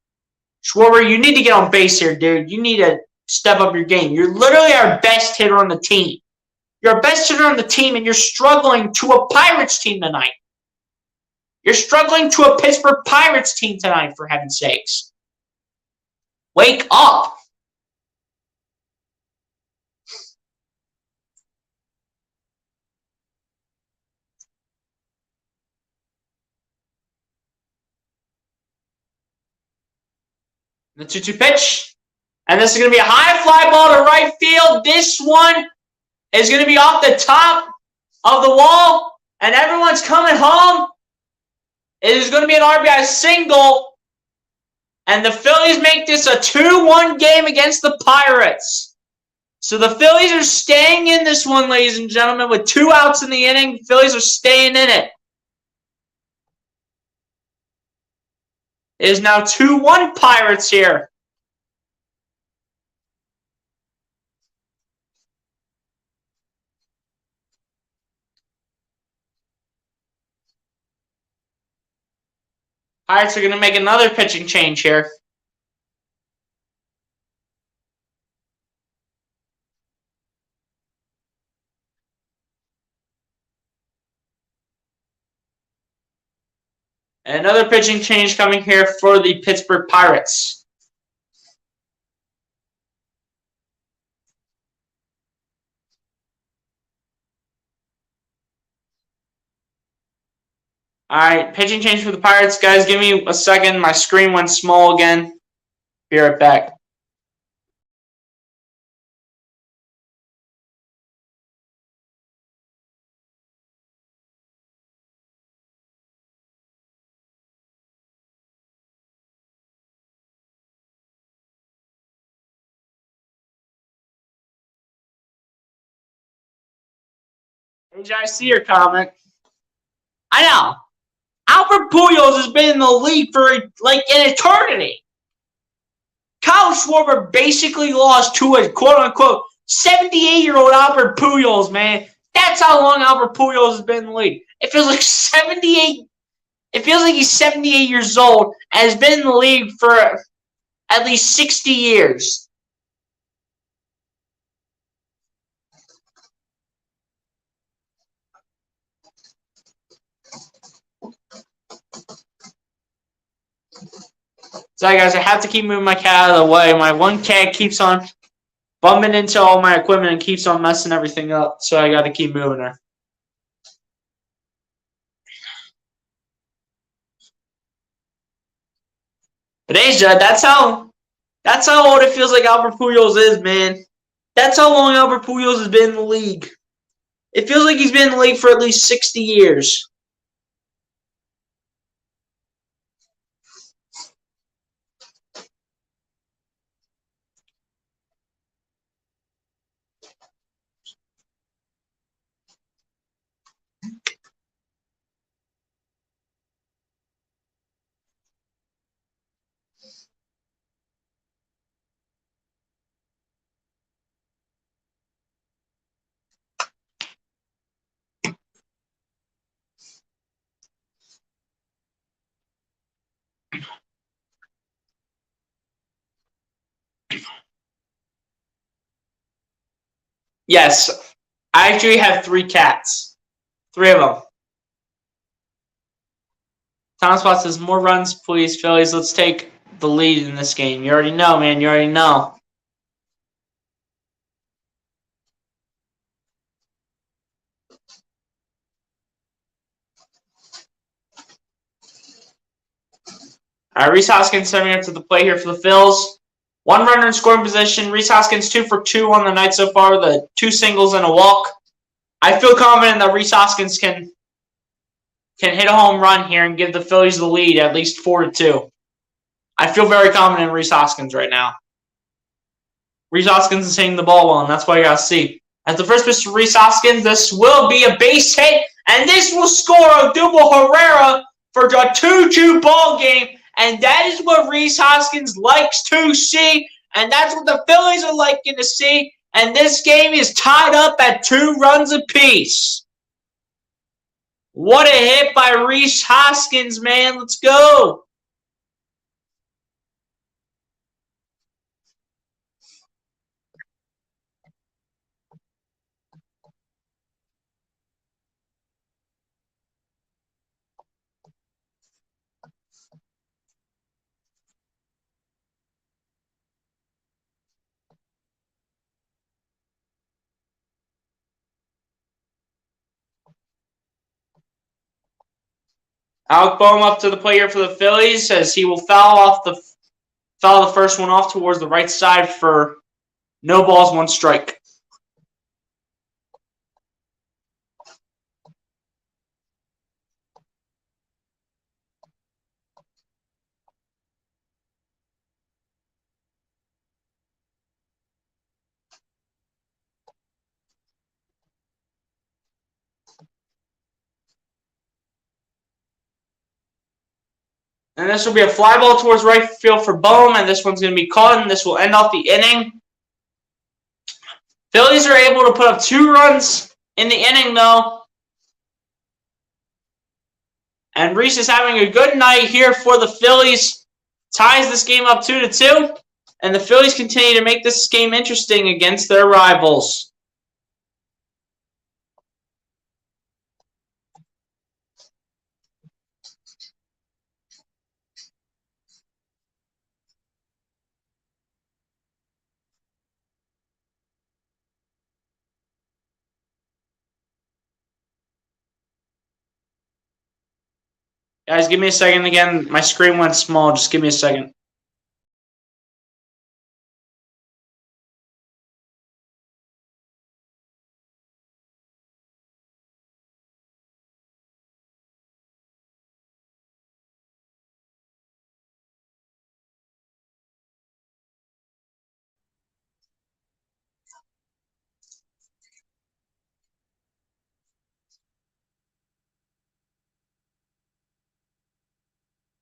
Schwarber, you need to get on base here, dude. You need to step up your game. You're literally our best hitter on the team. You're our best hitter on the team, and you're struggling to a Pirates team tonight. You're struggling to a Pittsburgh Pirates team tonight, for heaven's sakes. Wake up. The 2-2 pitch. And this is going to be a high fly ball to right field. This one is going to be off the top of the wall. And everyone's coming home. It is going to be an RBI single. And the Phillies make this a 2-1 game against the Pirates. So the Phillies are staying in this one, ladies and gentlemen, with 2 outs in the inning. The Phillies are staying in it. It is now 2-1 Pirates here. Pirates are going to make another pitching change here. Another pitching change coming here for the Pittsburgh Pirates. All right, pitching change for the Pirates. Guys, give me a second. My screen went small again. Be right back. AJ, I see your comment. I know. Albert Pujols has been in the league for like an eternity. Kyle Schwarber basically lost to a quote-unquote 78-year-old Albert Pujols, man. That's how long Albert Pujols has been in the league. It feels like 78. It feels like he's 78 years old and has been in the league for at least 60 years. Sorry, guys, I have to keep moving my cat out of the way. My one cat keeps on bumping into all my equipment and keeps on messing everything up, so I got to keep moving her. But Asia, that's how old it feels like Albert Pujols is, man. That's how long Albert Pujols has been in the league. It feels like he's been in the league for at least 60 years. Yes, I actually have 3 cats. 3 of them. Tom Spot says, more runs, please, Phillies. Let's take the lead in this game. You already know, man. You already know. All right, Rhys Hoskins stepping up to the plate here for the Phils. 1 runner in scoring position. Rhys Hoskins 2 for 2 on the night so far with 2 singles and a walk. I feel confident that Rhys Hoskins can hit a home run here and give the Phillies the lead at least 4-2. I feel very confident in Rhys Hoskins right now. Rhys Hoskins is hitting the ball well, and that's why you got to see. As the first pitch to Rhys Hoskins, this will be a base hit, and this will score Odubel Herrera for a 2-2 ball game. And that is what Rhys Hoskins likes to see. And that's what the Phillies are liking to see. And this game is tied up at 2 runs apiece. What a hit by Rhys Hoskins, man. Let's go. Alec Boehm up to the plate here for the Phillies as he will foul off the Foul the first one off towards the right side for no balls, 1 strike. And this will be a fly ball towards right field for Bohm, and this one's going to be caught, and this will end off the inning. Phillies are able to put up 2 runs in the inning, though. And Reese is having a good night here for the Phillies. Ties this game up 2-2. And the Phillies continue to make this game interesting against their rivals. Guys, give me a second again. My screen went small. Just give me a second.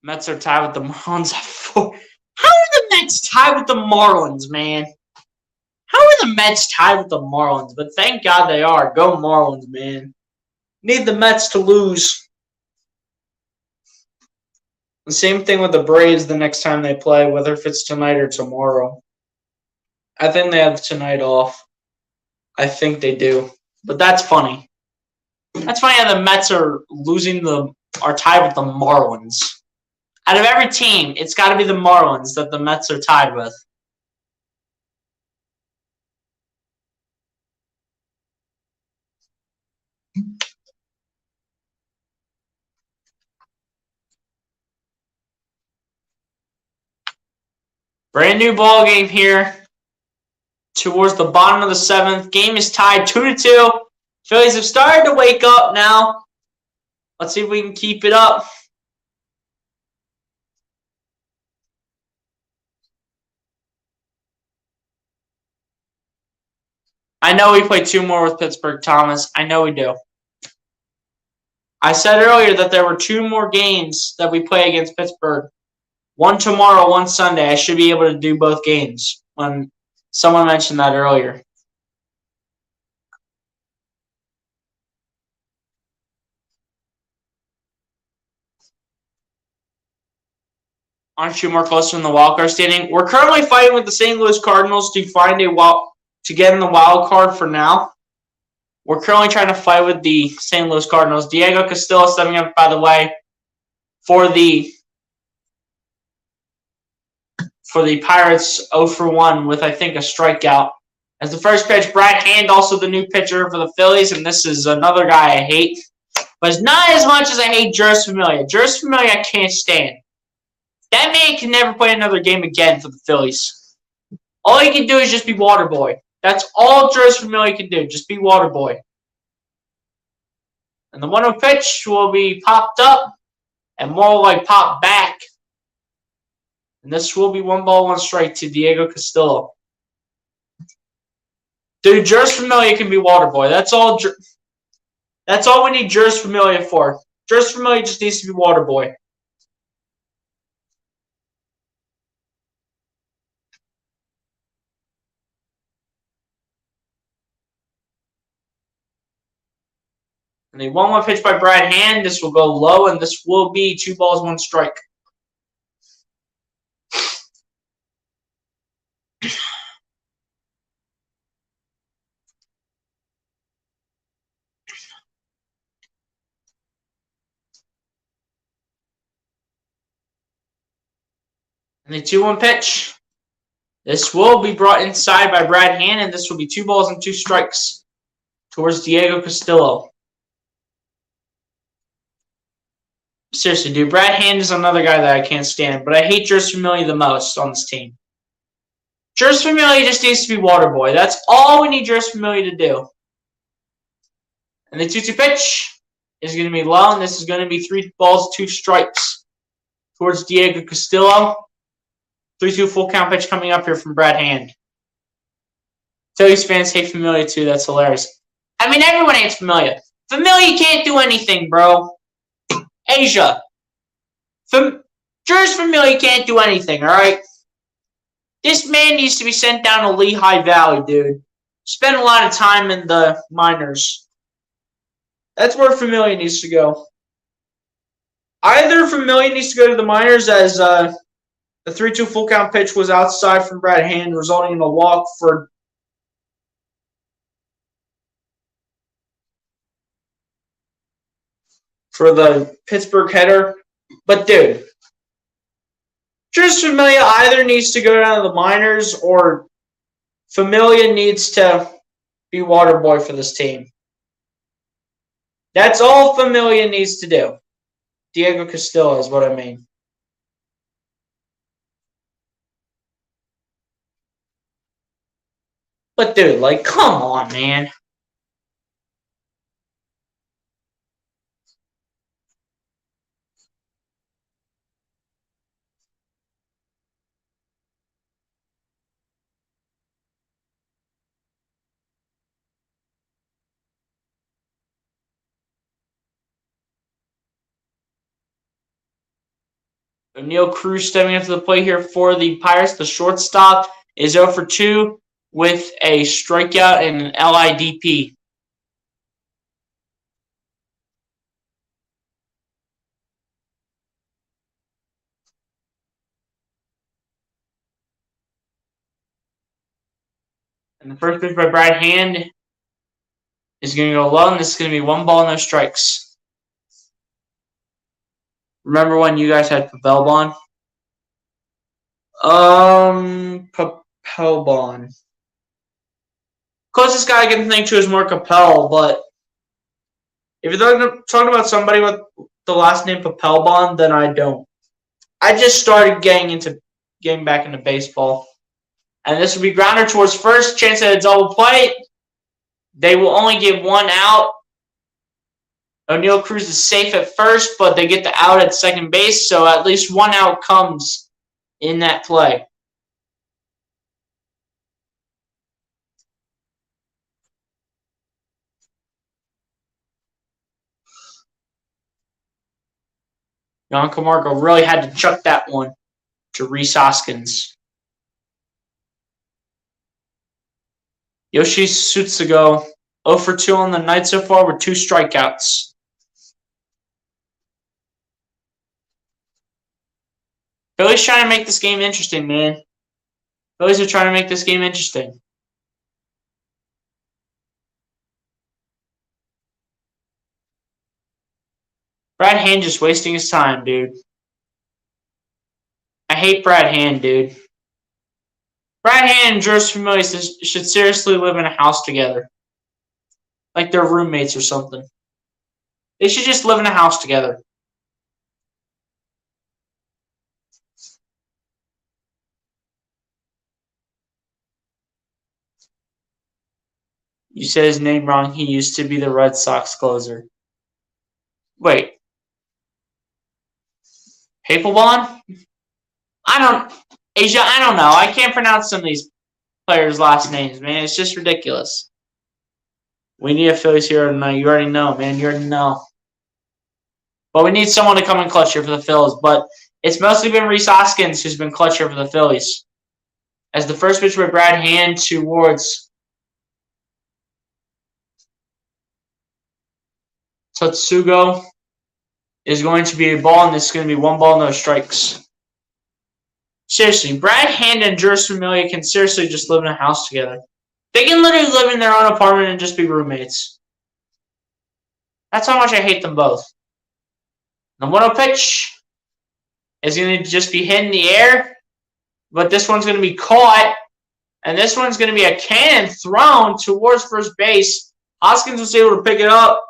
Mets are tied with the Marlins at 4. How are the Mets tied with the Marlins, man? How are the Mets tied with the Marlins? But thank God they are. Go Marlins, man. Need the Mets to lose. The same thing with the Braves the next time they play, whether if it's tonight or tomorrow. I think they have tonight off. I think they do. But that's funny. That's funny how the Mets are tied with the Marlins. Out of every team, it's got to be the Marlins that the Mets are tied with. Brand new ball game here. Towards the bottom of the 7th. Game is tied 2-2. Phillies have started to wake up now. Let's see if we can keep it up. I know we play 2 more with Pittsburgh, Thomas. I know we do. I said earlier that there were 2 more games that we play against Pittsburgh. 1 tomorrow, 1 Sunday. I should be able to do both games. When someone mentioned that earlier. Aren't you more closer in the wild card standing? We're currently fighting with the St. Louis Cardinals to find to get in the wild card for now. We're currently trying to fight with the St. Louis Cardinals. Diego Castillo stepping up, by the way, for the Pirates 0-for-1 with, I think, a strikeout. As the first pitch, Brad Hand, also the new pitcher for the Phillies, and this is another guy I hate. But it's not as much as I hate Juris Familia. Juris Familia I can't stand. That man can never play another game again for the Phillies. All he can do is just be water boy. That's all Juris Familia can do, just be water boy. And the 1-0 pitch will be popped up and more like popped back. And this will be 1 ball, 1 strike to Diego Castillo. Dude, Juris Familia can be water boy. That's all we need Juris Familia for. Juris Familia just needs to be water boy. And the 1-1 pitch by Brad Hand. This will go low, and this will be 2 balls, 1 strike. And the 2-1 pitch. This will be brought inside by Brad Hand, and this will be 2 balls and 2 strikes towards Diego Castillo. Seriously, dude. Brad Hand is another guy that I can't stand, but I hate Jeurys Familia the most on this team. Jeurys Familia just needs to be water boy. That's all we need Jeurys Familia to do. And the 2-2 pitch is going to be low, and this is going to be 3 balls, 2 strikes towards Diego Castillo. 3-2 full count pitch coming up here from Brad Hand. Phillies fans hate Familia too. That's hilarious. I mean, everyone hates Familia. Familia can't do anything, bro. Asia. Jeurys Familia can't do anything, alright? This man needs to be sent down to Lehigh Valley, dude. Spend a lot of time in the minors. That's where Familia needs to go. Either Familia needs to go to the minors as the 3-2 full count pitch was outside from Brad Hand, resulting in a walk for the Pittsburgh header. But, dude, Jeurys Familia either needs to go down to the minors or Familia needs to be water boy for this team. That's all Familia needs to do. Diego Castillo is what I mean. But, dude, like, come on, man. O'Neal Cruz stepping up to the plate here for the Pirates. The shortstop is 0 for 2 with a strikeout and an LIDP. And the first pitch by Brad Hand is going to go low, and this is going to be 1 ball, no strikes. Remember when you guys had Papelbon? Papelbon. Closest guy I can think to is more Capel, but if you're talking about somebody with the last name Papelbon, then I don't. I just started getting back into baseball. And this will be grounder towards first. Chance at a double play. They will only get 1 out. O'Neal Cruz is safe at first, but they get the out at second base, so at least 1 out comes in that play. John Camargo really had to chuck that one to Rhys Hoskins. Yoshi Tsutsugo, 0 for 2 on the night so far with 2 strikeouts. Phillies trying to make this game interesting, man. Phillies are trying to make this game interesting. Brad Hand just wasting his time, dude. I hate Brad Hand, dude. Brad Hand and Jeurys Familia should seriously live in a house together. Like they're roommates or something. They should just live in a house together. You said his name wrong. He used to be the Red Sox closer. Wait. Papelbon? Asia, I don't know. I can't pronounce some of these players' last names, man. It's just ridiculous. We need a Phillies hero tonight. You already know, man. You already know. But we need someone to come in clutch here for the Phillies. But it's mostly been Rhys Hoskins who's been clutch here for the Phillies. As the first pitch by Brad Hand towards Tsutsugo is going to be a ball, and this is going to be 1 ball, no strikes. Seriously, Brad Hand and Jeurys Familia can seriously just live in a house together. They can literally live in their own apartment and just be roommates. That's how much I hate them both. The 1-0 pitch is going to just be hit in the air, but this one's going to be caught, and this one's going to be a cannon thrown towards first base. Hoskins was able to pick it up.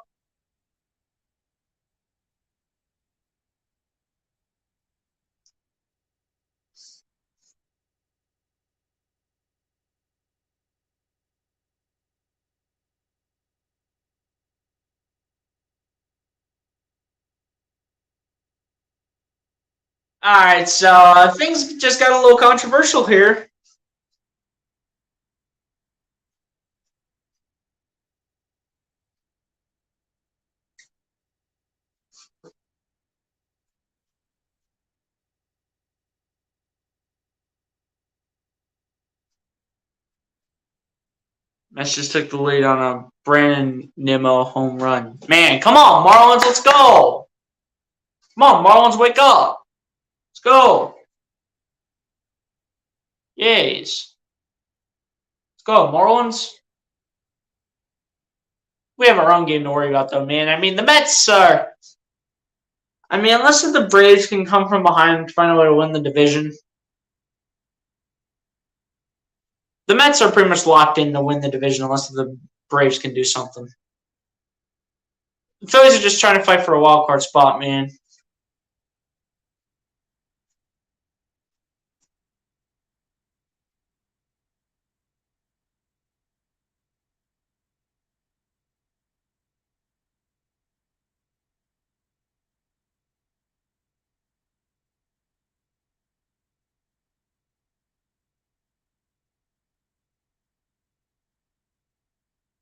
Alright, so things just got a little controversial here. Mets just took the lead on a Brandon Nimmo home run. Man, come on, Marlins, let's go. Come on, Marlins, wake up. Let's go. Yes. Let's go, Marlins. We have our own game to worry about, though, man. I mean, the Mets are... I mean, unless the Braves can come from behind and find a way to win the division, the Mets are pretty much locked in to win the division unless the Braves can do something. The Phillies are just trying to fight for a wild card spot, man.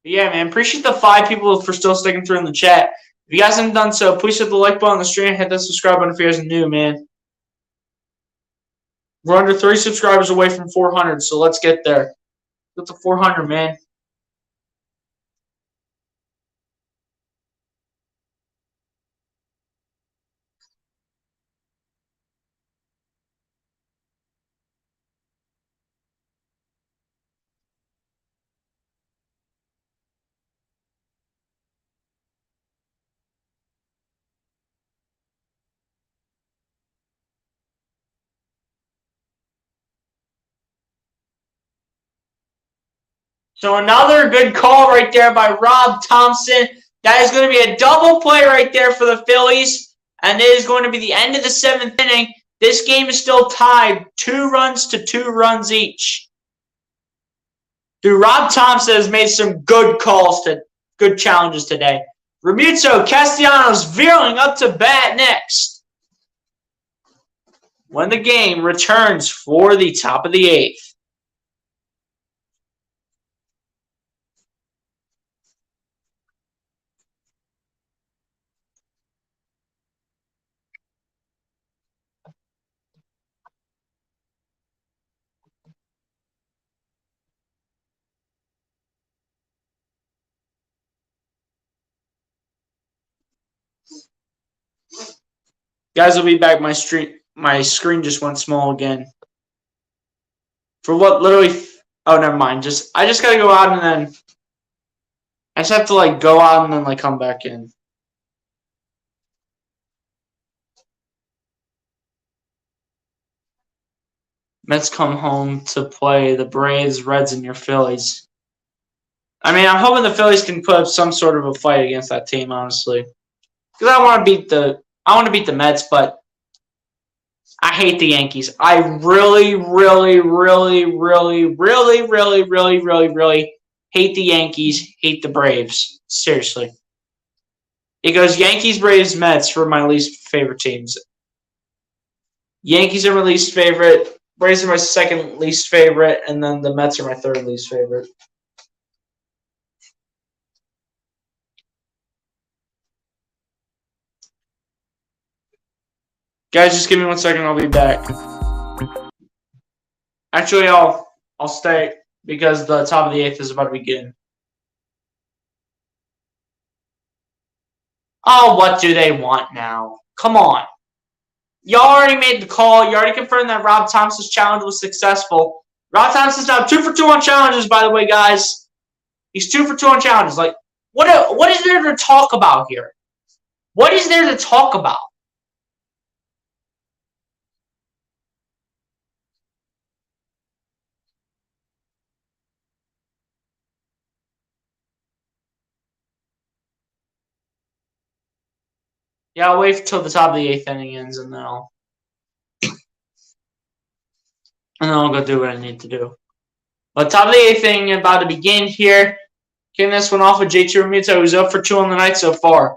But yeah, man, appreciate the 5 people for still sticking through in the chat. If you guys haven't done so, please hit the like button on the stream, hit that subscribe button if you guys are new, man. We're under 3 subscribers away from 400, so let's get there. Get to 400, man. So another good call right there by Rob Thompson. That is going to be a double play right there for the Phillies. And it is going to be the end of the 7th inning. This game is still tied 2 runs to 2 runs each. Dude, Rob Thompson has made some good calls, good challenges today. Ramuzzo Castellanos veering up to bat next. When the game returns for the top of the 8th. Guys, will be back. My screen just went small again. For what literally... Oh, never mind. I just gotta go out and then... I just have to, go out and then, come back in. Mets come home to play the Braves, Reds, and your Phillies. I mean, I'm hoping the Phillies can put up some sort of a fight against that team, honestly. Because I want to beat the Mets, but I hate the Yankees. I really, really, really, really, really, really, really, really, really hate the Yankees, hate the Braves. Seriously. It goes Yankees, Braves, Mets for my least favorite teams. Yankees are my least favorite. Braves are my second least favorite. And then the Mets are my third least favorite. Guys, just give me 1 second. I'll be back. Actually, I'll stay because the top of the 8th is about to begin. Oh, what do they want now? Come on. You already made the call. You already confirmed that Rob Thompson's challenge was successful. Rob Thompson's now 2 for 2 on challenges, by the way, guys. He's 2 for 2 on challenges. What is there to talk about here? What is there to talk about? Yeah, I'll wait till the top of the 8th inning ends, and then I'll go do what I need to do. But top of the 8th inning about to begin here. Kicking this one off with JT Realmuto, who's up for 2 on the night so far.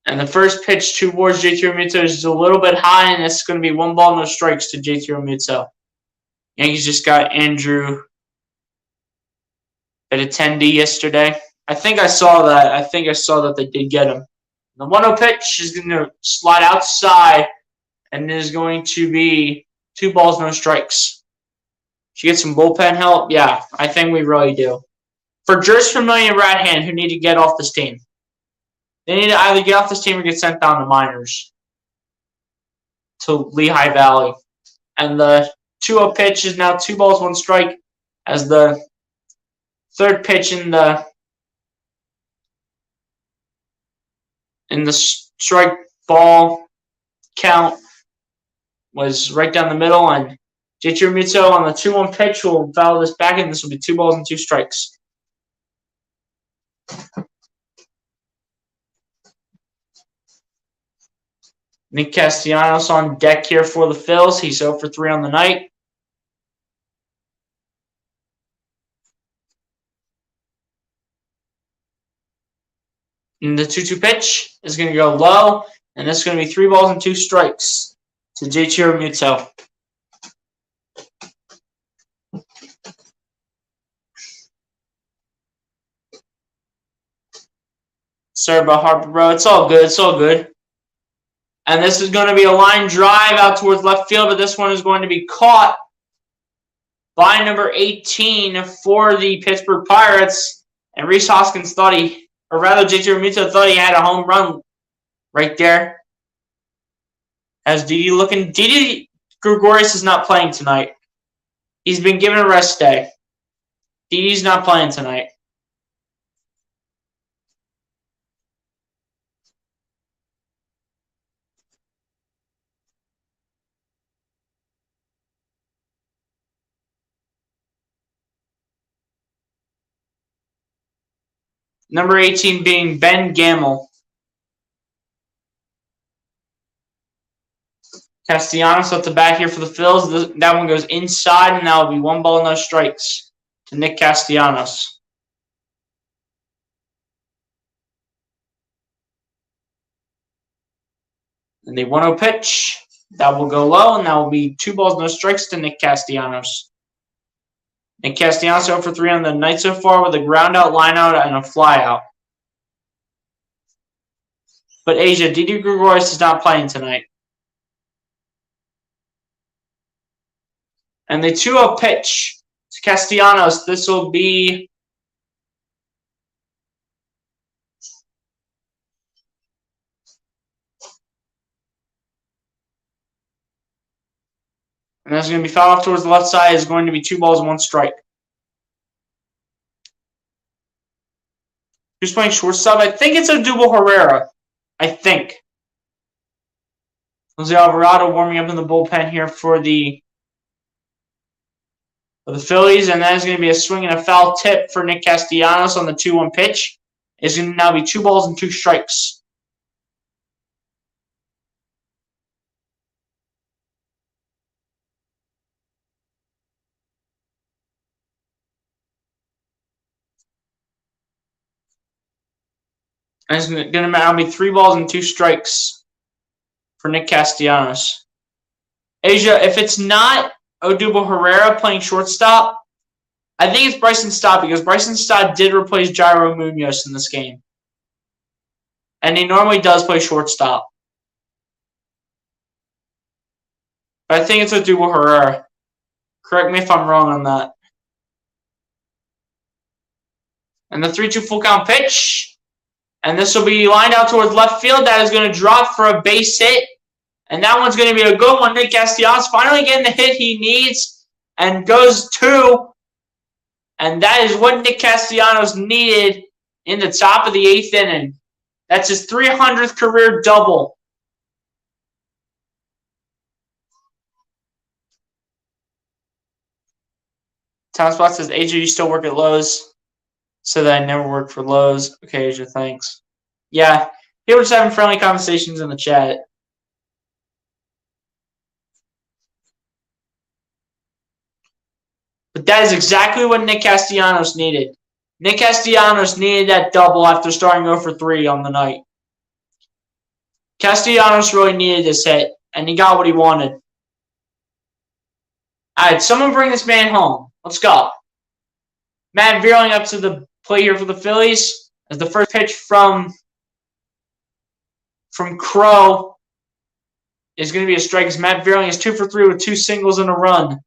And the first pitch towards JT Realmuto is a little bit high, and it's going to be 1 ball, no strikes to JT Realmuto. Yankees just got Andrew at a 10D yesterday. I think I saw that. I think I saw that they did get him. The 1-0 pitch is going to slide outside, and it is going to be 2 balls, no strikes. Should get some bullpen help? Yeah, I think we really do. For Jers Familia and Radhan, who need to get off this team. They need to either get off this team or get sent down to minors. To Lehigh Valley. And the 2-0 pitch is now 2 balls, 1 strike. As the third pitch in the strike ball count was right down the middle, and JT Realmuto on the 2-1 pitch will foul this back, and this will be 2 balls and 2 strikes. Nick Castellanos on deck here for the Phils. He's 0 for 3 on the night. And the 2-2 pitch is going to go low, and this is going to be 3 balls and 2 strikes to JT Realmuto. Sorry about Harper, bro. It's all good. It's all good. And this is going to be a line drive out towards left field, but this one is going to be caught by number 18 for the Pittsburgh Pirates. And Rhys Hoskins thought JT Realmuto thought he had a home run right there. As Didi Gregorius is not playing tonight. He's been given a rest day. Didi's not playing tonight. Number 18 being Ben Gamel. Castellanos at the bat here for the Phils. That one goes inside, and that will be 1 ball, no strikes to Nick Castellanos. And the 1-0 pitch, that will go low, and that will be 2 balls, no strikes to Nick Castellanos. And Castellanos 0 for 3 on the night so far with a ground out, line out, and a fly out. But Asia, Didi Gregorius is not playing tonight. And the 2-0 pitch to Castellanos, this will be and that's going to be fouled off towards the left side. Is going to be 2 balls and 1 strike. Who's playing shortstop? I think it's Odubel Herrera. I think. Jose Alvarado warming up in the bullpen here for the Phillies, and that is going to be a swing and a foul tip for Nick Castellanos on the 2-1 pitch. It's going to now be 2 balls and 2 strikes. And it's going to now be 3 balls and 2 strikes for Nick Castellanos. Asia, if it's not Odubel Herrera playing shortstop, I think it's Bryson Stott, because Bryson Stott did replace Jairo Munoz in this game. And he normally does play shortstop. But I think it's Odubel Herrera. Correct me if I'm wrong on that. And the 3-2 full count pitch. And this will be lined out towards left field. That is going to drop for a base hit. And that one's going to be a good one. Nick Castellanos finally getting the hit he needs. And goes 2. And that is what Nick Castellanos needed in the top of the 8th inning. That's his 300th career double. Tom Spot says, AJ, you still work at Lowe's? So that I never worked for Lowe's. Okay, Asia, thanks. Yeah, here we're just having friendly conversations in the chat. But that is exactly what Nick Castellanos needed. Nick Castellanos needed that double after starting 0 for 3 on the night. Castellanos really needed this hit, and he got what he wanted. All right, someone bring this man home. Let's go. Matt Vierling up to the plate here for the Phillies as the first pitch from Crow is going to be a strike. As Matt Vierling is 2 for 3 with 2 singles and a run.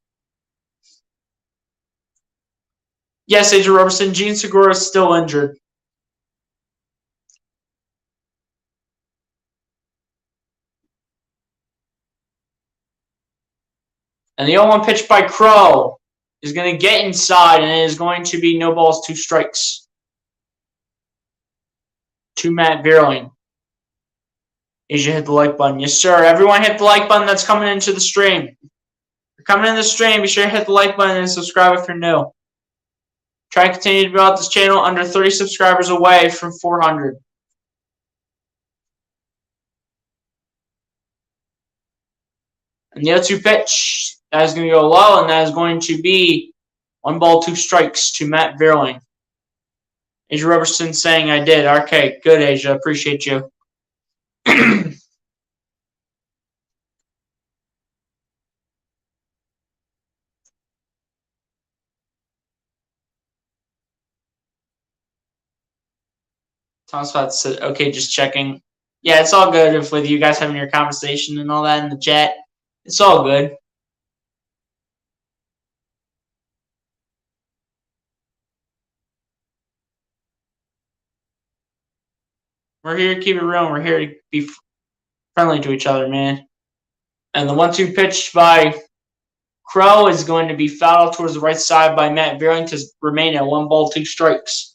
Yes, Adrian Robertson. Gene Segura is still injured. And the 0-1 pitch by Crow is going to get inside, and it is going to be no balls, 2 strikes to Matt Vierling. Asia hit the like button. Yes, sir. Everyone hit the like button that's coming into the stream. If you're coming in the stream, be sure to hit the like button and subscribe if you're new. Try to continue to build out this channel under 30 subscribers away from 400. And the 0-2 pitch, that is going to go low, and that is going to be 1 ball, 2 strikes to Matt Vierling. Asia Robertson saying I did. Okay, good, Asia. Appreciate you. Tom Spot said, okay, just checking. Yeah, it's all good with you guys having your conversation and all that in the chat. It's all good. We're here to keep it real, and we're here to be friendly to each other, man. And the 1-2 pitch by Crow is going to be fouled towards the right side by Matt Vierling to remain at 1 ball, 2 strikes.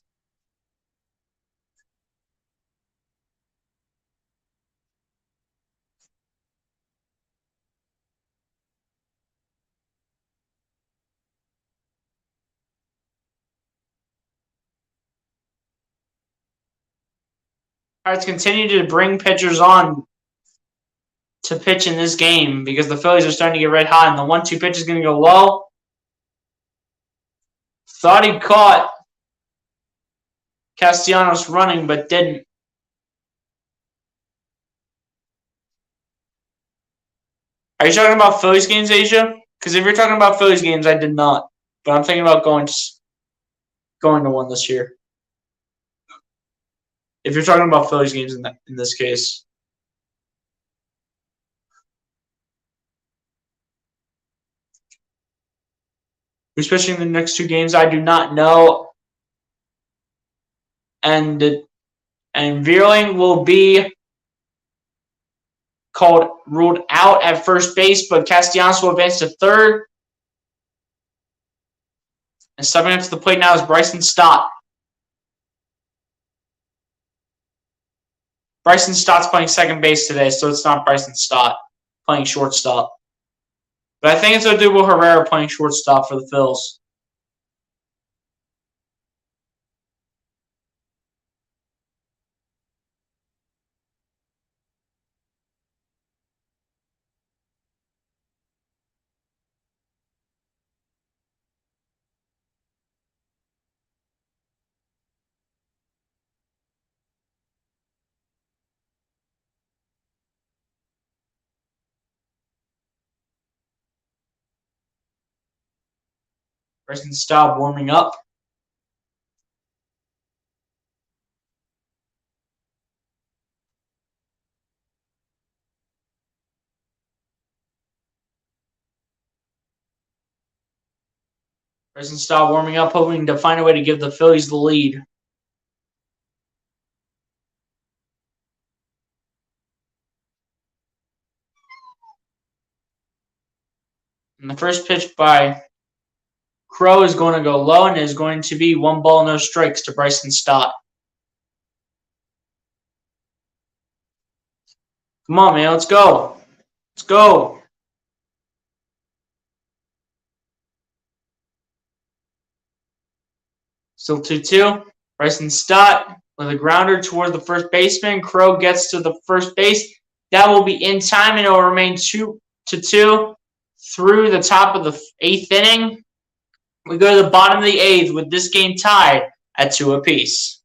Pirates continue to bring pitchers on to pitch in this game because the Phillies are starting to get red hot, and the 1-2 pitch is going to go low. Thought he caught Castellanos running, but didn't. Are you talking about Phillies games, Asia? Because if you're talking about Phillies games, I did not. But I'm thinking about going to one this year. If you're talking about Phillies games in this case. Who's pitching the next 2 games? I do not know. And Vierling will be ruled out at first base, but Castellanos will advance to third. And stepping up to the plate now is Bryson Stott. Bryson Stott's playing second base today, so it's not Bryson Stott playing shortstop. But I think it's Odubel Herrera playing shortstop for the Phils. Bryson Stott warming up. Bryson Stott warming up, hoping to find a way to give the Phillies the lead. And the first pitch by Crow is going to go low, and is going to be 1 ball, no strikes to Bryson Stott. Come on, man. Let's go. Let's go. Still 2-2. Bryson Stott with a grounder towards the first baseman. Crow gets to the first base. That will be in time, and it will remain 2-2 through the top of the 8th inning. We go to the bottom of the 8th with this game tied at 2 apiece.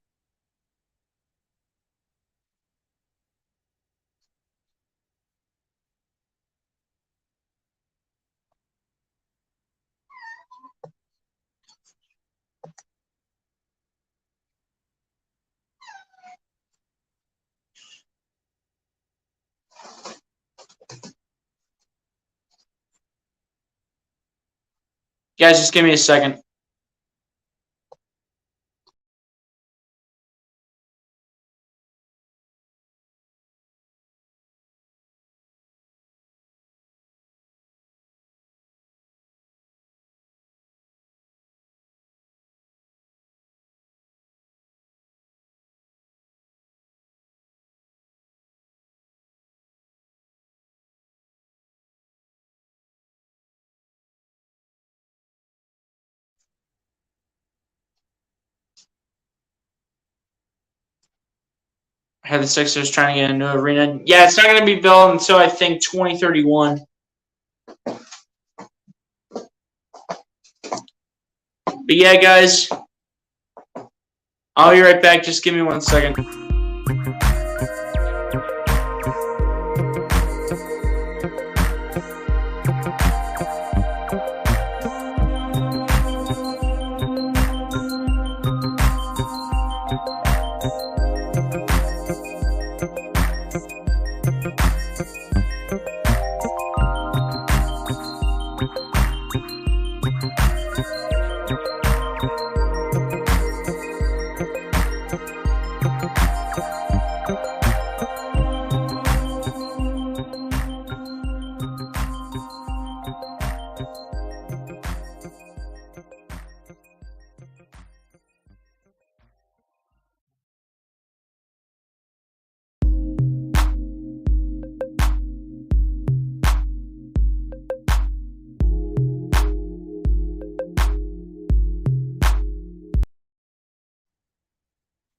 Guys, just give me a second. I had the Sixers trying to get a new arena. Yeah, it's not going to be built until I think 2031. But yeah, guys, I'll be right back. Just give me 1 second.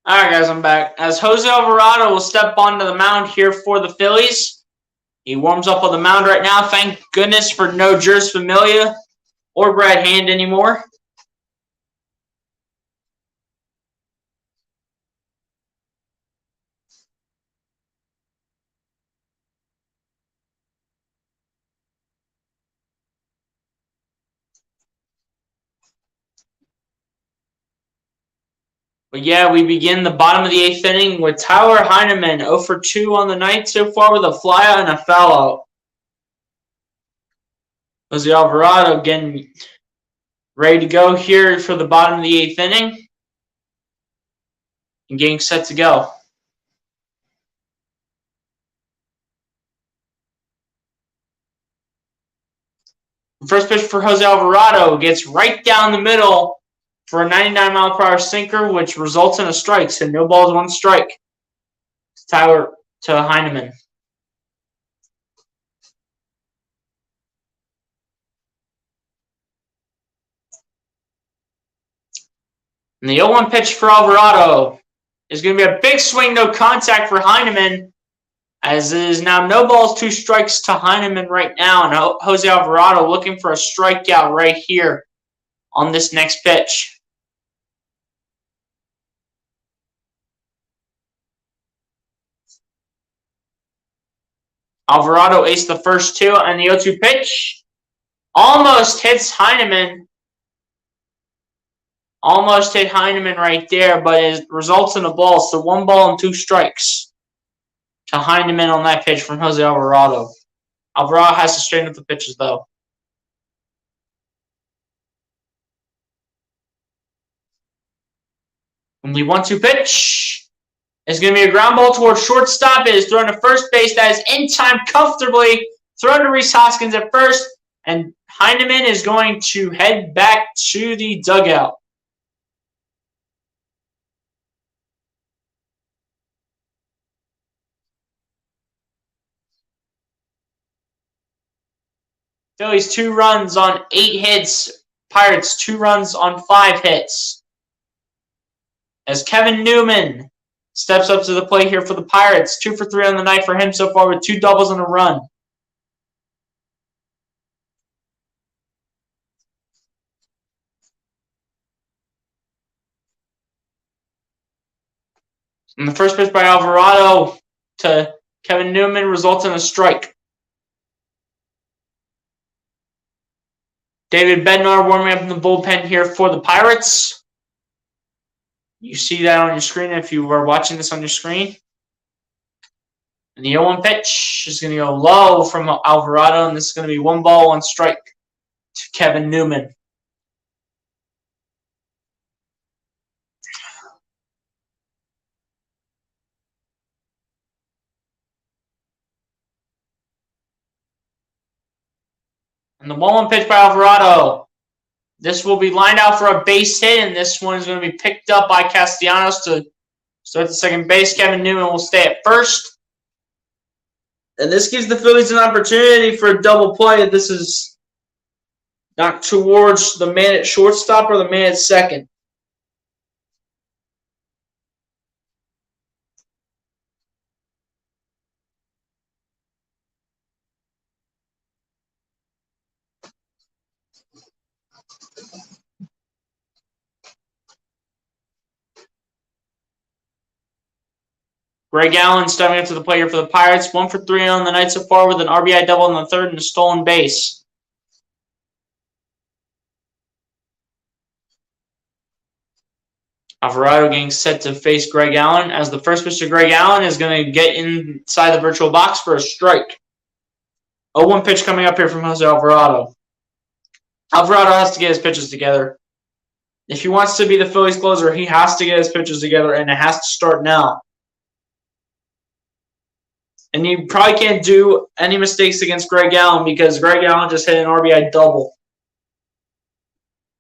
Alright, guys, I'm back. As Jose Alvarado will step onto the mound here for the Phillies. He warms up on the mound right now. Thank goodness for no Jers Familia or Brad Hand anymore. But yeah, we begin the bottom of the 8th inning with Tyler Heineman, 0 for 2 on the night so far with a flyout and a foul out. Jose Alvarado getting ready to go here for the bottom of the 8th inning and getting set to go. First pitch for Jose Alvarado gets right down the middle for a 99-mile-per-hour sinker, which results in a strike. So no balls, 1 strike. Tyler to Heineman. And the 0-1 pitch for Alvarado is going to be a big swing, no contact for Heineman, as it is now no balls, 2 strikes to Heineman right now. And Jose Alvarado looking for a strikeout right here on this next pitch. Alvarado aced the first 2, and the 0-2 pitch almost hits Heineman. Almost hit Heineman right there, but it results in a ball. So 1 ball and 2 strikes to Heineman on that pitch from Jose Alvarado. Alvarado has to straighten up the pitches, though. Only 1-2 pitch. It's going to be a ground ball towards shortstop. It is thrown to first base. That is in time comfortably. Thrown to Rhys Hoskins at first. And Heineman is going to head back to the dugout. Phillies 2 runs on 8 hits. Pirates 2 runs on 5 hits. As Kevin Newman steps up to the plate here for the Pirates. 2 for 3 on the night for him so far with 2 doubles and a run. And the first pitch by Alvarado to Kevin Newman results in a strike. David Bednar warming up in the bullpen here for the Pirates. You see that on your screen if you are watching this on your screen. And the 0-1 pitch is going to go low from Alvarado, and this is going to be 1 ball, 1 strike to Kevin Newman. And the 1-1 pitch by Alvarado. This will be lined out for a base hit, and this one is going to be picked up by Castellanos to start the second base. Kevin Newman will stay at first. And this gives the Phillies an opportunity for a double play. This is not towards the man at shortstop or the man at second. Greg Allen stepping up to the plate here for the Pirates. 1 for 3 on the night so far with an RBI double in the third and a stolen base. Alvarado getting set to face Greg Allen as the first pitch to Greg Allen is going to get inside the virtual box for a strike. 0-1 pitch coming up here from Jose Alvarado. Alvarado has to get his pitches together. If he wants to be the Phillies closer, he has to get his pitches together, and it has to start now. And you probably can't do any mistakes against Greg Allen because Greg Allen just hit an RBI double.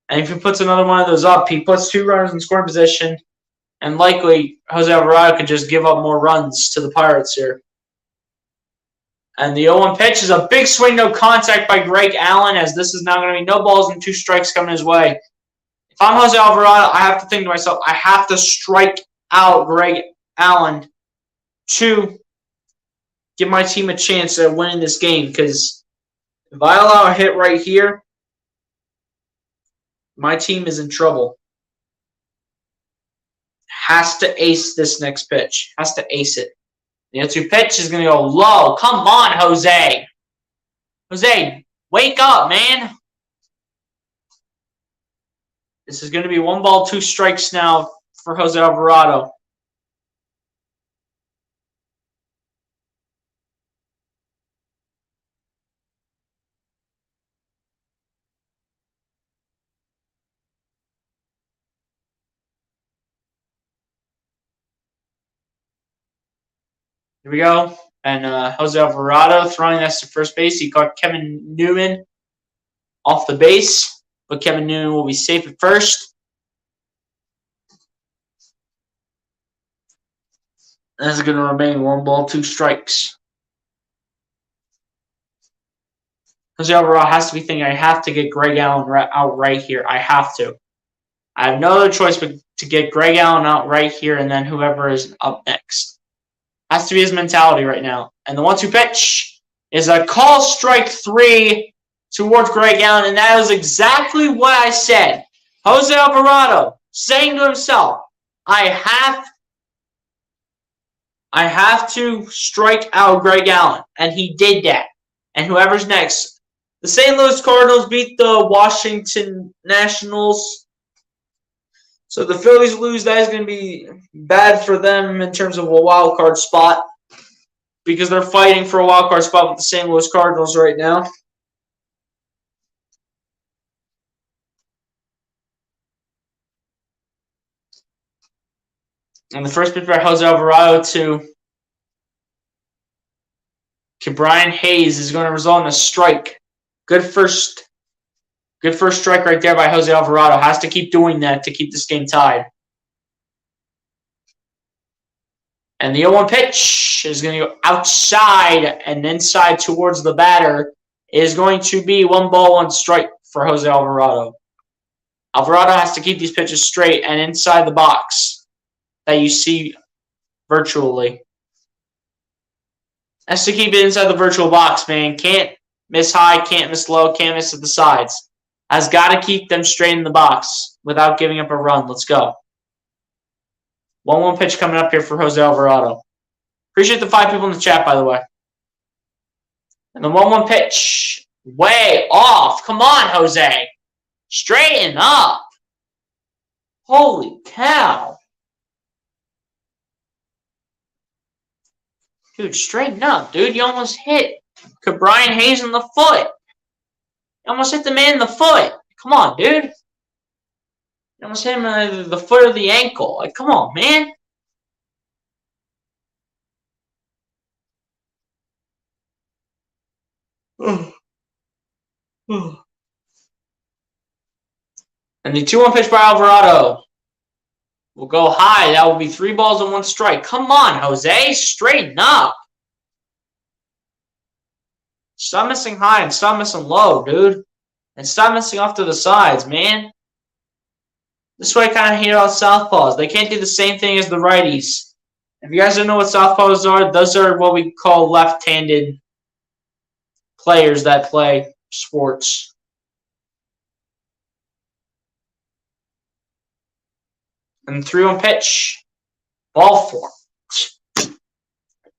And if he puts another one of those up, he puts 2 runners in scoring position, and likely Jose Alvarado could just give up more runs to the Pirates here. And the 0-1 pitch is a big swing, no contact by Greg Allen, as this is now going to be no balls and 2 strikes coming his way. If I'm Jose Alvarado, I have to think to myself, I have to strike out Greg Allen to give my team a chance at winning this game, because if I allow a hit right here, my team is in trouble. Has to ace this next pitch. Has to ace it. The 0-2 pitch is going to go low. Come on, Jose. Jose, wake up, man. This is going to be 1 ball, 2 strikes now for Jose Alvarado. Here we go. And Jose Alvarado throwing this to first base. He caught Kevin Newman off the base, but Kevin Newman will be safe at first. This is going to remain 1 ball, 2 strikes. Jose Alvarado has to be thinking, I have to get Greg Allen out right here. I have to. I have no other choice but to get Greg Allen out right here, and then whoever is up next. Has to be his mentality right now. And the 1-2 pitch is a call strike 3 towards Greg Allen, and that is exactly what I said. Jose Alvarado saying to himself, I have to strike out Greg Allen, and he did that. And whoever's next. The St. Louis Cardinals beat the Washington Nationals. So the Phillies lose. That is going to be bad for them in terms of a wild card spot, because they're fighting for a wild card spot with the St. Louis Cardinals right now. And the first pitch by Jose Alvarado to Brian Hayes is going to result in a strike. Good first strike right there by Jose Alvarado. Has to keep doing that to keep this game tied. And the 0-1 pitch is going to go outside and inside towards the batter. Is going to be 1 ball, 1 strike for Jose Alvarado. Alvarado has to keep these pitches straight and inside the box that you see virtually. Has to keep it inside the virtual box, man. Can't miss high, can't miss low, can't miss at the sides. Has got to keep them straight in the box without giving up a run. Let's go. 1-1 pitch coming up here for Jose Alvarado. Appreciate the 5 people in the chat, by the way. And the 1-1 pitch. Way off. Come on, Jose. Straighten up. Holy cow. Dude, straighten up, dude. You almost hit Brian Hayes in the foot. You almost hit the man in the foot. Come on, dude. You almost hit him in the foot or the ankle. Like, come on, man. And the 2-1 pitch by Alvarado will go high. That will be 3 balls and 1 strike. Come on, Jose. Straighten up. Stop missing high and stop missing low, dude. And stop missing off to the sides, man. This is what I kind of hate about southpaws. They can't do the same thing as the righties. If you guys don't know what southpaws are, those are what we call left-handed players that play sports. And 3-1 pitch. Ball 4.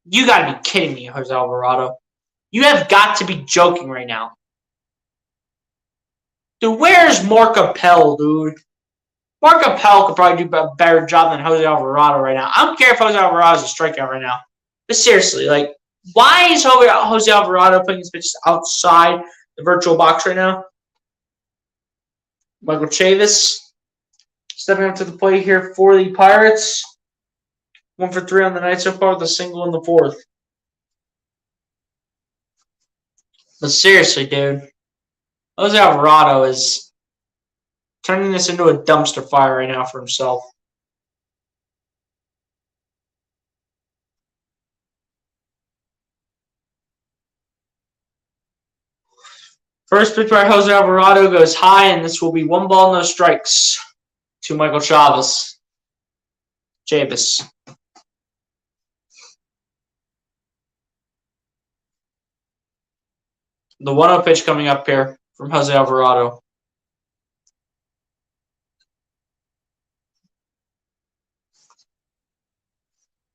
You gotta be kidding me, Jose Alvarado. You have got to be joking right now. Dude, where's Mark Appel, dude? Mark Appel could probably do a better job than Jose Alvarado right now. I don't care if Jose Alvarado is a strikeout right now. But seriously, like, why is Jose Alvarado putting his pitches outside the virtual box right now? Michael Chavez stepping up to the plate here for the Pirates. 1 for 3 on the night so far with a single in the 4th. But seriously, dude, Jose Alvarado is turning this into a dumpster fire right now for himself. First pitch by Jose Alvarado goes high, and this will be 1 ball, no strikes to Michael Chavez. Chavez. The 1-0 pitch coming up here from Jose Alvarado.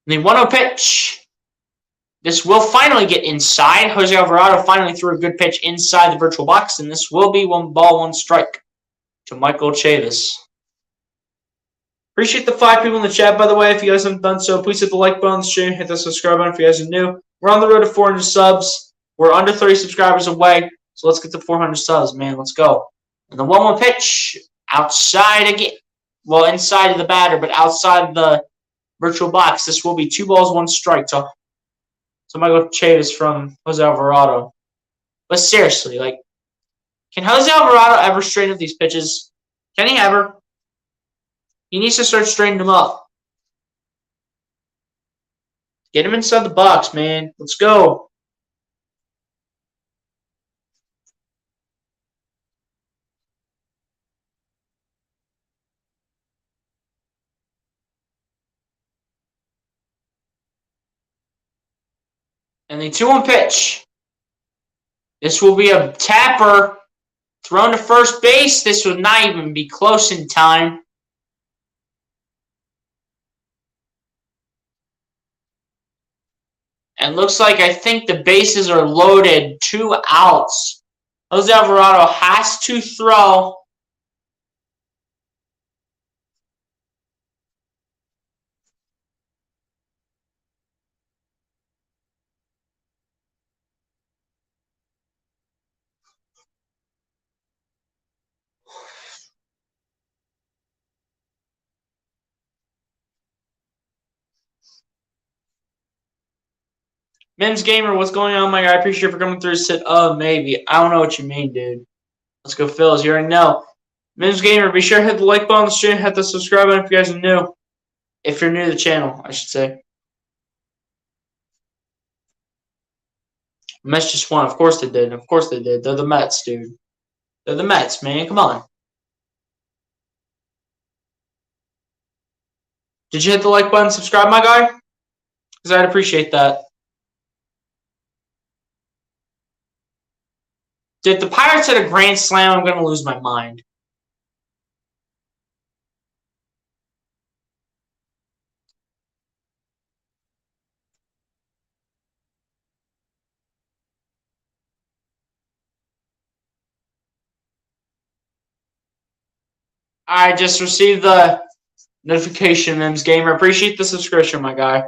The 1-0 pitch. This will finally get inside. Jose Alvarado finally threw a good pitch inside the virtual box, and this will be 1 ball, 1 strike to Michael Chavez. Appreciate the 5 people in the chat, by the way. If you guys haven't done so, please hit the like button on the stream, hit the subscribe button if you guys are new. We're on the road to 400 subs. We're under 30 subscribers away, so let's get to 400 subs, man. Let's go. And the 1-1 pitch outside again. Well, inside of the batter, but outside of the virtual box. This will be 2 balls, 1 strike to Michael Chavez from Jose Alvarado. But seriously, like, can Jose Alvarado ever straighten up these pitches? Can he ever? He needs to start straightening them up. Get him inside the box, man. Let's go. And the 2-1 pitch. This will be a tapper. Thrown to first base. This would not even be close in time. And looks like I think the bases are loaded. 2 outs. Jose Alvarado has to throw. Men's Gamer, what's going on, my guy? I appreciate you for coming through. Said, maybe. I don't know what you mean, dude. Let's go, Phillies. You already know. Men's Gamer, be sure to hit the like button on the stream. Hit the subscribe button if you guys are new. If you're new to the channel, I should say. Mets just won. Of course they did. Of course they did. They're the Mets, dude. They're the Mets, man. Come on. Did you hit the like button, subscribe, my guy? Because I'd appreciate that. If the Pirates hit a grand slam, I'm going to lose my mind. I just received the notification, Mims Gamer. Appreciate the subscription, my guy.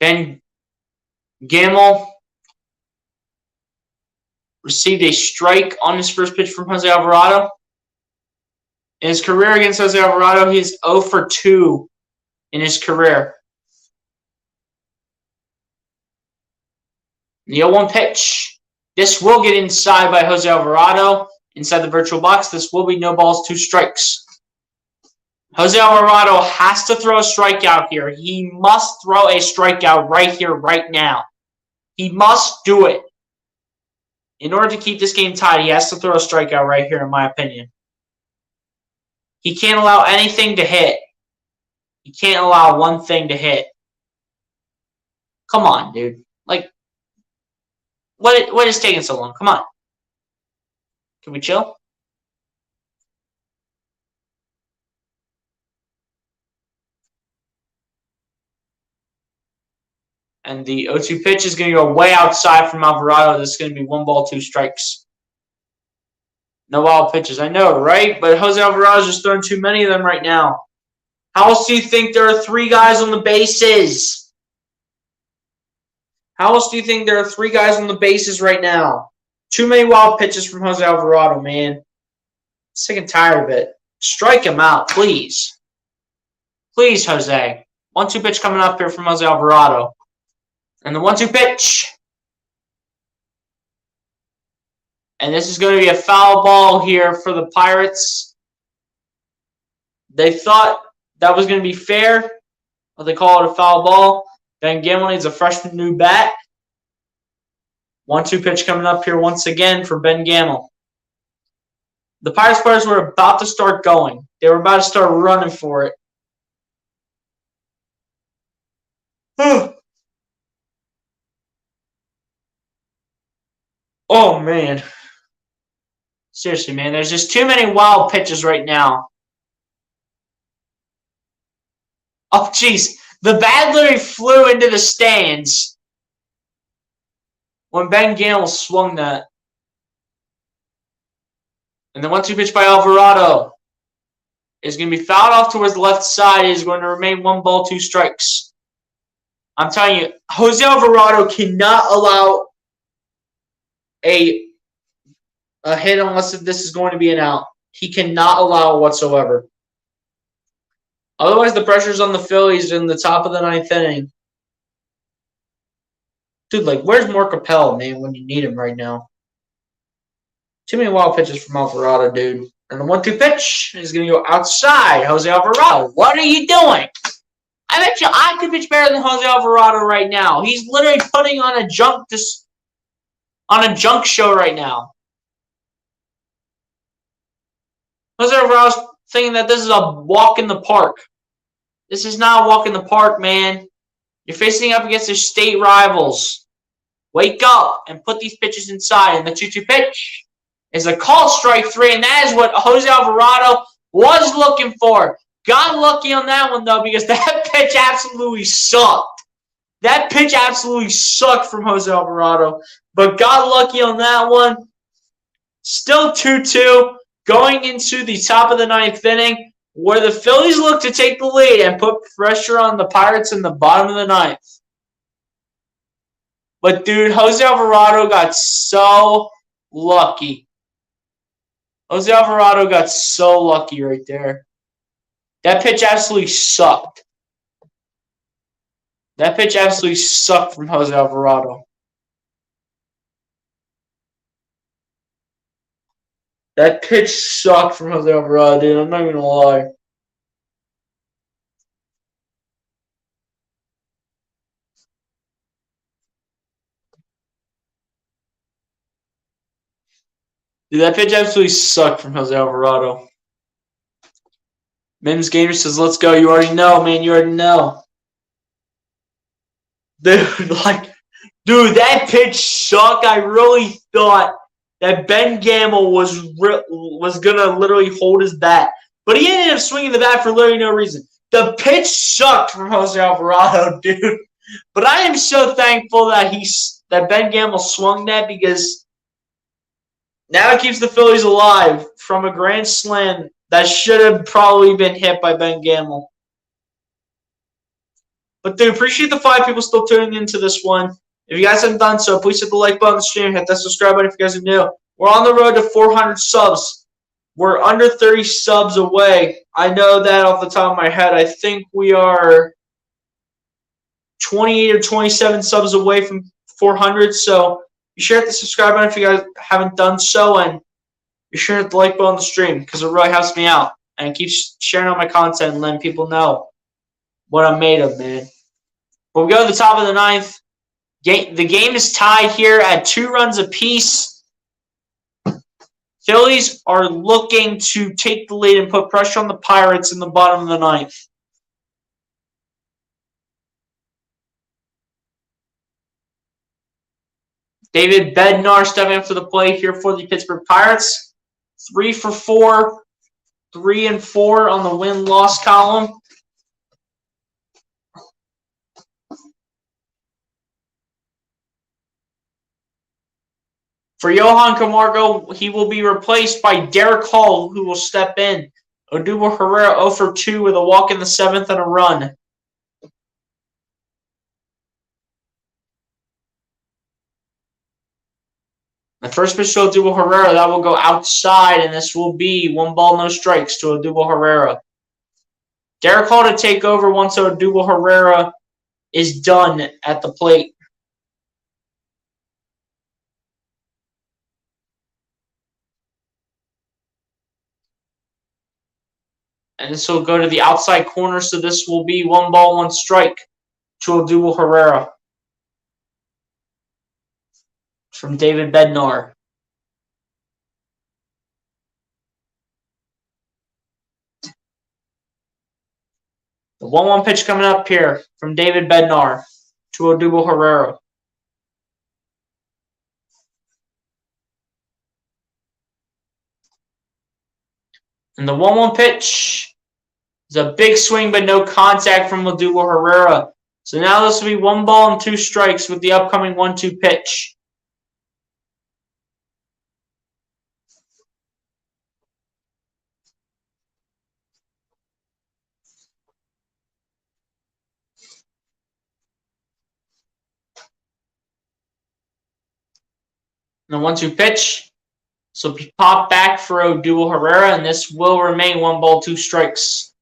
Ben Gamble received a strike on his first pitch from Jose Alvarado. In his career against Jose Alvarado, he's 0 for 2 in his career. The 0-1 pitch. This will get inside by Jose Alvarado. inside the virtual box. This will be no balls, 2 strikes. Jose Alvarado has to throw a strikeout here. He must throw a strikeout right here, right now. He must do it. In order to keep this game tied, he has to throw a strikeout right here, in my opinion. He can't allow anything to hit. He can't allow one thing to hit. Come on, dude. Like, what is taking so long? Come on. Can we chill? And the 0-2 pitch is going to go way outside from Alvarado. This is going to be 1 ball, 2 strikes. No wild pitches. I know, right? But Jose Alvarado's just throwing too many of them right now. How else do you think there are 3 guys on the bases? How else do you think there are 3 guys on the bases right now? Too many wild pitches from Jose Alvarado, man. Sick and tired of it. Strike him out, please. Please, Jose. 1-2 pitch coming up here from Jose Alvarado. And the 1-2 pitch. And this is going to be a foul ball here for the Pirates. They thought that was going to be fair, but they call it a foul ball. Ben Gamel needs a freshman new bat. 1-2 pitch coming up here once again for Ben Gamel. The Pirates players were about to start going. They were about to start running for it. Oh, man. Seriously, man. There's just too many wild pitches right now. Oh, jeez. The bat literally flew into the stands when Ben Gamel swung that. And the 1-2 pitch by Alvarado is going to be fouled off towards the left side. It is going to remain 1 ball, 2 strikes. I'm telling you, Jose Alvarado cannot allow a hit unless this is going to be an out. He cannot allow it whatsoever. Otherwise, the pressure's on the Phillies in the top of the 9th inning. Dude, like, where's Mark Capel, man, when you need him right now? Too many wild pitches from Alvarado, dude. And the 1-2 pitch is going to go outside. Jose Alvarado, what are you doing? I bet you I could pitch better than Jose Alvarado right now. He's literally putting on a junk show right now. Jose Alvarado's thinking that this is a walk in the park. This is not a walk in the park, man. You're facing up against your state rivals. Wake up and put these pitches inside. And the 2-2 pitch is a called strike 3, and that is what Jose Alvarado was looking for. Got lucky on that one, though, because that pitch absolutely sucked. That pitch absolutely sucked from Jose Alvarado, but got lucky on that one. Still 2-2 going into the top of the 9th inning, where the Phillies look to take the lead and put pressure on the Pirates in the bottom of the 9th. But, dude, Jose Alvarado got so lucky. Jose Alvarado got so lucky right there. That pitch absolutely sucked. That pitch absolutely sucked from Jose Alvarado. That pitch sucked from Jose Alvarado, dude. I'm not even going to lie. Dude, that pitch absolutely sucked from Jose Alvarado. Mims Gamer says, let's go. You already know, man. You already know. Dude, that pitch sucked. I really thought that Ben Gamel was going to literally hold his bat. But he ended up swinging the bat for literally no reason. The pitch sucked from Jose Alvarado, dude. But I am so thankful that Ben Gamel swung that, because now it keeps the Phillies alive from a grand slam that should have probably been hit by Ben Gamel. But, dude, appreciate the 5 people still tuning into this one. If you guys haven't done so, please hit the like button on the stream. Hit that subscribe button if you guys are new. We're on the road to 400 subs. We're under 30 subs away. I know that off the top of my head. I think we are 28 or 27 subs away from 400. So be sure to hit the subscribe button if you guys haven't done so. And be sure to hit the like button on the stream because it really helps me out. And keep sharing all my content and letting people know what I'm made of, man. But we go to the top of the ninth. The game is tied here at 2 runs apiece. Phillies are looking to take the lead and put pressure on the Pirates in the bottom of the ninth. David Bednar stepping up to the plate here for the Pittsburgh Pirates. 3 for 4, 3 and 4 on the win-loss column. For Johan Camargo, he will be replaced by Derek Hall, who will step in. Odubel Herrera 0 for 2 with a walk in the 7th and a run. The first pitch to Odubel Herrera, that will go outside, and this will be 1 ball, no strikes to Odubel Herrera. Derek Hall to take over once Odubel Herrera is done at the plate. And this will go to the outside corner, so this will be 1 ball, 1 strike to Odubel Herrera from David Bednar. The 1-1 pitch coming up here from David Bednar to Odubel Herrera. And the 1-1 pitch is a big swing, but no contact from Odubel Herrera. So now this will be 1 ball and 2 strikes with the upcoming 1-2 pitch. And the 1-2 pitch. So pop back for Odubel Herrera, and this will remain 1 ball, 2 strikes.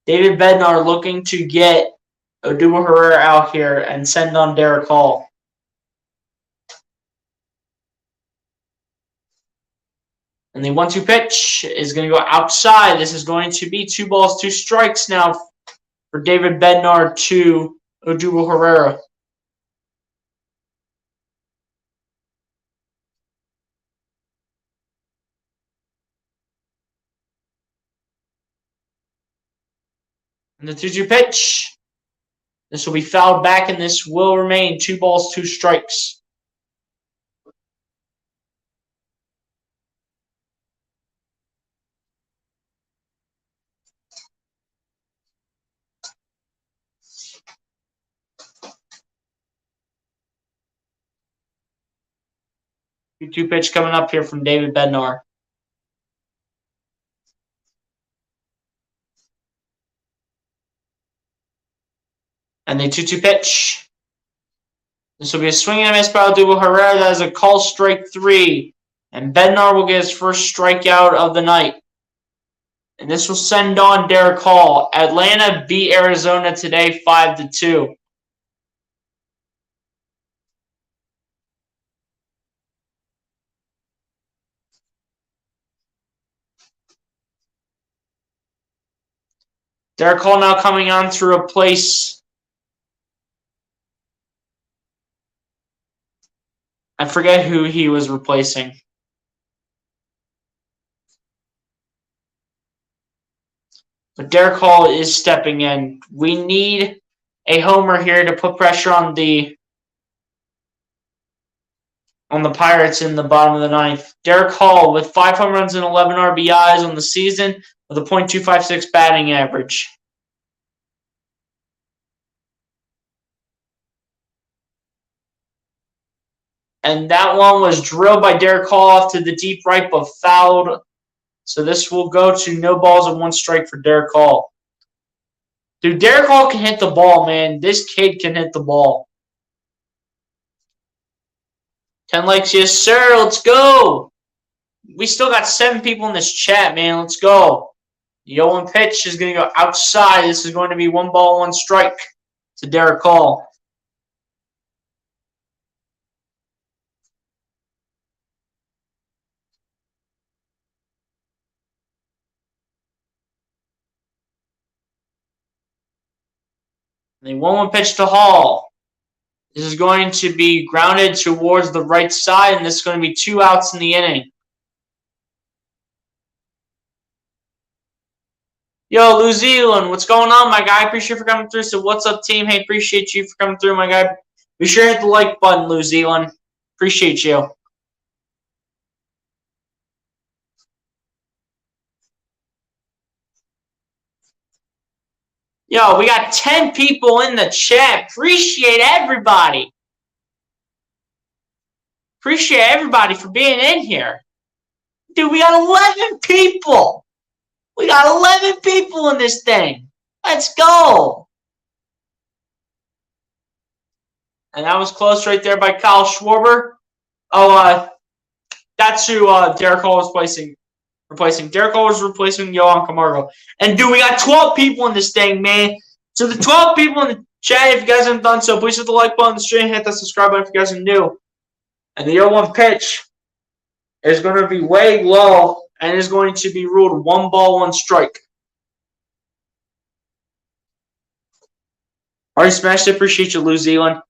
David Bednar looking to get Odubel Herrera out here and send on Derek Hall. And the 1-2 pitch is going to go outside. This is going to be 2 balls, 2 strikes now for David Bednar to Odubel Herrera. And the 2-2 pitch. This will be fouled back, and this will remain 2 balls, 2 strikes. Two pitch coming up here from David Bednar. And the 2-2 pitch. This will be a swing and a miss by Odubel Herrera. That is a call strike 3. And Bednar will get his first strikeout of the night. And this will send on Derek Hall. Atlanta beat Arizona today 5-2. Derek Hall now coming on to replace, I forget who he was replacing. But Derek Hall is stepping in. We need a homer here to put pressure on the Pirates in the bottom of the ninth. Derek Hall with 5 home runs and 11 RBIs on the season with a .256 batting average. And that one was drilled by Derek Hall off to the deep right, but fouled. So this will go to no balls and 1 strike for Derek Hall. Dude, Derek Hall can hit the ball, man. This kid can hit the ball. 10 likes, yes, sir. Let's go. We still got 7 people in this chat, man. Let's go. The 0-1 pitch is going to go outside. This is going to be 1 ball, 1 strike to Derek Hall. The 1-1 pitch to Hall. This is going to be grounded towards the right side, and this is going to be 2 outs in the inning. Yo, New Zealand, what's going on, my guy? Appreciate you for coming through. So what's up, team? Hey, appreciate you for coming through, my guy. Be sure to hit the like button, New Zealand. Appreciate you. Yo, we got 10 people in the chat. Appreciate everybody. Appreciate everybody for being in here. Dude, we got 11 people. We got 11 people in this thing. Let's go. And that was close right there by Kyle Schwarber. Oh, that's who Derek Hall was replacing. Derek Hall was replacing Yohan Camargo. And, dude, we got 12 people in this thing, man. So the 12 people in the chat, if you guys haven't done so, please hit the like button, the stream, hit that subscribe button if you guys are new. And the 0-1 pitch is going to be way low and is going to be ruled 1 ball, 1 strike. Alright, smashed it. Appreciate you, New Zealand.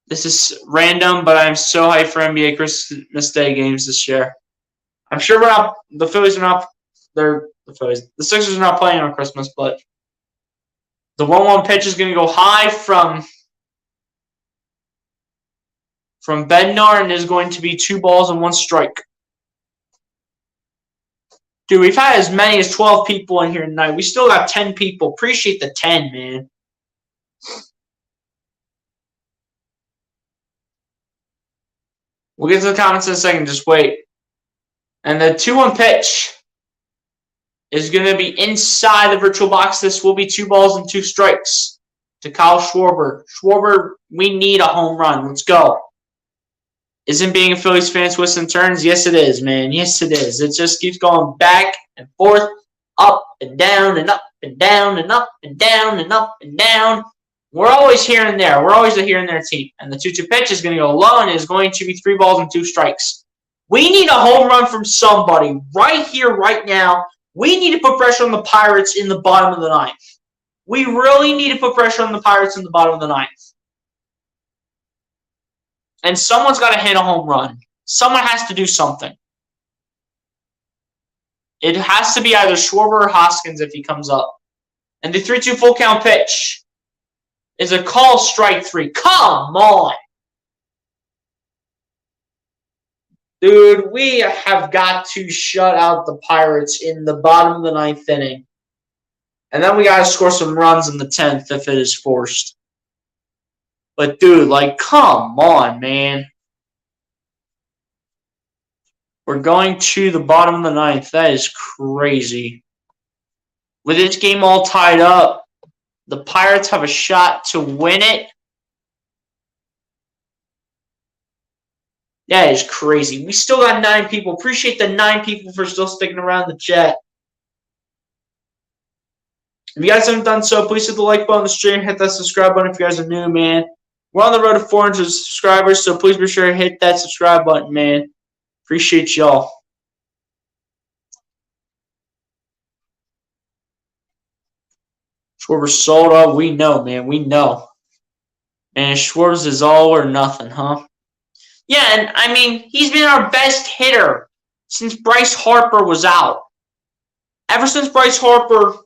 This is random, but I'm so hyped for NBA Christmas Day games this year. I'm sure the Phillies are not, the Sixers are not playing on Christmas, but the 1-1 pitch is going to go high from Bednar and is going to be 2 balls and 1 strike. Dude, we've had as many as 12 people in here tonight. We still got 10 people. Appreciate the 10, man. We'll get to the comments in a second. Just wait. And the 2-1 pitch is going to be inside the virtual box. This will be 2 balls and 2 strikes to Kyle Schwarber. Schwarber, we need a home run. Let's go. Isn't being a Phillies fan twists and turns? Yes, it is, man. Yes, it is. It just keeps going back and forth, up and down and up and down and up and down and up and down. We're always here and there. We're always a here and there team. And the 2-2 pitch is going to go low and is going to be 3 balls and 2 strikes. We need a home run from somebody right here, right now. We need to put pressure on the Pirates in the bottom of the 9th. We really need to put pressure on the Pirates in the bottom of the 9th. And someone's got to hit a home run. Someone has to do something. It has to be either Schwarber or Hoskins if he comes up. And the 3-2 full count pitch is a call strike 3. Come on. Dude, we have got to shut out the Pirates in the bottom of the 9th inning. And then we got to score some runs in the 10th if it is forced. But, dude, like, come on, man. We're going to the bottom of the 9th. That is crazy. With this game all tied up, the Pirates have a shot to win it. That is crazy. We still got 9 people. Appreciate the 9 people for still sticking around the chat. If you guys haven't done so, please hit the like button on the stream. Hit that subscribe button if you guys are new, man. We're on the road to 400 subscribers, so please be sure to hit that subscribe button, man. Appreciate y'all. Schwarber sold out. We know, man. We know. Man, Schwarber's is all or nothing, huh? Yeah, and, I mean, he's been our best hitter since Bryce Harper was out. Ever since Bryce Harper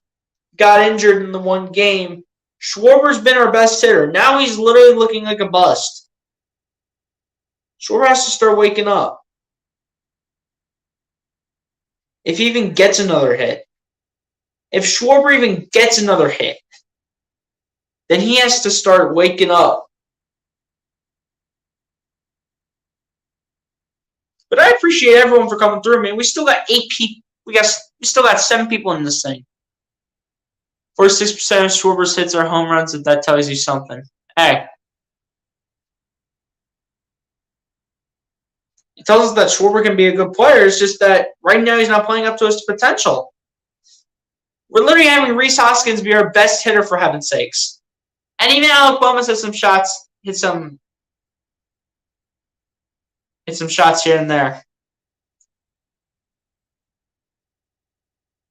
got injured in the one game, Schwarber's been our best hitter. Now he's literally looking like a bust. Schwarber has to start waking up. If he even gets another hit. If Schwarber even gets another hit, then he has to start waking up. But I appreciate everyone for coming through, man. We still got 8 people. We still got 7 people in this thing. 46% of Schwarber's hits are home runs, if that tells you something. Hey. It tells us that Schwarber can be a good player. It's just that right now he's not playing up to his potential. We're literally having Rhys Hoskins be our best hitter, for heaven's sakes. And even Alec Boehm has some shots, hit some shots here and there.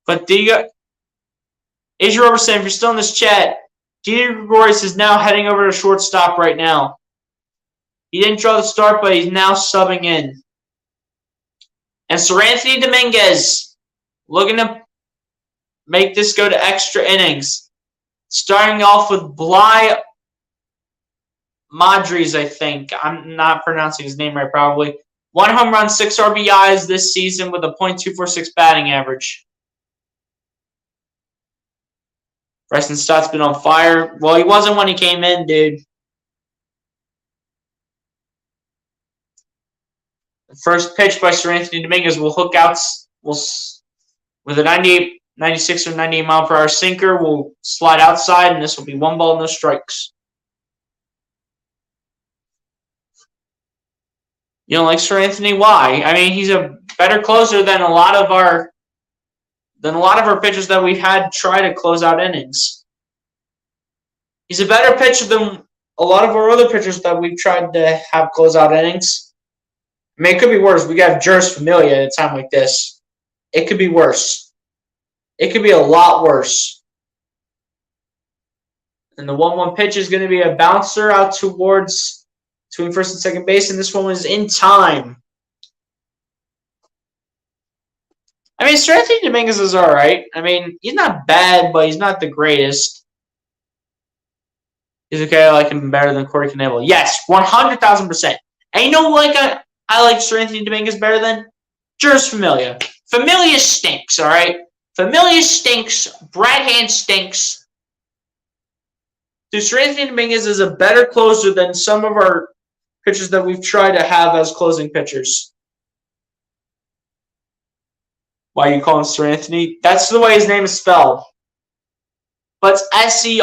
But Adrian Robertson, if you're still in this chat, Didi Gregorius is now heading over to shortstop right now. He didn't draw the start, but he's now subbing in. And Seranthony Dominguez looking to make this go to extra innings. Starting off with Bly Madres, I think. I'm not pronouncing his name right, probably. 1 home run, 6 RBIs this season with a .246 batting average. Preston Stott's been on fire. Well, he wasn't when he came in, dude. The first pitch by Seranthony Dominguez will hook out with a 98, 96 or 98 mile per hour sinker. Will slide outside, and this will be 1 ball, no strikes. You don't like Seranthony? Why? I mean, he's a better closer than a lot of our pitchers that we've had try to close out innings. He's a better pitcher than a lot of our other pitchers that we've tried to have close out innings. I mean, it could be worse. We got Juris Familia at a time like this. It could be worse. It could be a lot worse. And the 1-1 pitch is going to be a bouncer out towards between first and second base, and this one was in time. I mean, Seranthony Dominguez is all right. I mean, he's not bad, but he's not the greatest. He's okay. I like him better than Corey Knebel. Yes, 100,000%. And you know, I like Seranthony Dominguez better than Juris Familia. Familia stinks, all right? Familia stinks. Brad Hand stinks. Dude, Seranthony Dominguez is a better closer than some of our pitchers that we've tried to have as closing pitchers. Why you call him Seranthony? That's the way his name is spelled. But it's Seranthony.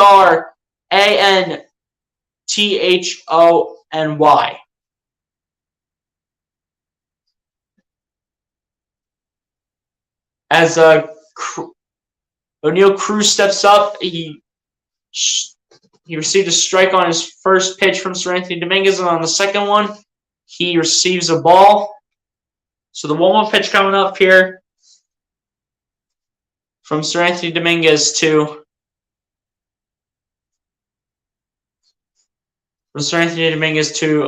As O'Neal Cruz steps up, he received a strike on his first pitch from Seranthony Dominguez, and on the second one, he receives a ball. So the 1-1 pitch coming up here from Seranthony Dominguez to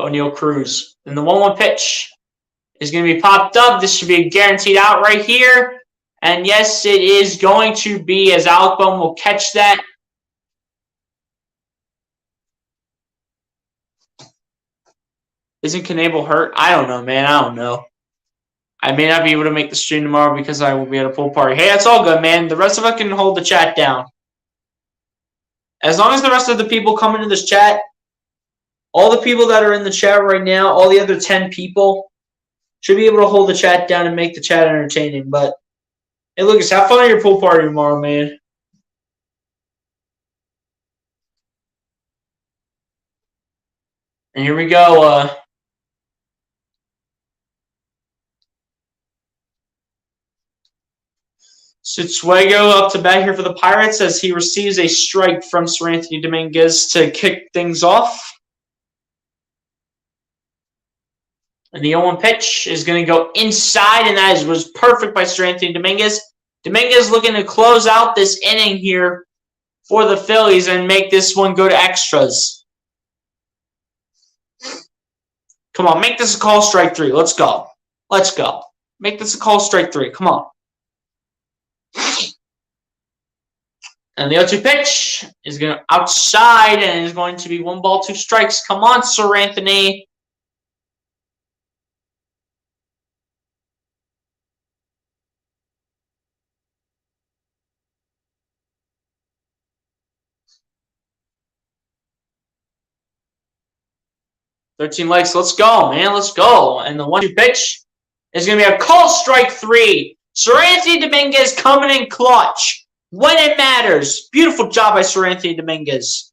O'Neal Cruz. And the 1-1 pitch is going to be popped up. This should be a guaranteed out right here. And yes, it is going to be, as Alec Boehm will catch that. Isn't Knebel hurt? I don't know, man. I don't know. I may not be able to make the stream tomorrow because I will be at a pool party. Hey, that's all good, man. The rest of us can hold the chat down. As long as the rest of the people come into this chat, all the people that are in the chat right now, all the other 10 people, should be able to hold the chat down and make the chat entertaining. But hey, Lucas, have fun at your pool party tomorrow, man. And here we go. Suetzwego up to bat here for the Pirates as he receives a strike from Seranthony Dominguez to kick things off. And the 0-1 pitch is going to go inside, and that was perfect by Seranthony Dominguez. Dominguez looking to close out this inning here for the Phillies and make this one go to extras. Come on, make this a call strike 3. Let's go. Let's go. Make this a call strike 3. Come on. And the 0-2 pitch is going to outside and is going to be 1 ball, 2 strikes. Come on, Seranthony. Thirteen legs. Let's go, man. Let's go. And the 1-2 pitch is going to be a call strike 3. Seranthony Dominguez coming in clutch when it matters. Beautiful job by Seranthony Dominguez.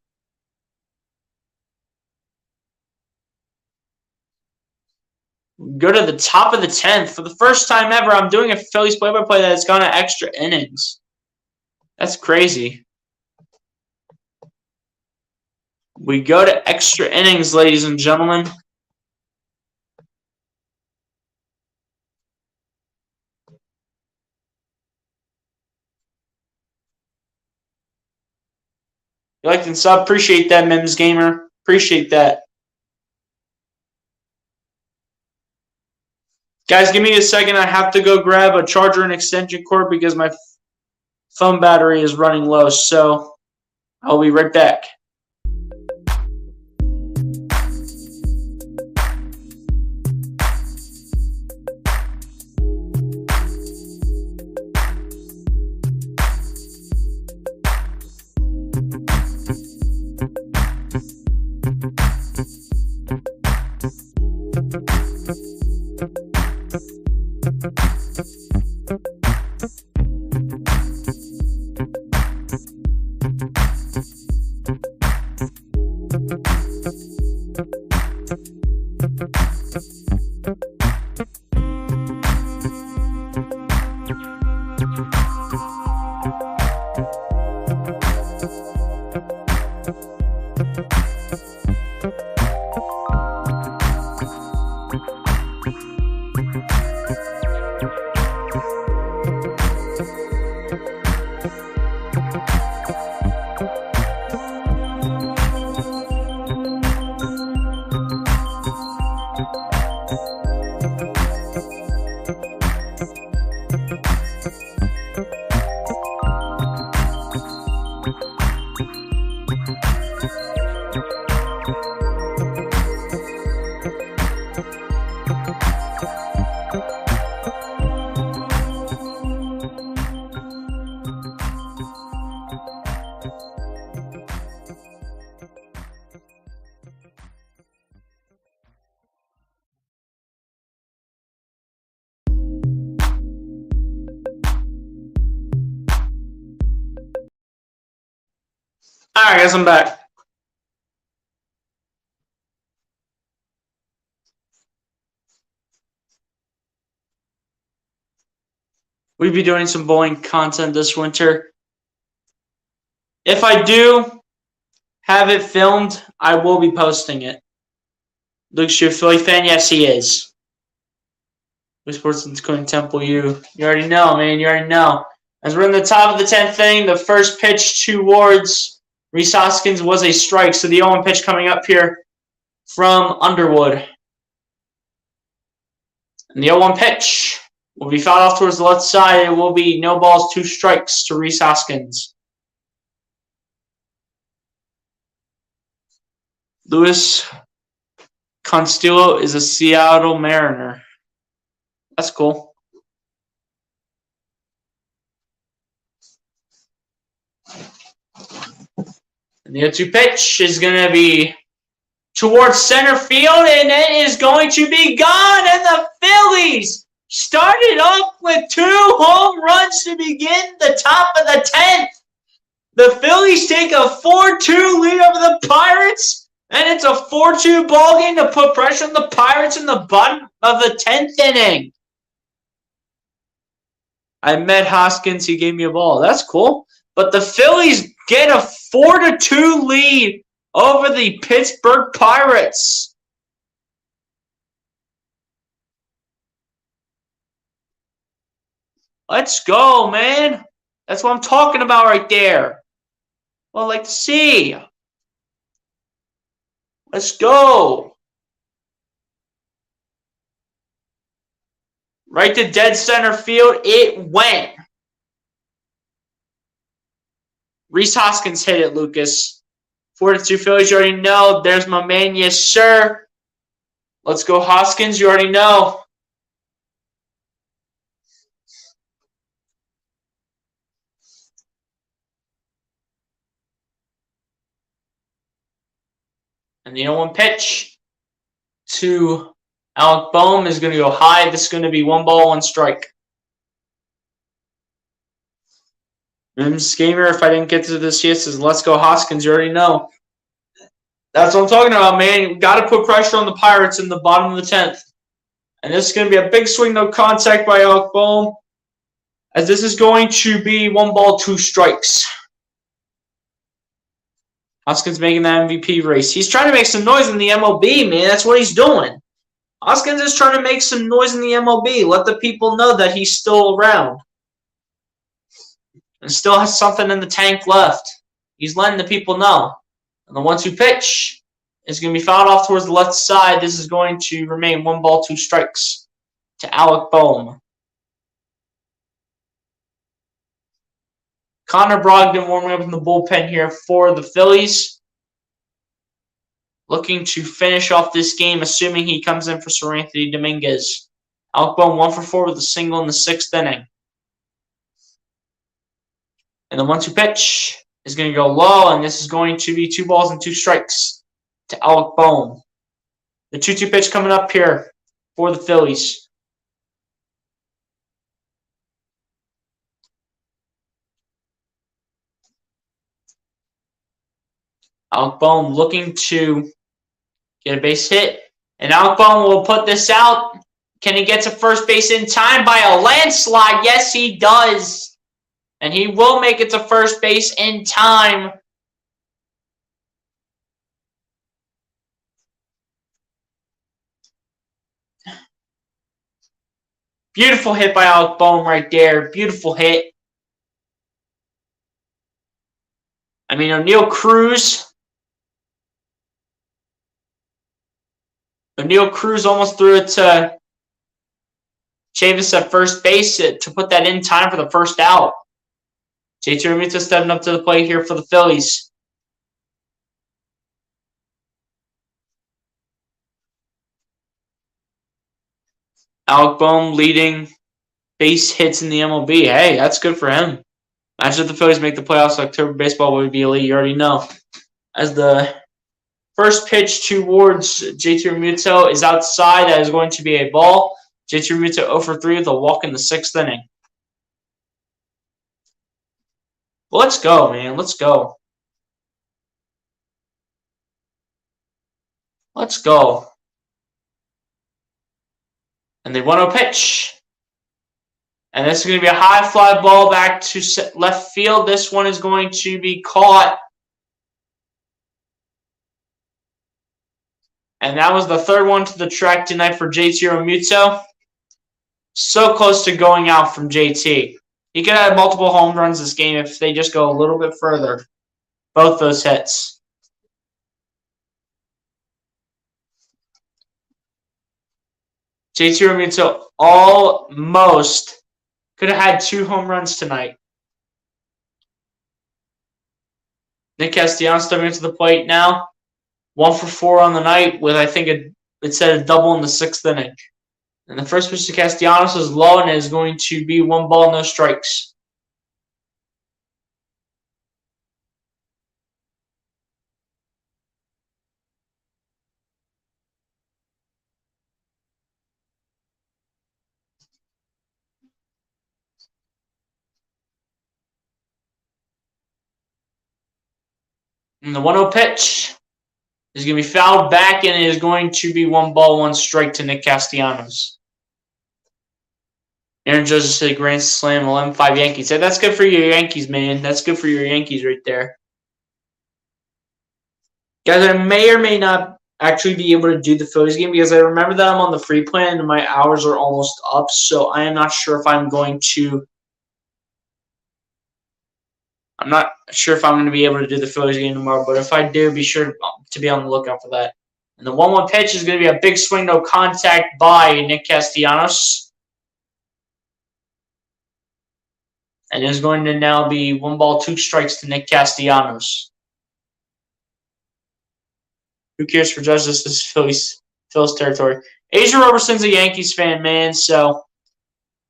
Go to the top of the 10th. For the first time ever, I'm doing a Phillies play-by-play that has gone to extra innings. That's crazy. We go to extra innings, ladies and gentlemen. You liked and sub? Appreciate that, Mims Gamer. Appreciate that. Guys, give me a second. I have to go grab a charger and extension cord because my phone battery is running low. So I'll be right back. Alright, guys, I'm back. We'll be doing some bowling content this winter. If I do have it filmed, I will be posting it. Luke's your Philly fan? Yes, he is. Who's Sportsman's Cody Temple? You already know, man. You already know. As we're in the top of the 10th inning, the first pitch towards Rhys Hoskins was a strike. So the 0-1 pitch coming up here from Underwood. And the 0-1 pitch will be fouled off towards the left side. It will be no balls, 2 strikes to Rhys Hoskins. Luis Castillo is a Seattle Mariner. That's cool. And the 0-2 pitch is going to be towards center field, and it is going to be gone. And the Phillies started off with 2 home runs to begin the top of the 10th. The Phillies take a 4-2 lead over the Pirates, and it's a 4-2 ball game to put pressure on the Pirates in the bottom of the 10th inning. I met Hoskins. He gave me a ball. That's cool. But the Phillies get a 4-2 lead over the Pittsburgh Pirates. Let's go, man. That's what I'm talking about right there. Well, like to see. Let's go. Right to dead center field. It went. Rhys Hoskins hit it, Lucas. 4-2 Phillies, you already know. There's my man, yes, sir. Let's go, Hoskins, you already know. And the 0-1 pitch to Alec Boehm is going to go high. This is going to be 1 ball, 1 strike. Mims Gamer, if I didn't get to this yet, says, let's go Hoskins. You already know. That's what I'm talking about, man. You got to put pressure on the Pirates in the bottom of the 10th. And this is going to be a big swing, no contact by Alec Boehm. as this is going to be 1-2 strikes. Hoskins making that MVP race. He's trying to make some noise in the MLB, man. That's what he's doing. Hoskins is trying to make some noise in the MLB. Let the people know that he's still around. And still has something in the tank left. He's letting the people know. And the 1-2 pitch is going to be fouled off towards the left side. This is going to remain 1-2 strikes to Alec Boehm. Connor Brogdon warming up in the bullpen here for the Phillies. Looking to finish off this game, assuming he comes in for Sir Anthony Dominguez. Alec Boehm 1 for 4 with a single in the 6th inning. And the 1-2 pitch is going to go low, and this is going to be 2-2 strikes to Alec Boehm. The 2-2 pitch coming up here for the Phillies. Alec Boehm looking to get a base hit. And Alec Boehm will put this out. Can he get to first base in time by a landslide? Yes, he does. And he will make it to first base in time. Beautiful hit by Alec Boehm right there. Beautiful hit. I mean, O'Neal Cruz almost threw it to Chavez at first base to put that in time for the first out. JT Realmuto stepping up to the plate here for the Phillies. Alec Boehm leading base hits in the MLB. Hey, that's good for him. Imagine if the Phillies make the playoffs, October baseball would be elite. You already know. As the first pitch towards JT Realmuto is outside, that is going to be a ball. JT Realmuto 0 for 3 with a walk in the 6th inning. Well, let's go, man. Let's go. Let's go. And the 1-0 pitch. And this is going to be a high fly ball back to left field. This one is going to be caught. And that was the third one to the track tonight for JT Realmuto. So close to going out from JT. He could have multiple home runs this game if they just go a little bit further. Both those hits. JT Realmuto almost could have had 2 home runs tonight. Nick Castellanos stepping into the plate now. 1 for 4 on the night with, I think, it said a double in the 6th inning. And the first pitch to Castellanos is low and is going to be 1 ball, no strikes. And the 1-0 pitch is going to be fouled back, and it is going to be 1 ball, 1 strike to Nick Castellanos. Aaron Judge said a grand slam, 11-5 Yankees. Hey, that's good for your Yankees, man. That's good for your Yankees right there. Guys, I may or may not actually be able to do the Phillies game because I remember that I'm on the free plan and my hours are almost up, so I am not sure if I'm going to be able to do the Phillies game tomorrow, but if I do, be sure to be on the lookout for that. And the 1-1 pitch is going to be a big swing, no contact by Nick Castellanos. And it's going to now be 1 ball, 2 strikes to Nick Castellanos. Who cares for Judge? This is Phillies territory. Asia Roberson's a Yankees fan, man, so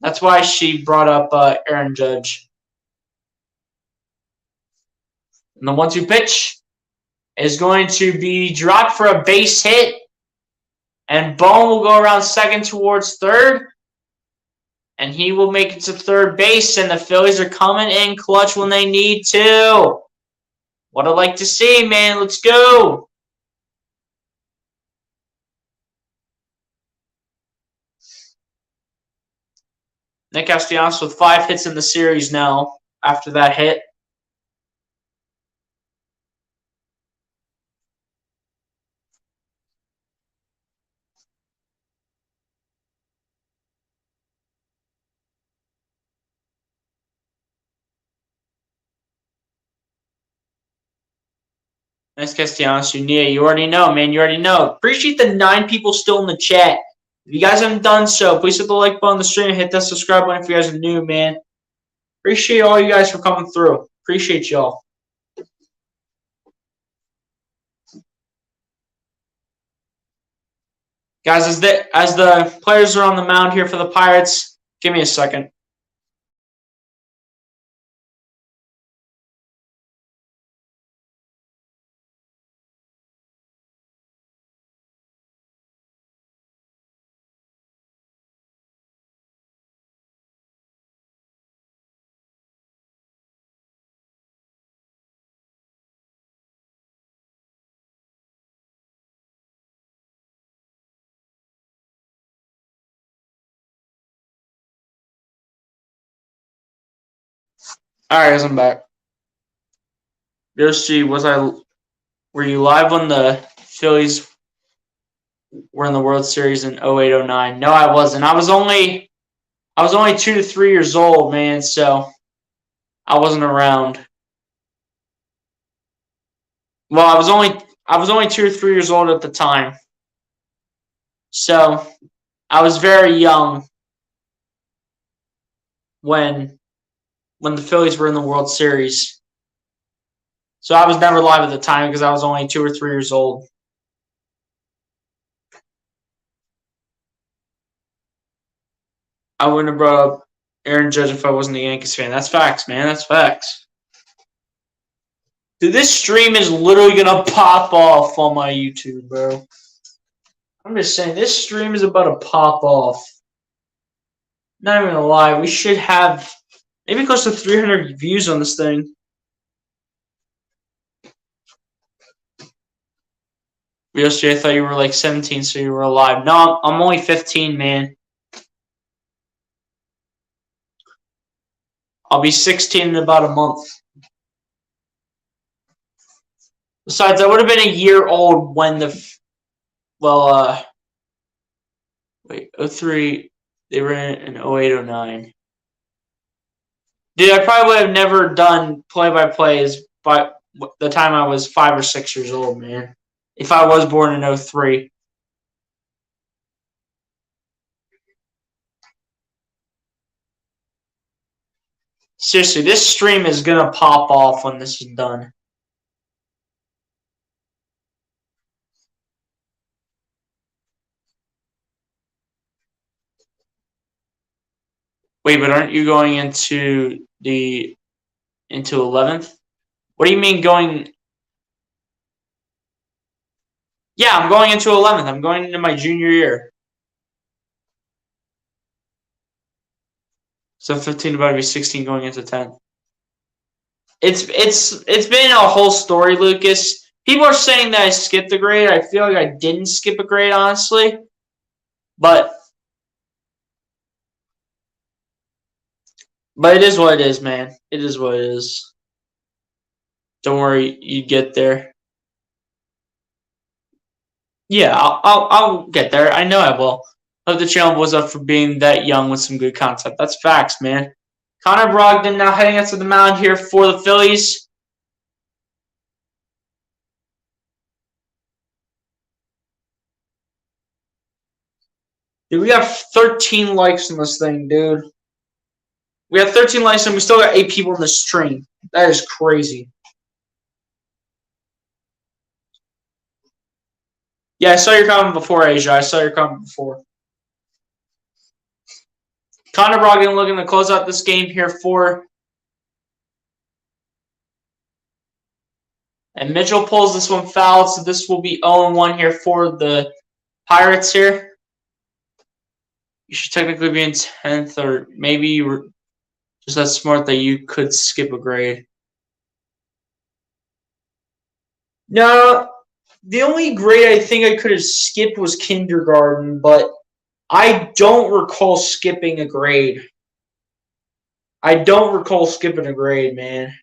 that's why she brought up Aaron Judge. And the 1-2 pitch is going to be dropped for a base hit. And Boehm will go around second towards third. And he will make it to third base. And the Phillies are coming in clutch when they need to. What I'd like to see, man. Let's go. Nick Castellanos with 5 hits in the series now after that hit. Nice Castellanos, you already know, man. You already know. Appreciate the 9 people still in the chat. If you guys haven't done so, please hit the like button on the stream and hit that subscribe button if you guys are new, man. Appreciate all you guys for coming through. Appreciate y'all. Guys, as the players are on the mound here for the Pirates, give me a second. All right, guys, I'm back. Yoshi, were you live when the Phillies were in the World Series in 08-09? No, I wasn't. I was only 2 to 3 years old, man, so I wasn't around. Well, I was only 2 or 3 years old at the time. So I was very young when the Phillies were in the World Series. So I was never live at the time because I was only 2 or 3 years old. I wouldn't have brought up Aaron Judge if I wasn't a Yankees fan. That's facts, man. That's facts. Dude, this stream is literally going to pop off on my YouTube, bro. I'm just saying, this stream is about to pop off. Not even gonna lie, we should have maybe close to 300 views on this thing. Yoshi, I thought you were like 17, so you were alive. No, I'm only 15, man. I'll be 16 in about a month. Besides, I would have been a year old when wait, 03, they were in 08-09. Dude, I probably would have never done play-by-plays by the time I was 5 or 6 years old, man. If I was born in 03. Seriously, this stream is going to pop off when this is done. Wait, but aren't you going into 11th? What do you mean going? Yeah, I'm going into 11th. I'm going into my junior year. So 15 about to be 16 going into 10th. It's been a whole story, Lucas. People are saying that I skipped a grade. I feel like I didn't skip a grade, honestly. But it is what it is, man. It is what it is. Don't worry, you get there. Yeah, I'll get there. I know I will. Hope the channel was up for being that young with some good content. That's facts, man. Connor Brogdon now heading up to the mound here for the Phillies. Dude, we have 13 likes in this thing, dude. We have 13 likes and we still got 8 people in the stream. That is crazy. Yeah, I saw your comment before, Asia. I saw your comment before. Connor Brogdon looking to close out this game here for. And Mitchell pulls this one foul, so this will be 0-1 here for the Pirates here. You should technically be in 10th, or maybe you were just that smart that you could skip a grade. No, the only grade I think I could have skipped was kindergarten, but I don't recall skipping a grade. I don't recall skipping a grade, man.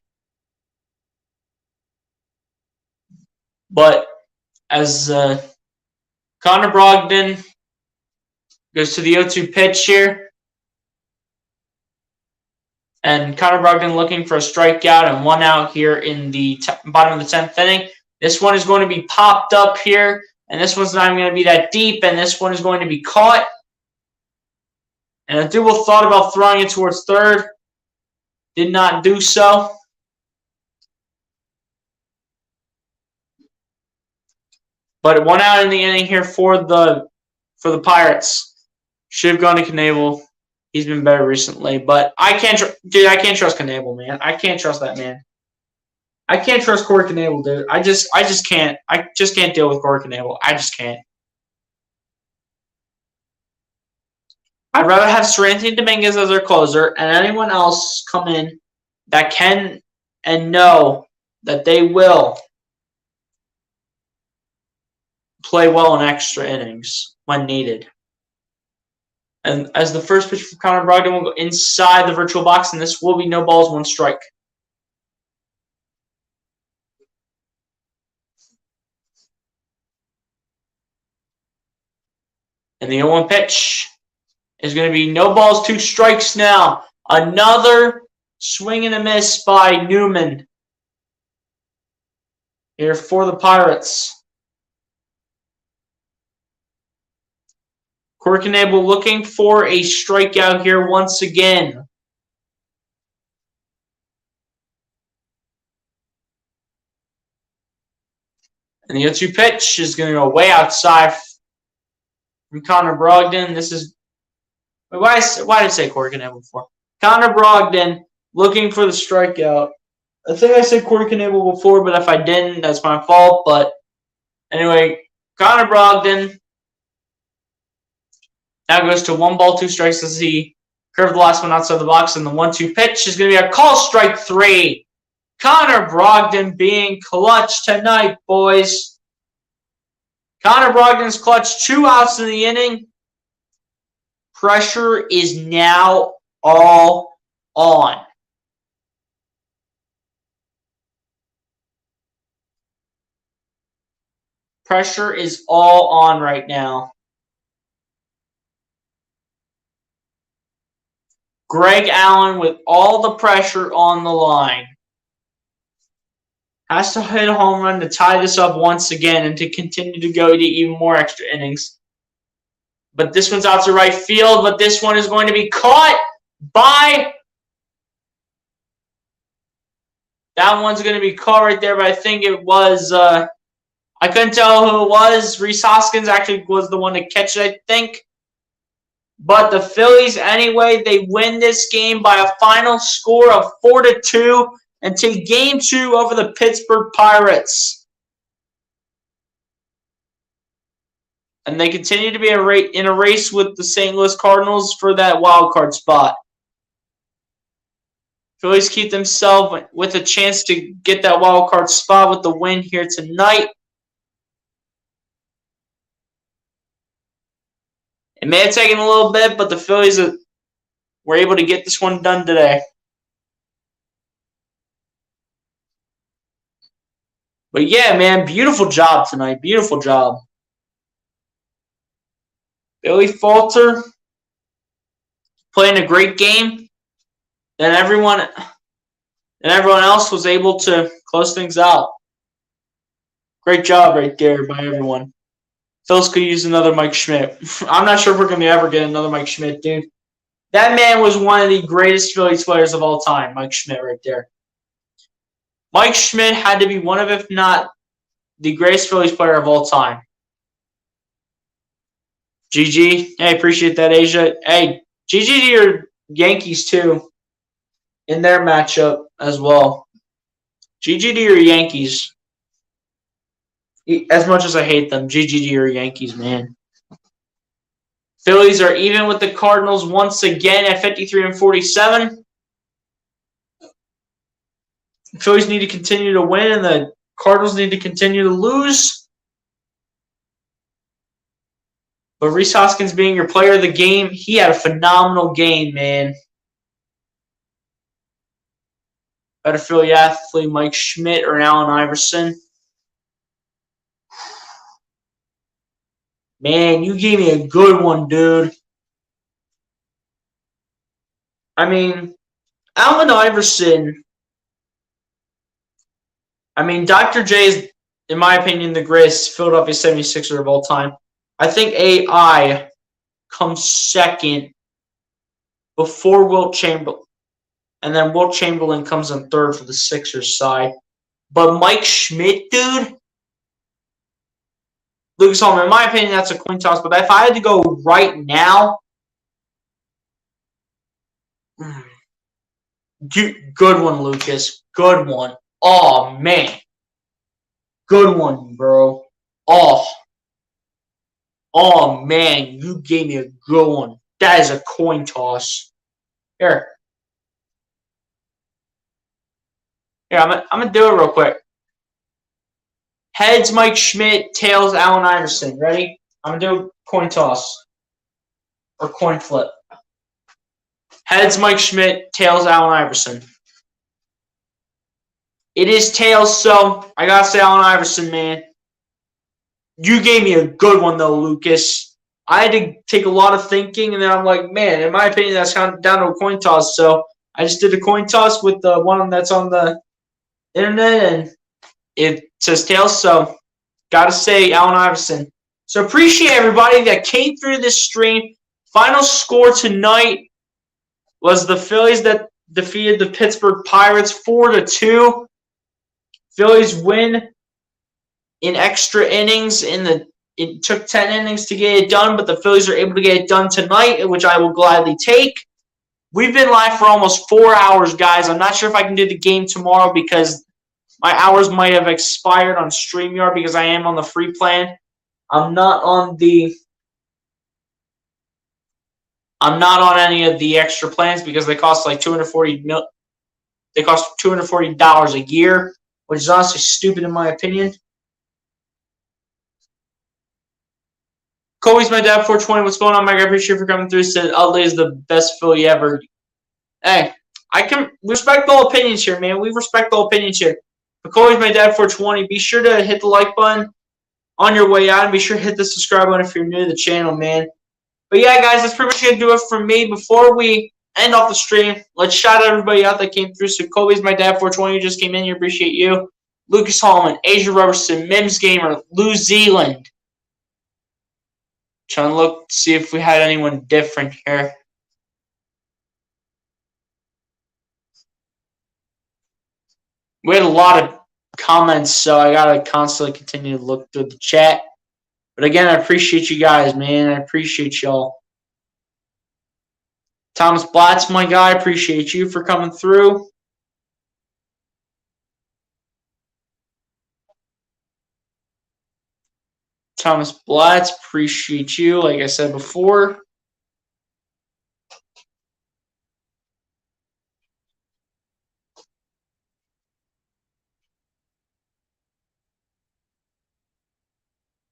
But as Connor Brogdon goes to the 0-2 pitch here. And Connor Brogdon looking for a strikeout and 1 out here in the bottom of the 10th inning. This one is going to be popped up here. And this one's not even going to be that deep. And this one is going to be caught. And Adubel thought about throwing it towards third. Did not do so. But 1 out in the inning here for the Pirates. Should have gone to Knebel. He's been better recently, but I can't trust Knebel, man. I can't trust that man. I can't trust Corey Knebel, dude. I just can't. I just can't deal with Corey Knebel. I just can't. I'd rather have Seranthony Dominguez as our closer and anyone else come in that can and know that they will play well in extra innings when needed. And as the first pitch for Connor Brogdon will go inside the virtual box, and this will be no balls, 1 strike. And the 0-1 pitch is going to be no balls, 2 strikes now. Another swing and a miss by Newman here for the Pirates. Corey Knebel looking for a strikeout here once again. And the 0-2 pitch is going to go way outside from Connor Brogdon. This is why did I say Corey Knebel before? Connor Brogdon looking for the strikeout. I think I said Corey Knebel before, but if I didn't, that's my fault. But anyway, Connor Brogdon now goes to 1 ball, 2 strikes as he curved the last one outside the box. And the 1-2 pitch is going to be a call, strike 3. Connor Brogdon being clutch tonight, boys. Connor Brogdon's clutch, 2 outs in the inning. Pressure is now all on. Pressure is all on right now. Greg Allen with all the pressure on the line. Has to hit a home run to tie this up once again and to continue to go to even more extra innings. But this one's out to right field, but this one is going to be caught by... That one's going to be caught right there, but I think it was... I couldn't tell who it was. Rhys Hoskins actually was the one to catch it, I think. But the Phillies, anyway, they win this game by a final score of 4-2 and take Game 2 over the Pittsburgh Pirates. And they continue to be in a race with the St. Louis Cardinals for that wild card spot. Phillies keep themselves with a chance to get that wild card spot with the win here tonight. It may have taken a little bit, but the Phillies were able to get this one done today. But yeah, man, beautiful job tonight. Beautiful job. Billy Falter playing a great game. Then everyone else was able to close things out. Great job right there by everyone. Phillies could use another Mike Schmidt. I'm not sure if we're going to ever get another Mike Schmidt, dude. That man was one of the greatest Phillies players of all time, Mike Schmidt right there. Mike Schmidt had to be one of, if not, the greatest Phillies player of all time. GG. Hey, appreciate that, Asia. Hey, GG to your Yankees, too, in their matchup as well. GG to your Yankees. As much as I hate them, GG to your Yankees, man. Phillies are even with the Cardinals once again at 53-47. Phillies need to continue to win, and the Cardinals need to continue to lose. But Rhys Hoskins being your player of the game, he had a phenomenal game, man. Better Philly athlete, Mike Schmidt or Allen Iverson? Man, you gave me a good one, dude. I mean, Allen Iverson. I mean, Dr. J is, in my opinion, the greatest Philadelphia 76er of all time. I think AI comes second before Wilt Chamberlain. And then Wilt Chamberlain comes in third for the Sixers side. But Mike Schmidt, dude. Lucas Holman, in my opinion, that's a coin toss. But if I had to go right now, good one, Lucas. Good one. Oh, man. Good one, bro. Oh, man. You gave me a good one. That is a coin toss. Here, I'm going to do it real quick. Heads, Mike Schmidt. Tails, Allen Iverson. Ready? I'm going to do a coin toss. Or coin flip. Heads, Mike Schmidt. Tails, Allen Iverson. It is tails, so I got to say Allen Iverson, man. You gave me a good one, though, Lucas. I had to take a lot of thinking, and then I'm like, man, in my opinion, that's kind of down to a coin toss. So I just did a coin toss with the one that's on the internet, and it says tails. So got to say Allen Iverson. So appreciate everybody that came through this stream. Final score tonight was the Phillies that defeated the Pittsburgh Pirates 4-2. Phillies win in extra innings. It took 10 innings to get it done, but the Phillies are able to get it done tonight, which I will gladly take. We've been live for almost 4 hours, guys. I'm not sure if I can do the game tomorrow because my hours might have expired on StreamYard because I am on the free plan. I'm not on any of the extra plans because they cost like $240 a year, which is honestly stupid in my opinion. Kobe's my dad, 420. What's going on, Mike? I appreciate you for coming through. Said Utley is the best Philly ever. Hey, we respect all opinions here, man. We respect all opinions here. But Kobe's my dad, 420. Be sure to hit the like button on your way out, and be sure to hit the subscribe button if you're new to the channel, man. But yeah, guys, that's pretty much going to do it for me. Before we end off the stream, let's shout out everybody out that came through. So Kobe's my dad, 420. You just came in. You appreciate you. Lucas Hallman, Asia Robertson, Mims Gamer, New Zealand. Trying to look to see if we had anyone different here. We had a lot of comments, so I gotta constantly continue to look through the chat. But again, I appreciate you guys, man. I appreciate y'all. Thomas Blatt's my guy. Appreciate you for coming through. Thomas Blatz, appreciate you, like I said before.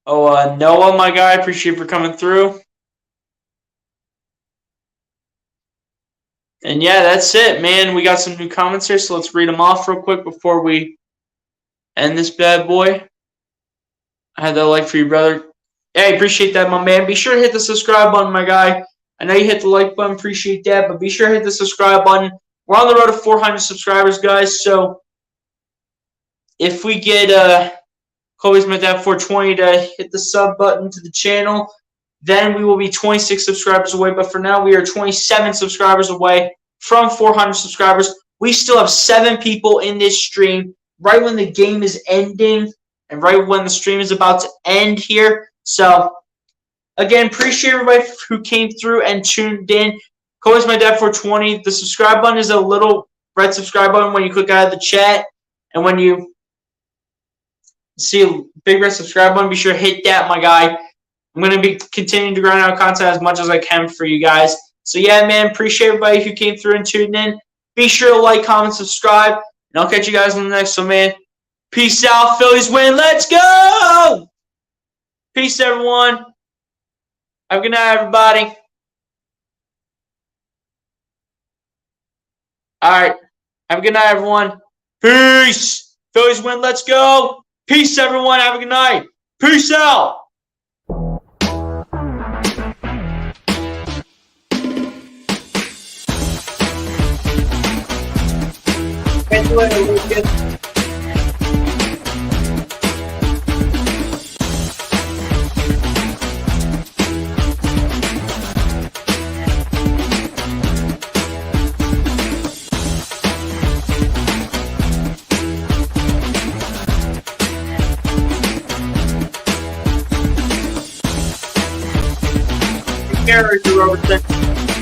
Oh, Noah, my guy, appreciate you for coming through. And yeah, that's it, man. We got some new comments here, so let's read them off real quick before we end this bad boy. I had that like for you, brother. Hey, appreciate that, my man. Be sure to hit the subscribe button, my guy. I know you hit the like button, appreciate that, but be sure to hit the subscribe button. We're on the road to 400 subscribers, guys, so if we get Kobe's my dad 420 to hit the sub button to the channel, then we will be 26 subscribers away. But for now, we are 27 subscribers away from 400 subscribers. We still have 7 people in this stream right when the game is ending and right when the stream is about to end here. So, again, appreciate everybody who came through and tuned in. Kobe's my dad 420. The subscribe button is a little red subscribe button when you click out of the chat. And when you see a big red subscribe button, be sure to hit that, my guy. I'm going to be continuing to grind out content as much as I can for you guys. So, yeah, man, appreciate everybody who came through and tuned in. Be sure to like, comment, subscribe, and I'll catch you guys on the next one, man. Peace out. Phillies win. Let's go! Peace, everyone. Have a good night, everybody. All right. Have a good night, everyone. Peace. Phillies win. Let's go. Peace, everyone. Have a good night. Peace out. Catch you later, Lucas. Gary Robertson.